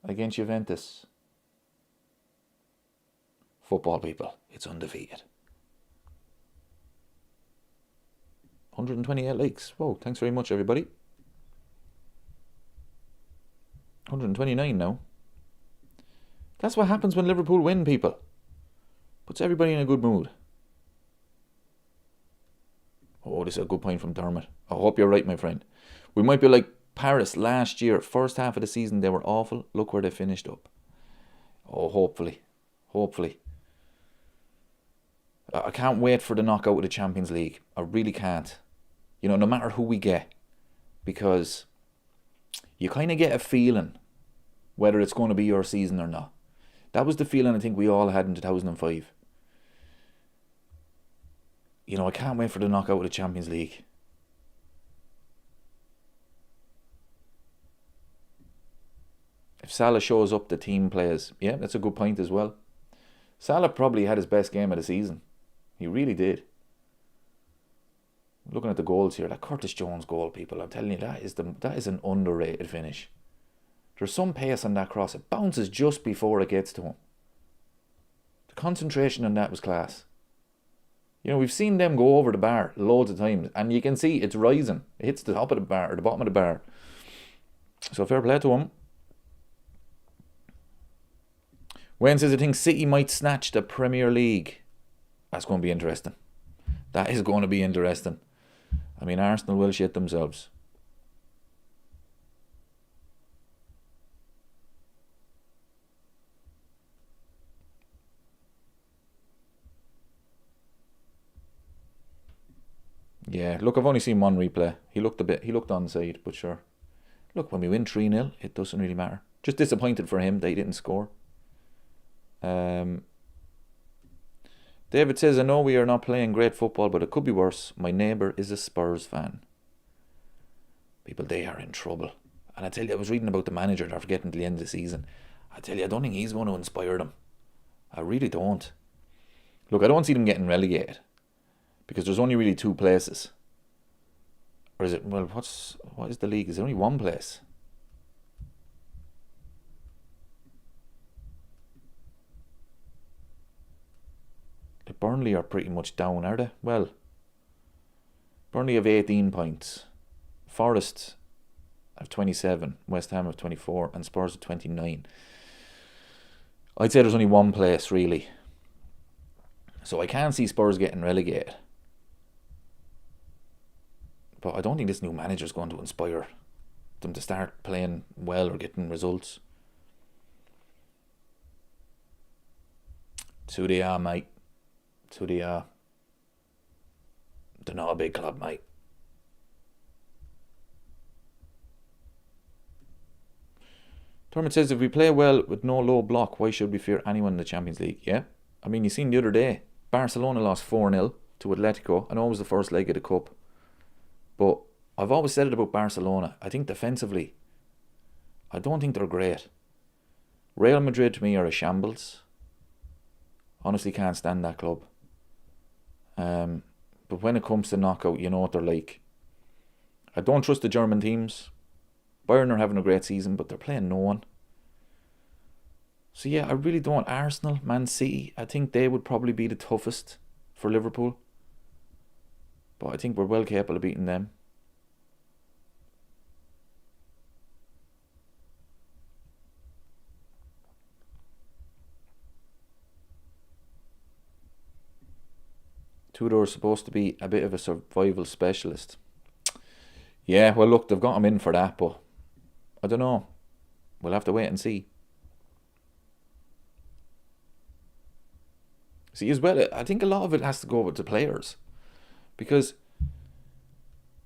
against Juventus. Football, people, it's undefeated. 128 likes. Whoa, thanks very much, everybody. 129 now. That's what happens when Liverpool win, people. Puts everybody in a good mood. Oh, this is a good point from Dermot. I hope you're right, my friend. We might be like Paris last year. First half of the season, they were awful. Look where they finished up. Oh, hopefully. Hopefully. I can't wait for the knockout of the Champions League. I really can't. You know, no matter who we get. Because you kind of get a feeling whether it's going to be your season or not. That was the feeling I think we all had in 2005. You know, I can't wait for the knockout of the Champions League. If Salah shows up, the team plays. Yeah, that's a good point as well. Salah probably had his best game of the season. He really did. Looking at the goals here, that Curtis Jones goal, people, I'm telling you, that is an underrated finish. There's some pace on that cross. It bounces just before it gets to him. The concentration on that was class. We've seen them go over the bar loads of times, and you can see it's rising. It hits the top of the bar, or the bottom of the bar. So fair play to them. Wayne says, I think City might snatch the Premier League. That's going to be interesting. That is going to be interesting. I mean, Arsenal will shit themselves. Yeah, look, I've only seen one replay. He looked onside, but sure. Look, when we win 3-0, it doesn't really matter. Just disappointed for him that he didn't score. David says, I know we are not playing great football, but it could be worse. My neighbour is a Spurs fan. People, they are in trouble. And I tell you, I was reading about the manager they're getting to the end of the season. I tell you, I don't think he's going to inspire them. I really don't. Look, I don't see them getting relegated. Because there's only really two places. Or is it, well, what is the league? Is there only one place? Burnley are pretty much down, are they? Well, Burnley have 18 points. Forest have 27. West Ham have 24. And Spurs have 29. I'd say there's only one place, really. So I can't see Spurs getting relegated. But I don't think this new manager is going to inspire them to start playing well or getting results. So they are, mate. So they are. They're not a big club, mate. Torment says, if we play well with no low block, why should we fear anyone in the Champions League? Yeah. I mean, you seen the other day, Barcelona lost 4-0 to Atletico. I know it was the first leg of the Cup. But I've always said it about Barcelona. I think defensively, I don't think they're great. Real Madrid to me are a shambles. Honestly can't stand that club. But when it comes to knockout, you know what they're like. I don't trust the German teams. Bayern are having a great season, but they're playing no one. So yeah, I really don't. Arsenal, Man City, I think they would probably be the toughest for Liverpool. But I think we're well capable of beating them. Tudor's supposed to be a bit of a survival specialist. Yeah, well look, they've got him in for that, but I don't know. We'll have to wait and see. See, as well, I think a lot of it has to go with the players. Because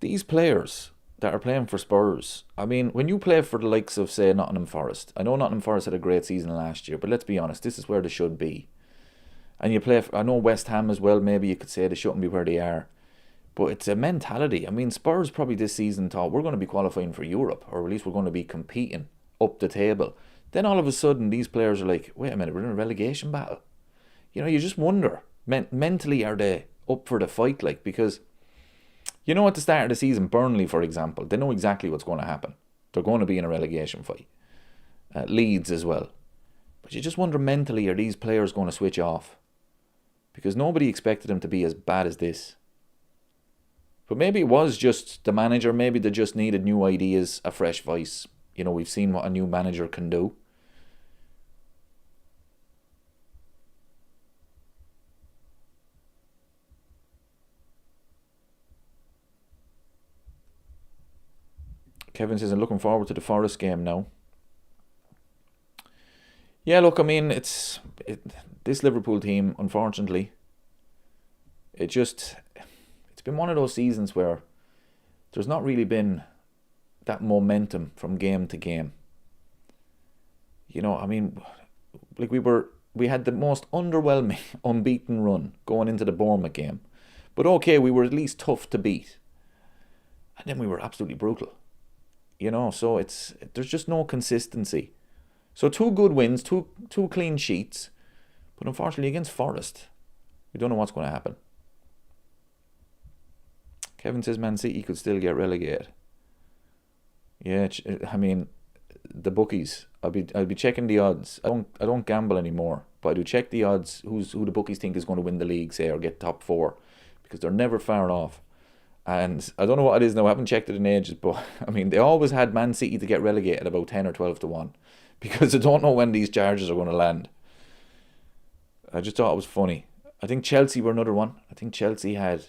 these players that are playing for Spurs, I mean, when you play for the likes of, say, Nottingham Forest, I know Nottingham Forest had a great season last year, but let's be honest, this is where they should be. And you play for, I know West Ham as well, maybe you could say they shouldn't be where they are. But it's a mentality. I mean, Spurs probably this season thought we're going to be qualifying for Europe, or at least we're going to be competing up the table. Then all of a sudden, these players are like, wait a minute, we're in a relegation battle. You know, you just wonder, mentally are they up for the fight? Like, because, you know, at the start of the season, Burnley, for example, they know exactly what's going to happen. They're going to be in a relegation fight. Leeds as well. But you just wonder mentally, are these players going to switch off? Because nobody expected them to be as bad as this. But maybe it was just the manager. Maybe they just needed new ideas, a fresh voice. You know, we've seen what a new manager can do. Kevin says, I'm looking forward to the Forest game now. Yeah, look, I mean, this Liverpool team, unfortunately, it's been one of those seasons where there's not really been that momentum from game to game. You know, I mean, like we had the most underwhelming unbeaten run going into the Bournemouth game. But okay, we were at least tough to beat. And then we were absolutely brutal. You know, so there's just no consistency. So 2 good wins, two clean sheets, but unfortunately against Forest, we don't know what's going to happen. Kevin says Man City could still get relegated. Yeah, I mean, the bookies. I'll be checking the odds. I don't gamble anymore, but I do check the odds. Who the bookies think is going to win the league, say, or get top 4. because they're never far off. And I don't know what it is now. I haven't checked it in ages, but I mean, they always had Man City to get relegated about 10 or 12 to 1 because I don't know when these charges are going to land. I just thought it was funny. I think Chelsea were another one. I think Chelsea had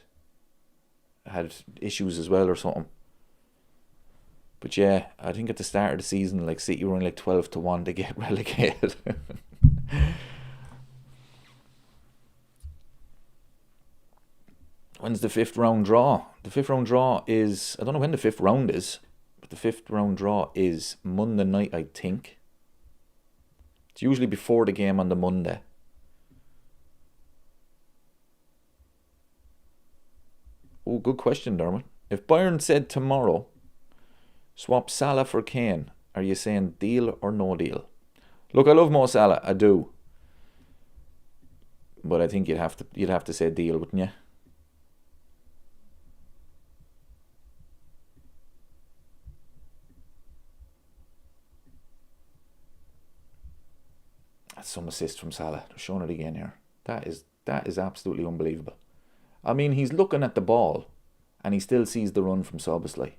issues as well or something. But yeah, I think at the start of the season, like City were only like 12 to 1 to get relegated. When's the 5th round draw? The 5th round draw is, I don't know when the 5th round is, but the 5th round draw is Monday night, I think. It's usually before the game on the Monday. Oh, good question, Dermot. If Bayern said tomorrow, swap Salah for Kane, are you saying deal or no deal? Look, I love Mo Salah, I do. But I think you'd have to say deal, wouldn't you? That's some assist from Salah. They're showing it again here. That is absolutely unbelievable. I mean, he's looking at the ball and he still sees the run from Szoboszlai.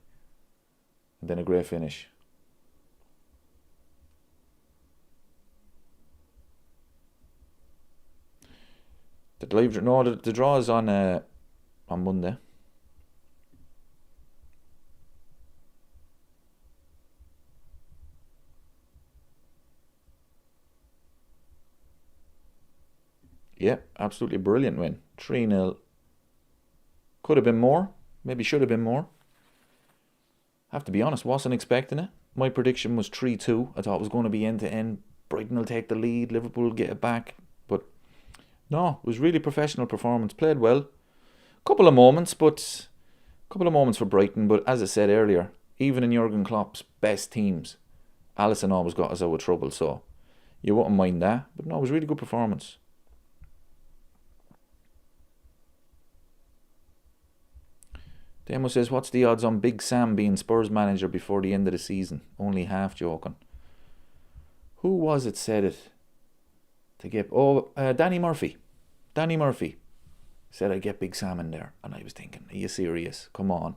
And then a great finish. The draw is on Monday. Yeah, absolutely brilliant win. 3-0. Could have been more. Maybe should have been more. Have to be honest, wasn't expecting it. My prediction was 3-2. I thought it was going to be end to end. Brighton will take the lead. Liverpool will get it back. But no, it was really professional performance. Played well. Couple of moments for Brighton. But as I said earlier, even in Jurgen Klopp's best teams, Alisson always got us out of trouble. So you wouldn't mind that. But no, it was a really good performance. Demo says, what's the odds on Big Sam being Spurs manager before the end of the season? Only half joking. Who was it said it? Danny Murphy. Danny Murphy said I'd get Big Sam in there. And I was thinking, are you serious? Come on.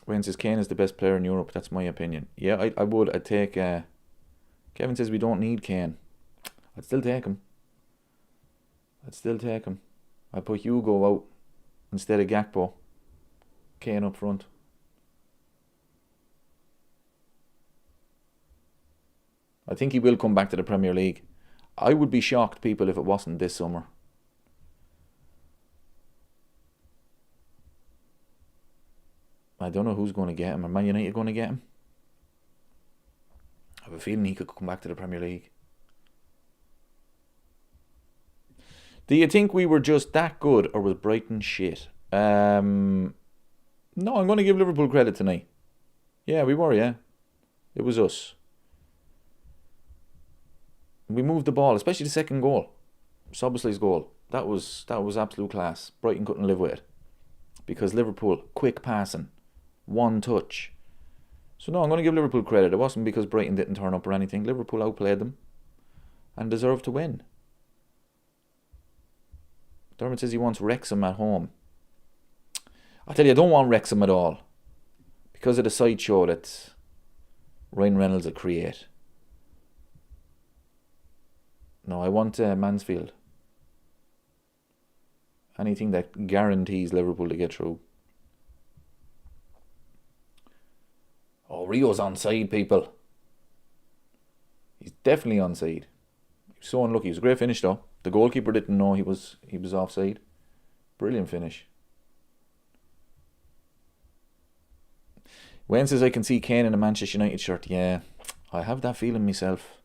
Wayne says Kane is the best player in Europe. That's my opinion. Yeah, I would. I'd take... Kevin says we don't need Kane. I'd still take him. I'd put Hugo out instead of Gakpo. Kane up front. I think he will come back to the Premier League. I would be shocked, people, if it wasn't this summer. I don't know who's going to get him. Are Man United going to get him? I have a feeling he could come back to the Premier League. Do you think we were just that good, or was Brighton shit? No, I'm going to give Liverpool credit tonight. Yeah, we were, yeah. It was us. We moved the ball, especially the second goal. Szoboszlai's goal. That was absolute class. Brighton couldn't live with it. Because Liverpool, quick passing, one touch. So no, I'm going to give Liverpool credit. It wasn't because Brighton didn't turn up or anything. Liverpool outplayed them and deserved to win. Dermot says he wants Wrexham at home. I tell you, I don't want Wrexham at all. Because of the sideshow that Ryan Reynolds will create. No, I want Mansfield. Anything that guarantees Liverpool to get through. Oh, Rio's onside, people. He's definitely onside. He was so unlucky. It was a great finish, though. The goalkeeper didn't know he was offside. Brilliant finish. Wayne says I can see Kane in a Manchester United shirt. Yeah, I have that feeling myself.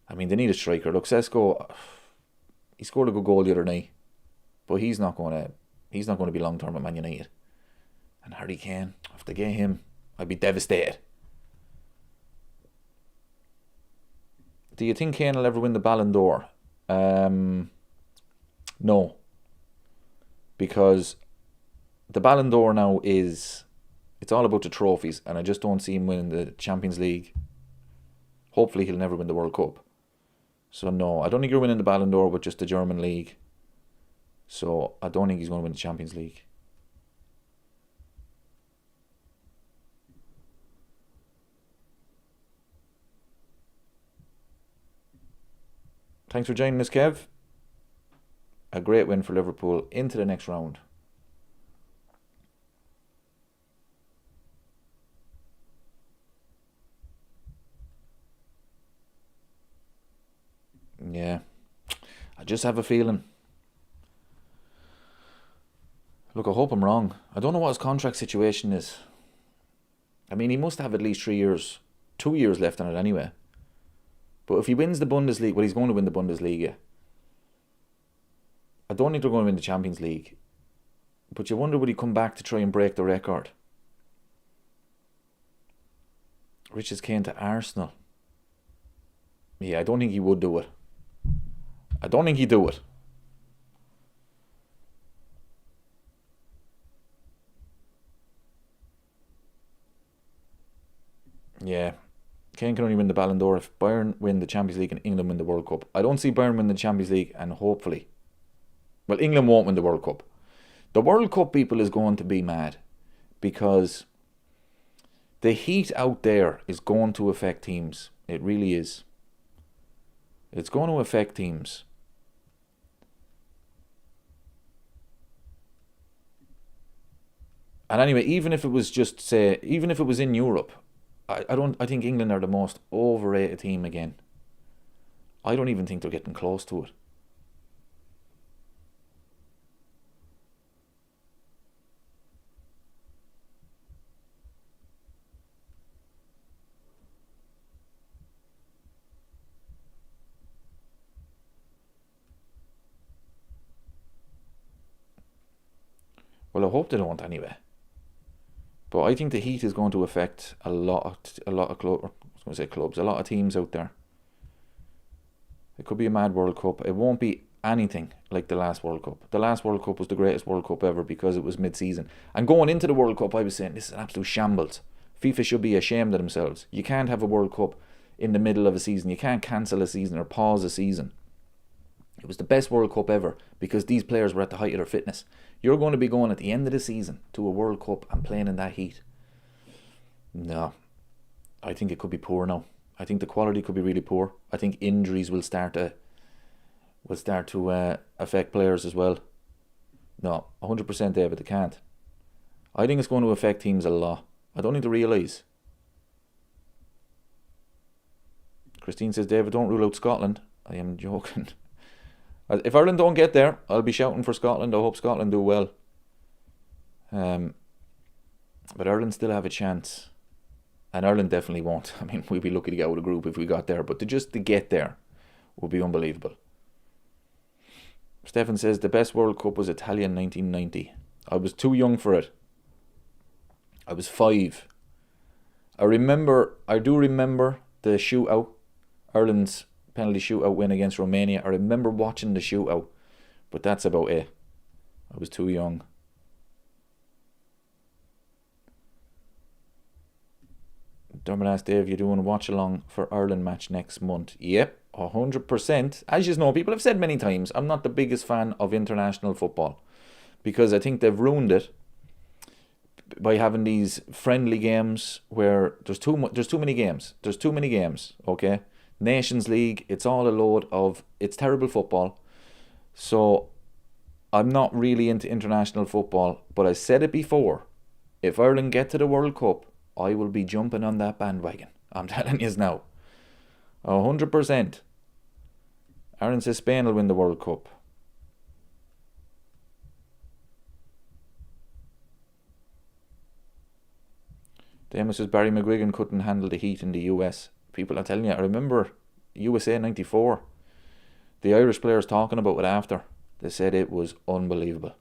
I mean, they need a striker. Look, Sesko, he scored a good goal the other night, but he's not going to be long term at Man United. And Harry Kane, if they get him, I'd be devastated. Do you think Kane will ever win the Ballon d'Or? No. Because the Ballon d'Or now it's all about the trophies, and I just don't see him winning the Champions League Hopefully he'll never win the World Cup. So no, I don't think you're winning the Ballon d'Or with just the German league. So I don't think he's going to win the Champions League. Thanks for joining us, Kev. A great win for Liverpool into the next round. Yeah, I just have a feeling. Look, I hope I'm wrong. I don't know what his contract situation is. I mean, he must have at least 3 years, 2 years left on it anyway. But if he wins the Bundesliga, well, he's going to win the Bundesliga. I don't think they're going to win the Champions League. But you wonder, would he come back to try and break the record? Richard Kane to Arsenal. Yeah, I don't think he would do it. I don't think he'd do it. Yeah. Kane can only win the Ballon d'Or if Bayern win the Champions League and England win the World Cup. I don't see Bayern win the Champions League, and hopefully... Well, England won't win the World Cup. The World Cup, people, is going to be mad. Because the heat out there is going to affect teams. It really is. It's going to affect teams. And anyway, even if it was just, say, even if it was in Europe, I think England are the most overrated team again. I don't even think they're getting close to it. Well, I hope they don't anyway. But I think the heat is going to affect a lot of clubs, a lot of teams out there. It could be a mad World Cup. It won't be anything like the last World Cup. The last World Cup was the greatest World Cup ever because it was mid-season. And going into the World Cup, I was saying, this is an absolute shambles. FIFA should be ashamed of themselves. You can't have a World Cup in the middle of a season. You can't cancel a season or pause a season. It was the best World Cup ever because these players were at the height of their fitness. You're going to be going at the end of the season to a World Cup and playing in that heat. No, I think it could be poor now. I think the quality could be really poor. I think injuries will start to affect players as well. No, 100% David, they can't. I think it's going to affect teams a lot. I don't think they realise. Christine says, David, don't rule out Scotland. I am joking. If Ireland don't get there, I'll be shouting for Scotland. I hope Scotland do well. But Ireland still have a chance. And Ireland definitely won't. I mean, we'd be lucky to get out of the group if we got there. But to get there would be unbelievable. Stefan says, the best World Cup was Italian 1990. I was too young for it. I was 5. I do remember the shootout. Ireland's penalty shootout win against Romania. I remember watching the shootout, but that's about it. I was too young. Dermot asked Dave, you doing a watch-along for Ireland match next month? Yep, 100%. As you know, people have said many times, I'm not the biggest fan of international football because I think they've ruined it by having these friendly games where there's too many games. There's too many games, okay? Nations League, it's all a load of... It's terrible football. So, I'm not really into international football, but I said it before. If Ireland get to the World Cup, I will be jumping on that bandwagon. I'm telling you now. 100%. Aaron says Spain will win the World Cup. Damon says Barry McGuigan couldn't handle the heat in the US. People are telling you, I remember USA 94. The Irish players talking about it after. They said it was unbelievable.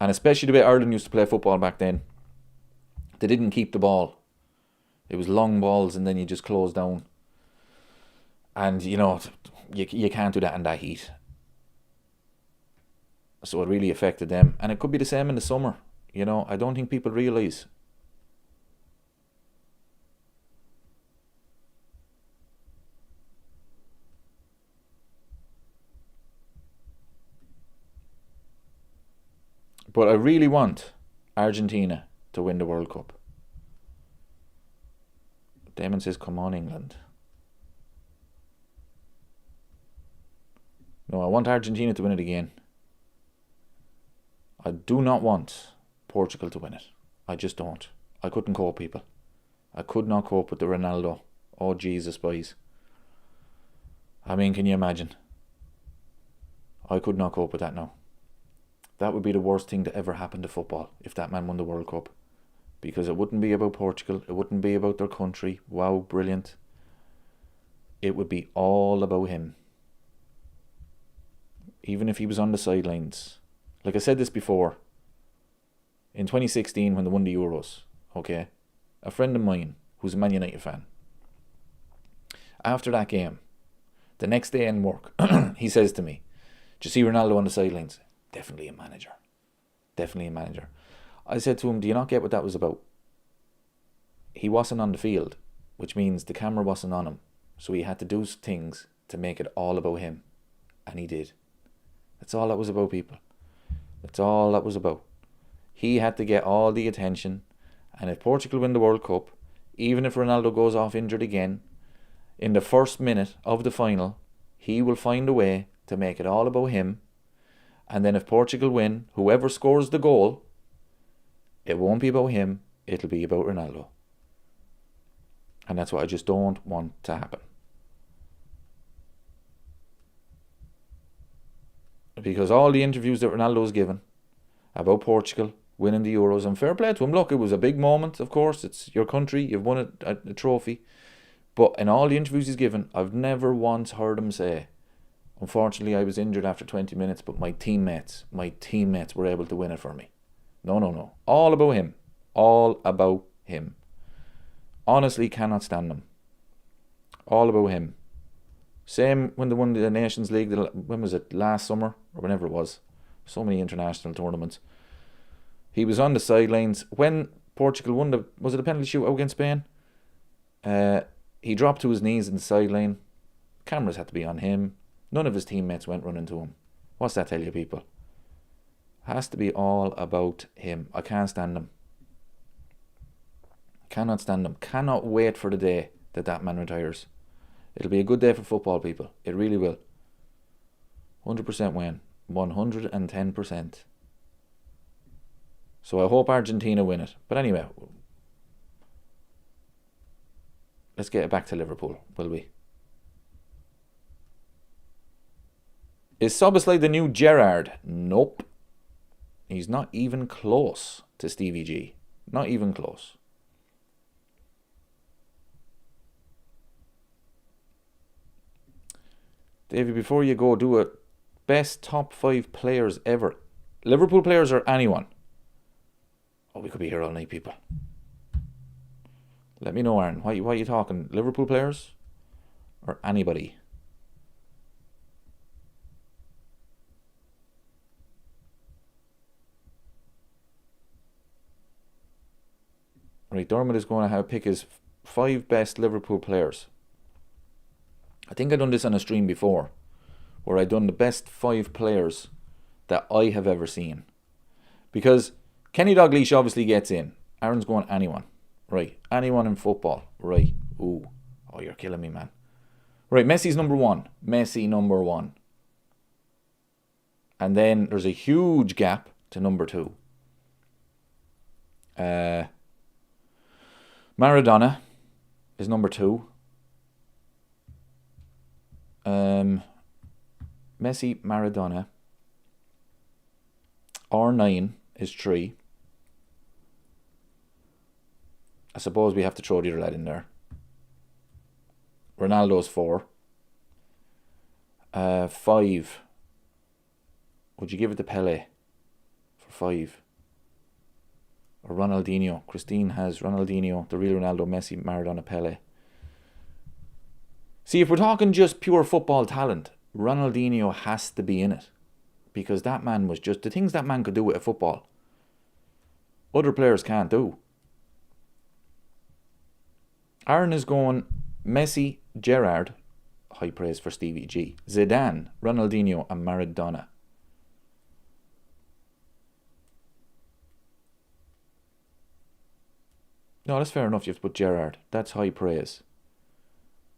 And especially the way Ireland used to play football back then. They didn't keep the ball. It was long balls and then you just close down. And, you know, you can't do that in that heat. So it really affected them. And it could be the same in the summer. You know, I don't think people realise. But I really want Argentina to win the World Cup. Damon says, come on, England. No, I want Argentina to win it again. I do not want Portugal to win it. I just don't. I couldn't cope, people. I could not cope with the Ronaldo. Oh, Jesus, boys. I mean, can you imagine? I could not cope with that now. That would be the worst thing to ever happen to football if that man won the World Cup. Because it wouldn't be about Portugal. It wouldn't be about their country. Wow, brilliant. It would be all about him. Even if he was on the sidelines. Like I said this before. In 2016 when they won the Euros. Okay. A friend of mine who's a Man United fan. After that game. The next day in work. He says to me. Did you see Ronaldo on the sidelines? Definitely a manager. Definitely a manager. I said to him, do you not get what that was about? He wasn't on the field, which means the camera wasn't on him. So he had to do things to make it all about him. And he did. That's all that was about, people. That's all that was about. He had to get all the attention. And if Portugal win the World Cup, even if Ronaldo goes off injured again, in the first minute of the final, he will find a way to make it all about him. And then if Portugal win, whoever scores the goal, it won't be about him, it'll be about Ronaldo. And that's what I just don't want to happen. Because all the interviews that Ronaldo's given about Portugal winning the Euros, and fair play to him, look, it was a big moment, of course, it's your country, you've won a trophy. But in all the interviews he's given, I've never once heard him say, unfortunately I was injured after 20 minutes, but my teammates were able to win it for me. No. All about him. All about him. Honestly, cannot stand him. All about him. Same when they won the Nations League, when was it? Last summer? Or whenever it was. So many international tournaments. He was on the sidelines. When Portugal won was it a penalty shootout against Spain? He dropped to his knees in the sideline. Cameras had to be on him. None of his teammates went running to him. What's that tell you, people? Has to be all about him. I can't stand him. Cannot stand him. Cannot wait for the day that man retires. It'll be a good day for football, people. It really will. 100% win. 110%. So I hope Argentina win it. But anyway, let's get it back to Liverpool, will we? Is Szoboszlai the new Gerrard? Nope. He's not even close to Stevie G. Not even close. Davey, before you go, do a best top 5 players ever. Liverpool players or anyone? Oh, we could be here all night, people. Let me know, Aaron. What are you talking? Liverpool players? Or anybody? Right, Dermot is going to pick his 5 best Liverpool players. I think I've done this on a stream before, where I've done the best 5 players that I have ever seen. Because Kenny Dalglish obviously gets in. Aaron's going anyone. Right, anyone in football. Right, ooh. Oh, you're killing me, man. Right, Messi's number 1. Messi number 1. And then there's a huge gap to number 2. Maradona is number 2. Messi, Maradona. R9 is 3. I suppose we have to throw the other lad in there. Ronaldo's 4. 5. Would you give it to Pele for 5? Or Ronaldinho? Christine has Ronaldinho, the real Ronaldo, Messi, Maradona, Pele. See, if we're talking just pure football talent, Ronaldinho has to be in it. Because that man was just... the things that man could do with a football, other players can't do. Aaron is going Messi, Gerrard, high praise for Stevie G, Zidane, Ronaldinho and Maradona. No, that's fair enough. You have to put Gerrard. That's high praise.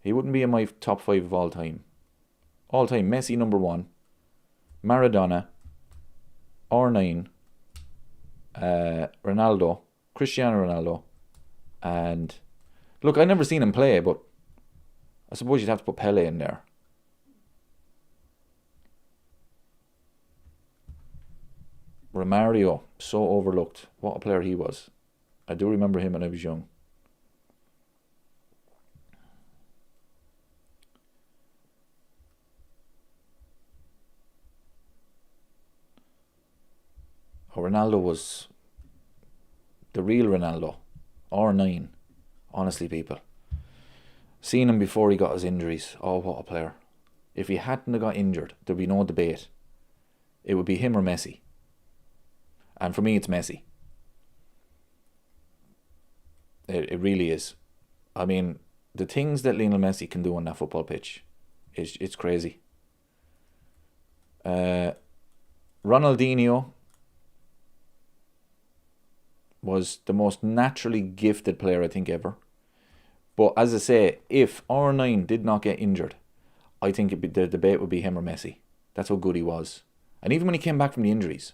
He wouldn't be in my top 5 of all time. All time, Messi number 1, Maradona, R9, Ronaldo, Cristiano Ronaldo, and look, I never seen him play, but I suppose you'd have to put Pele in there. Romario, so overlooked. What a player he was. I do remember him when I was young. Oh, Ronaldo was the real Ronaldo. R9. Honestly, people. Seen him before he got his injuries. Oh, what a player. If he hadn't got injured, there'd be no debate. It would be him or Messi. And for me, it's Messi. It really is. I mean, the things that Lionel Messi can do on that football pitch, it's crazy. Ronaldinho was the most naturally gifted player I think ever. But as I say, if R9 did not get injured, I think the debate would be him or Messi. That's how good he was. And even when he came back from the injuries,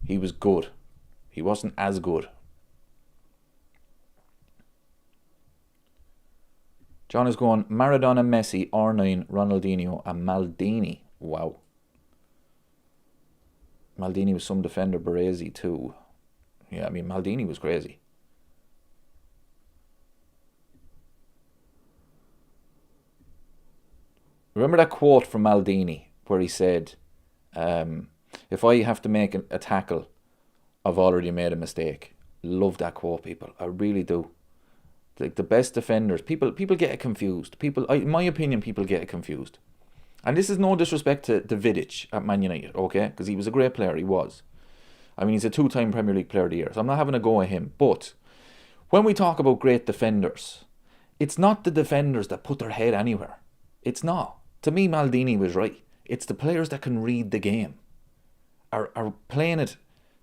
he was good. He wasn't as good. John is going Maradona, Messi, R9, Ronaldinho, and Maldini. Wow. Maldini was some defender. Baresi too. Yeah, I mean, Maldini was crazy. Remember that quote from Maldini where he said, if I have to make a tackle, I've already made a mistake. Love that quote, people. I really do. Like the best defenders, people get it confused. In my opinion, people get it confused. And this is no disrespect to Vidic at Man United, okay? Because he was a great player, he was. I mean, he's a 2-time Premier League Player of the Year, so I'm not having a go at him. But when we talk about great defenders, it's not the defenders that put their head anywhere. It's not. To me, Maldini was right. It's the players that can read the game, are playing it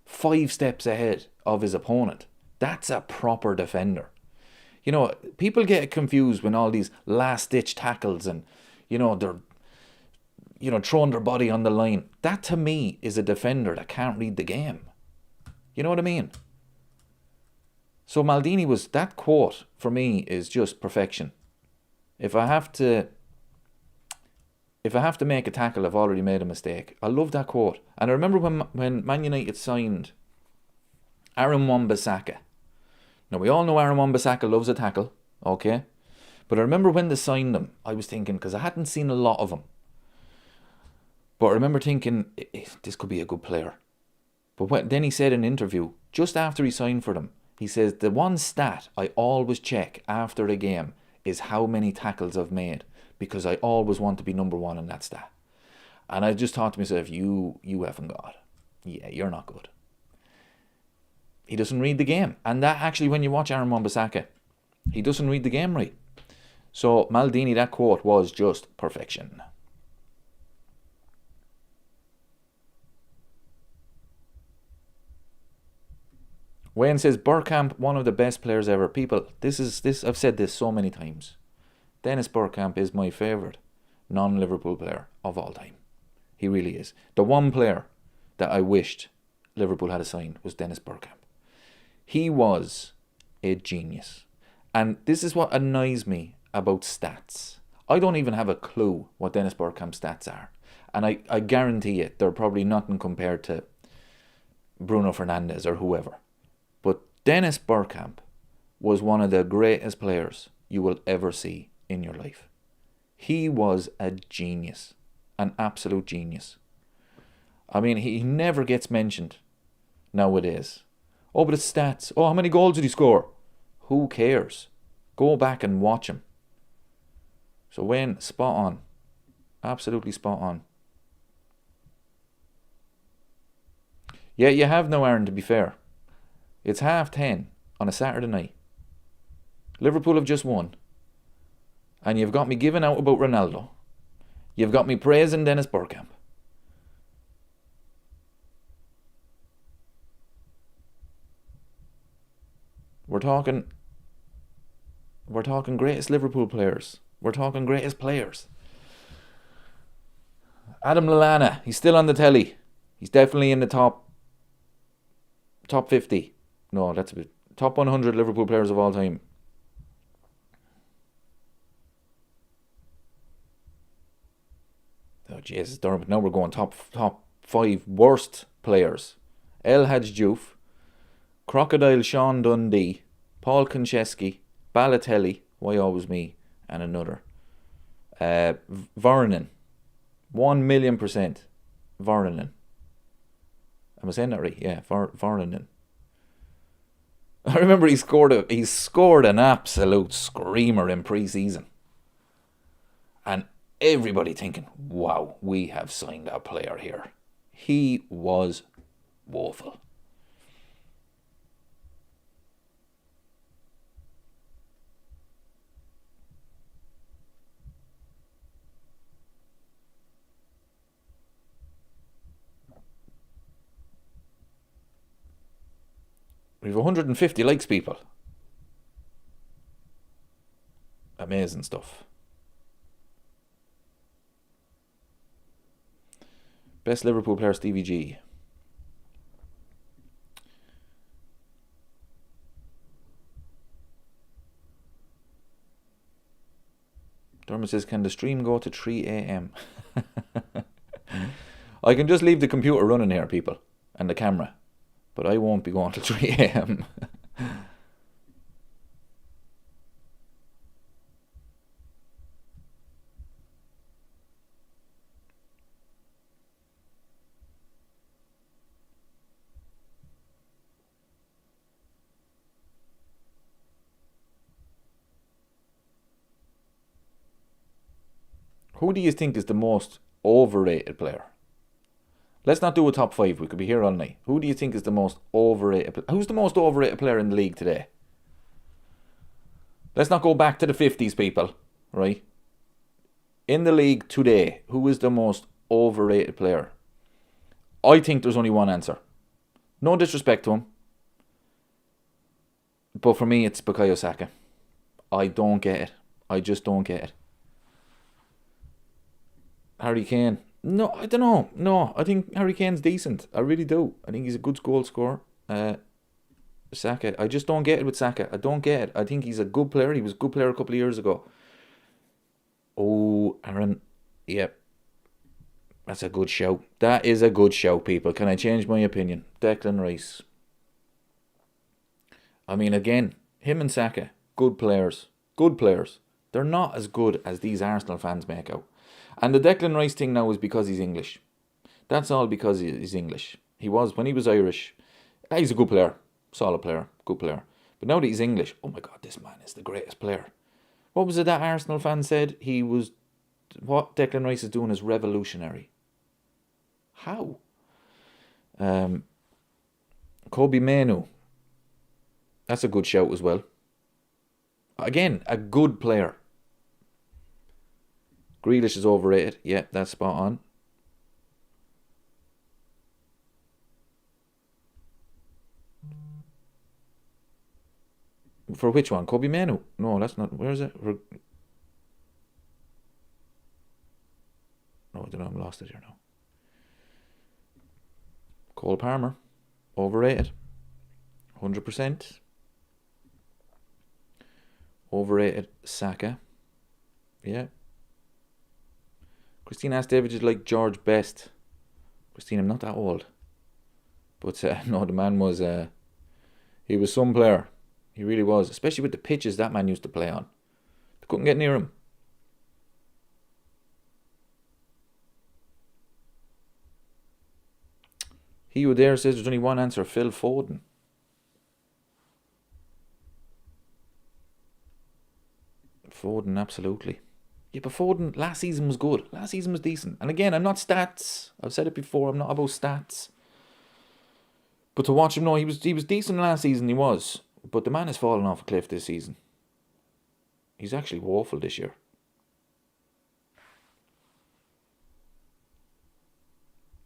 5 steps ahead of his opponent. That's a proper defender. You know, people get confused when all these last-ditch tackles and, they're, throwing their body on the line. That, to me, is a defender that can't read the game. You know what I mean? So Maldini that quote, for me, is just perfection. If I have to make a tackle, I've already made a mistake. I love that quote. And I remember when Man United signed Aaron Wan-Bissaka. Now, we all know Aaron Wan-Bissaka loves a tackle, okay? But I remember when they signed him, I was thinking, because I hadn't seen a lot of him, but I remember thinking, this could be a good player. But then he said in an interview, just after he signed for them, he says, the one stat I always check after a game is how many tackles I've made, because I always want to be number 1 in that stat. And I just thought to myself, you haven't got. Yeah, you're not good. He doesn't read the game. And that actually, when you watch Aaron Wan-Bissaka, he doesn't read the game right. So Maldini, that quote was just perfection. Wayne says, Bergkamp, one of the best players ever. People, I've said this so many times. Dennis Bergkamp is my favourite non-Liverpool player of all time. He really is. The one player that I wished Liverpool had signed was Dennis Bergkamp. He was a genius. And this is what annoys me about stats. I don't even have a clue what Dennis Bergkamp's stats are. And I guarantee it, they're probably nothing compared to Bruno Fernandes or whoever. But Dennis Bergkamp was one of the greatest players you will ever see in your life. He was a genius. An absolute genius. I mean, he never gets mentioned nowadays. Oh, but it's stats. Oh, how many goals did he score? Who cares? Go back and watch him. So Wayne, spot on. Absolutely spot on. Yeah, you have no Aaron, to be fair. It's 10:30 on a Saturday night. Liverpool have just won. And you've got me giving out about Ronaldo. You've got me praising Dennis Bergkamp. We're talking greatest Liverpool players. We're talking greatest players. Adam Lallana, he's still on the telly. He's definitely in the top 50. No, that's a bit top 100 Liverpool players of all time. Oh Jesus, Dermot! Now we're going top 5 worst players. El Hadj Diouf, Crocodile Sean Dundee, Paul Konchesky, Balotelli, why always me, and another. Voronin, 1,000,000%. Voronin. Am I saying that right? Yeah, Voronin. I remember he scored an absolute screamer in pre-season, and everybody thinking, "Wow, we have signed a player here." He was woeful. We have 150 likes, people. Amazing stuff. Best Liverpool player, Stevie G. Dermot says, can the stream go to 3 a.m? I can just leave the computer running here, people, and the camera. But I won't be going till 3 a.m. Who do you think is the most overrated player? Let's not do a top 5. We could be here all night. Who do you think is the most overrated? Who's the most overrated player in the league today? Let's not go back to the 50s, people. Right? In the league today, who is the most overrated player? I think there's only one answer. No disrespect to him, but for me, it's Bukayo Saka. I don't get it. I just don't get it. Harry Kane. No, I don't know. No, I think Harry Kane's decent. I really do. I think he's a good goal scorer. Saka, I just don't get it with Saka. I don't get it. I think he's a good player. He was a good player a couple of years ago. Oh, Aaron. Yep. That's a good shout. That is a good shout, people. Can I change my opinion? Declan Rice. I mean, again, him and Saka, good players. Good players. They're not as good as these Arsenal fans make out. And the Declan Rice thing now is because he's English. That's all because he's English. He was, when he was Irish, he's a good player. Solid player. Good player. But now that he's English, oh my God, this man is the greatest player. What was it that Arsenal fan said? What Declan Rice is doing is revolutionary. How? Kobe Manu. That's a good shout as well. Again, a good player. Grealish is overrated. Yeah, that's spot on. For which one? Kobe Manu? No, that's not. Where is it? No, I don't know. I'm lost it here now. Cole Palmer. Overrated. 100%. Overrated. Saka. Yeah. Christine asked David, is like George Best. Christine, I'm not that old. But no, the man was, he was some player. He really was. Especially with the pitches that man used to play on. They couldn't get near him. He who there says there's only one answer, Phil Foden. Foden, absolutely. Yeah, but Foden, last season was good. Last season was decent. And again, I'm not stats. I've said it before, I'm not about stats. But to watch him, no, he was decent last season, he was. But the man has fallen off a cliff this season. He's actually woeful this year.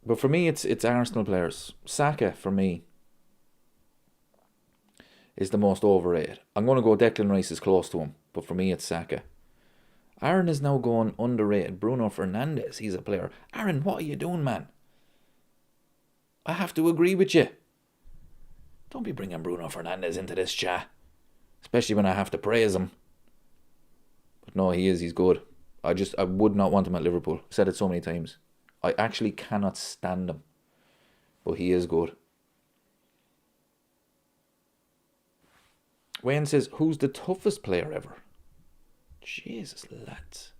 But for me, it's Arsenal players. Saka, for me. is the most overrated. I'm going to go Declan Rice is close to him, but for me it's Saka. Aaron is now going underrated. Bruno Fernandes, he's a player. Aaron, what are you doing, man? I have to agree with you. Don't be bringing Bruno Fernandes into this chat. Especially when I have to praise him. But no, he's good. I would not want him at Liverpool. I've said it so many times. I actually cannot stand him. But he is good. Wayne says, who's the toughest player ever? Jesus, lads.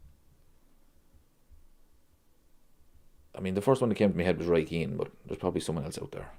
I mean, the first one that came to my head was Roy Keane, but there's probably someone else out there.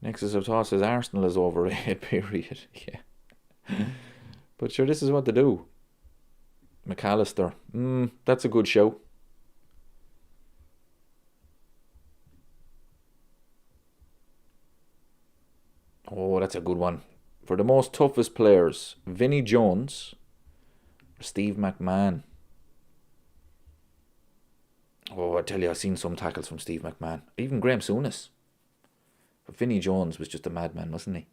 Nexus of Toss says Arsenal is overrated, period. Yeah. But sure, this is what they do. McAllister. That's a good show. Oh, that's a good one. For the most toughest players, Vinnie Jones or Steve McMahon. Oh, I tell you, I've seen some tackles from Steve McMahon. Even Graham Souness. But Vinnie Jones was just a madman, wasn't he?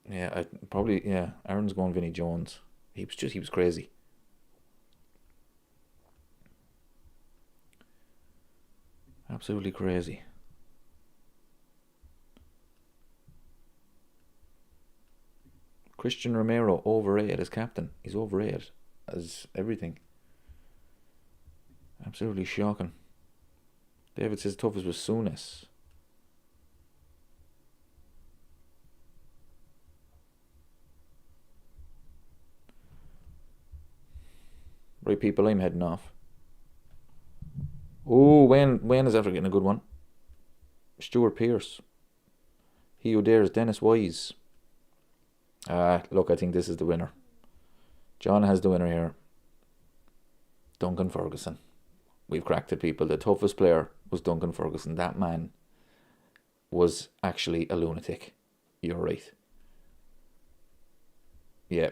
Yeah, Aaron's going Vinnie Jones. He was crazy. Absolutely crazy. Christian Romero, overrated as captain. He's overrated as everything. Absolutely shocking. David says toughest was Souness. Right, people, I'm heading off. Oh, Wayne is after getting a good one. Stuart Pearce. He who dares, Dennis Wise. Look, I think this is the winner. John has the winner here. Duncan Ferguson. We've cracked it, people. The toughest player was Duncan Ferguson. That man was actually a lunatic. You're right. Yeah.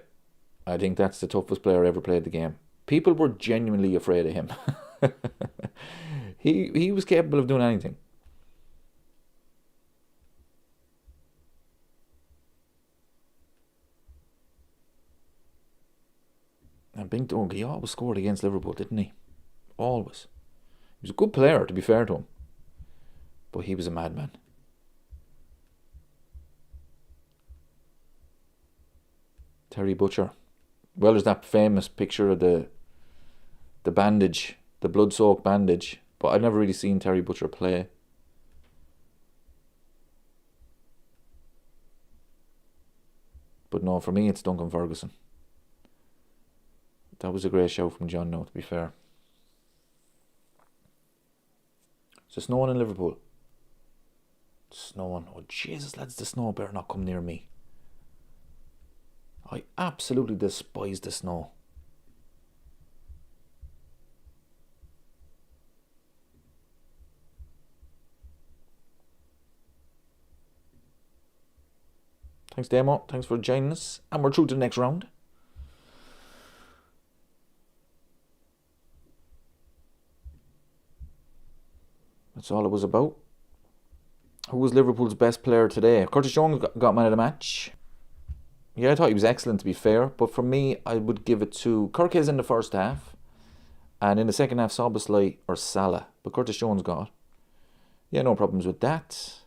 I think that's the toughest player ever played the game. People were genuinely afraid of him. He was capable of doing anything. And Bing Dunk, he always scored against Liverpool, didn't he? Always. He was a good player, to be fair to him. But he was a madman. Terry Butcher. Well, there's that famous picture of the bandage, the blood-soaked bandage. But I've never really seen Terry Butcher play. But no, for me, it's Duncan Ferguson. That was a great show from John, no, to be fair. Is it snowing in Liverpool? It's snowing. Oh, Jesus, lads, the snow better not come near me. I absolutely despise the snow. Thanks, Demo. Thanks for joining us. And we're through to the next round. That's all it was about. Who was Liverpool's best player today? Curtis Jones got man of the match. Yeah, I thought he was excellent, to be fair. But for me, I would give it to Kirkes in the first half. And in the second half, Szoboszlai or Salah. But Curtis Jones got. Yeah, no problems with that.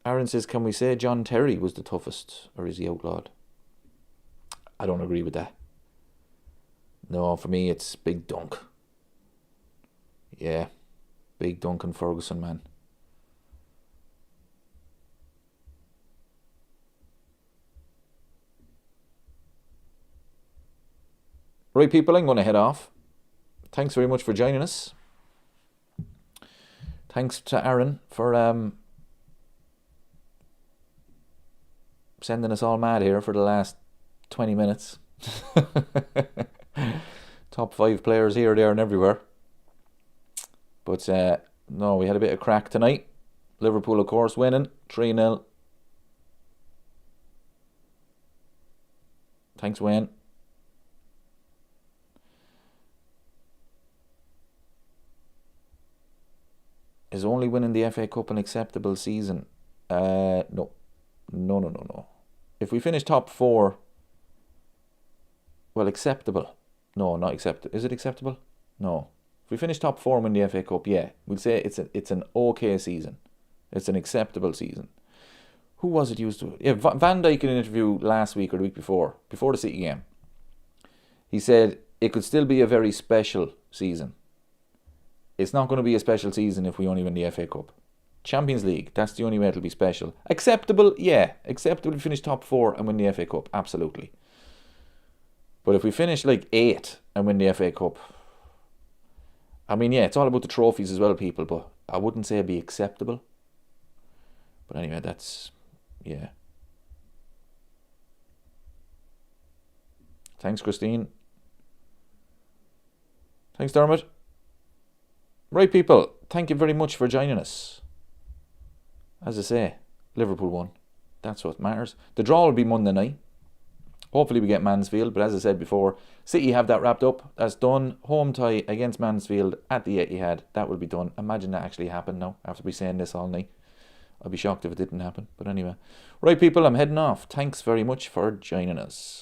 Aaron says, can we say John Terry was the toughest? Or is he outlawed? I don't agree with that. No, for me, it's Big Dunk. Yeah, Big Duncan Ferguson, man. Right, people, I'm going to head off. Thanks very much for joining us. Thanks to Aaron for sending us all mad here for the last 20 minutes. Top 5 players here, there and everywhere. But no, we had a bit of crack tonight. Liverpool, of course, winning 3-0. Thanks, Wayne. Is only winning the FA Cup an acceptable season? No. No. If we finish top 4, well, acceptable. No, not acceptable. Is it acceptable? No. If we finish top 4 and win the FA Cup, yeah, we'll say it's an okay season. It's an acceptable season. Who was it used to? Yeah, Van Dijk in an interview last week or the week before the City game. He said it could still be a very special season. It's not going to be a special season if we only win the FA Cup. Champions League, that's the only way it'll be special. Acceptable, yeah. Acceptable if we finish top 4 and win the FA Cup, absolutely. But if we finish like 8 and win the FA Cup, I mean, yeah, it's all about the trophies as well, people, but I wouldn't say it'd be acceptable. But anyway, that's, yeah. Thanks, Christine. Thanks, Dermot. Right, people, thank you very much for joining us. As I say, Liverpool won. That's what matters. The draw will be Monday night. Hopefully we get Mansfield, but as I said before, City have that wrapped up. That's done. Home tie against Mansfield at the Etihad. That will be done. Imagine that actually happened now, after we saying this all night. I'd be shocked if it didn't happen. But anyway. Right, people, I'm heading off. Thanks very much for joining us.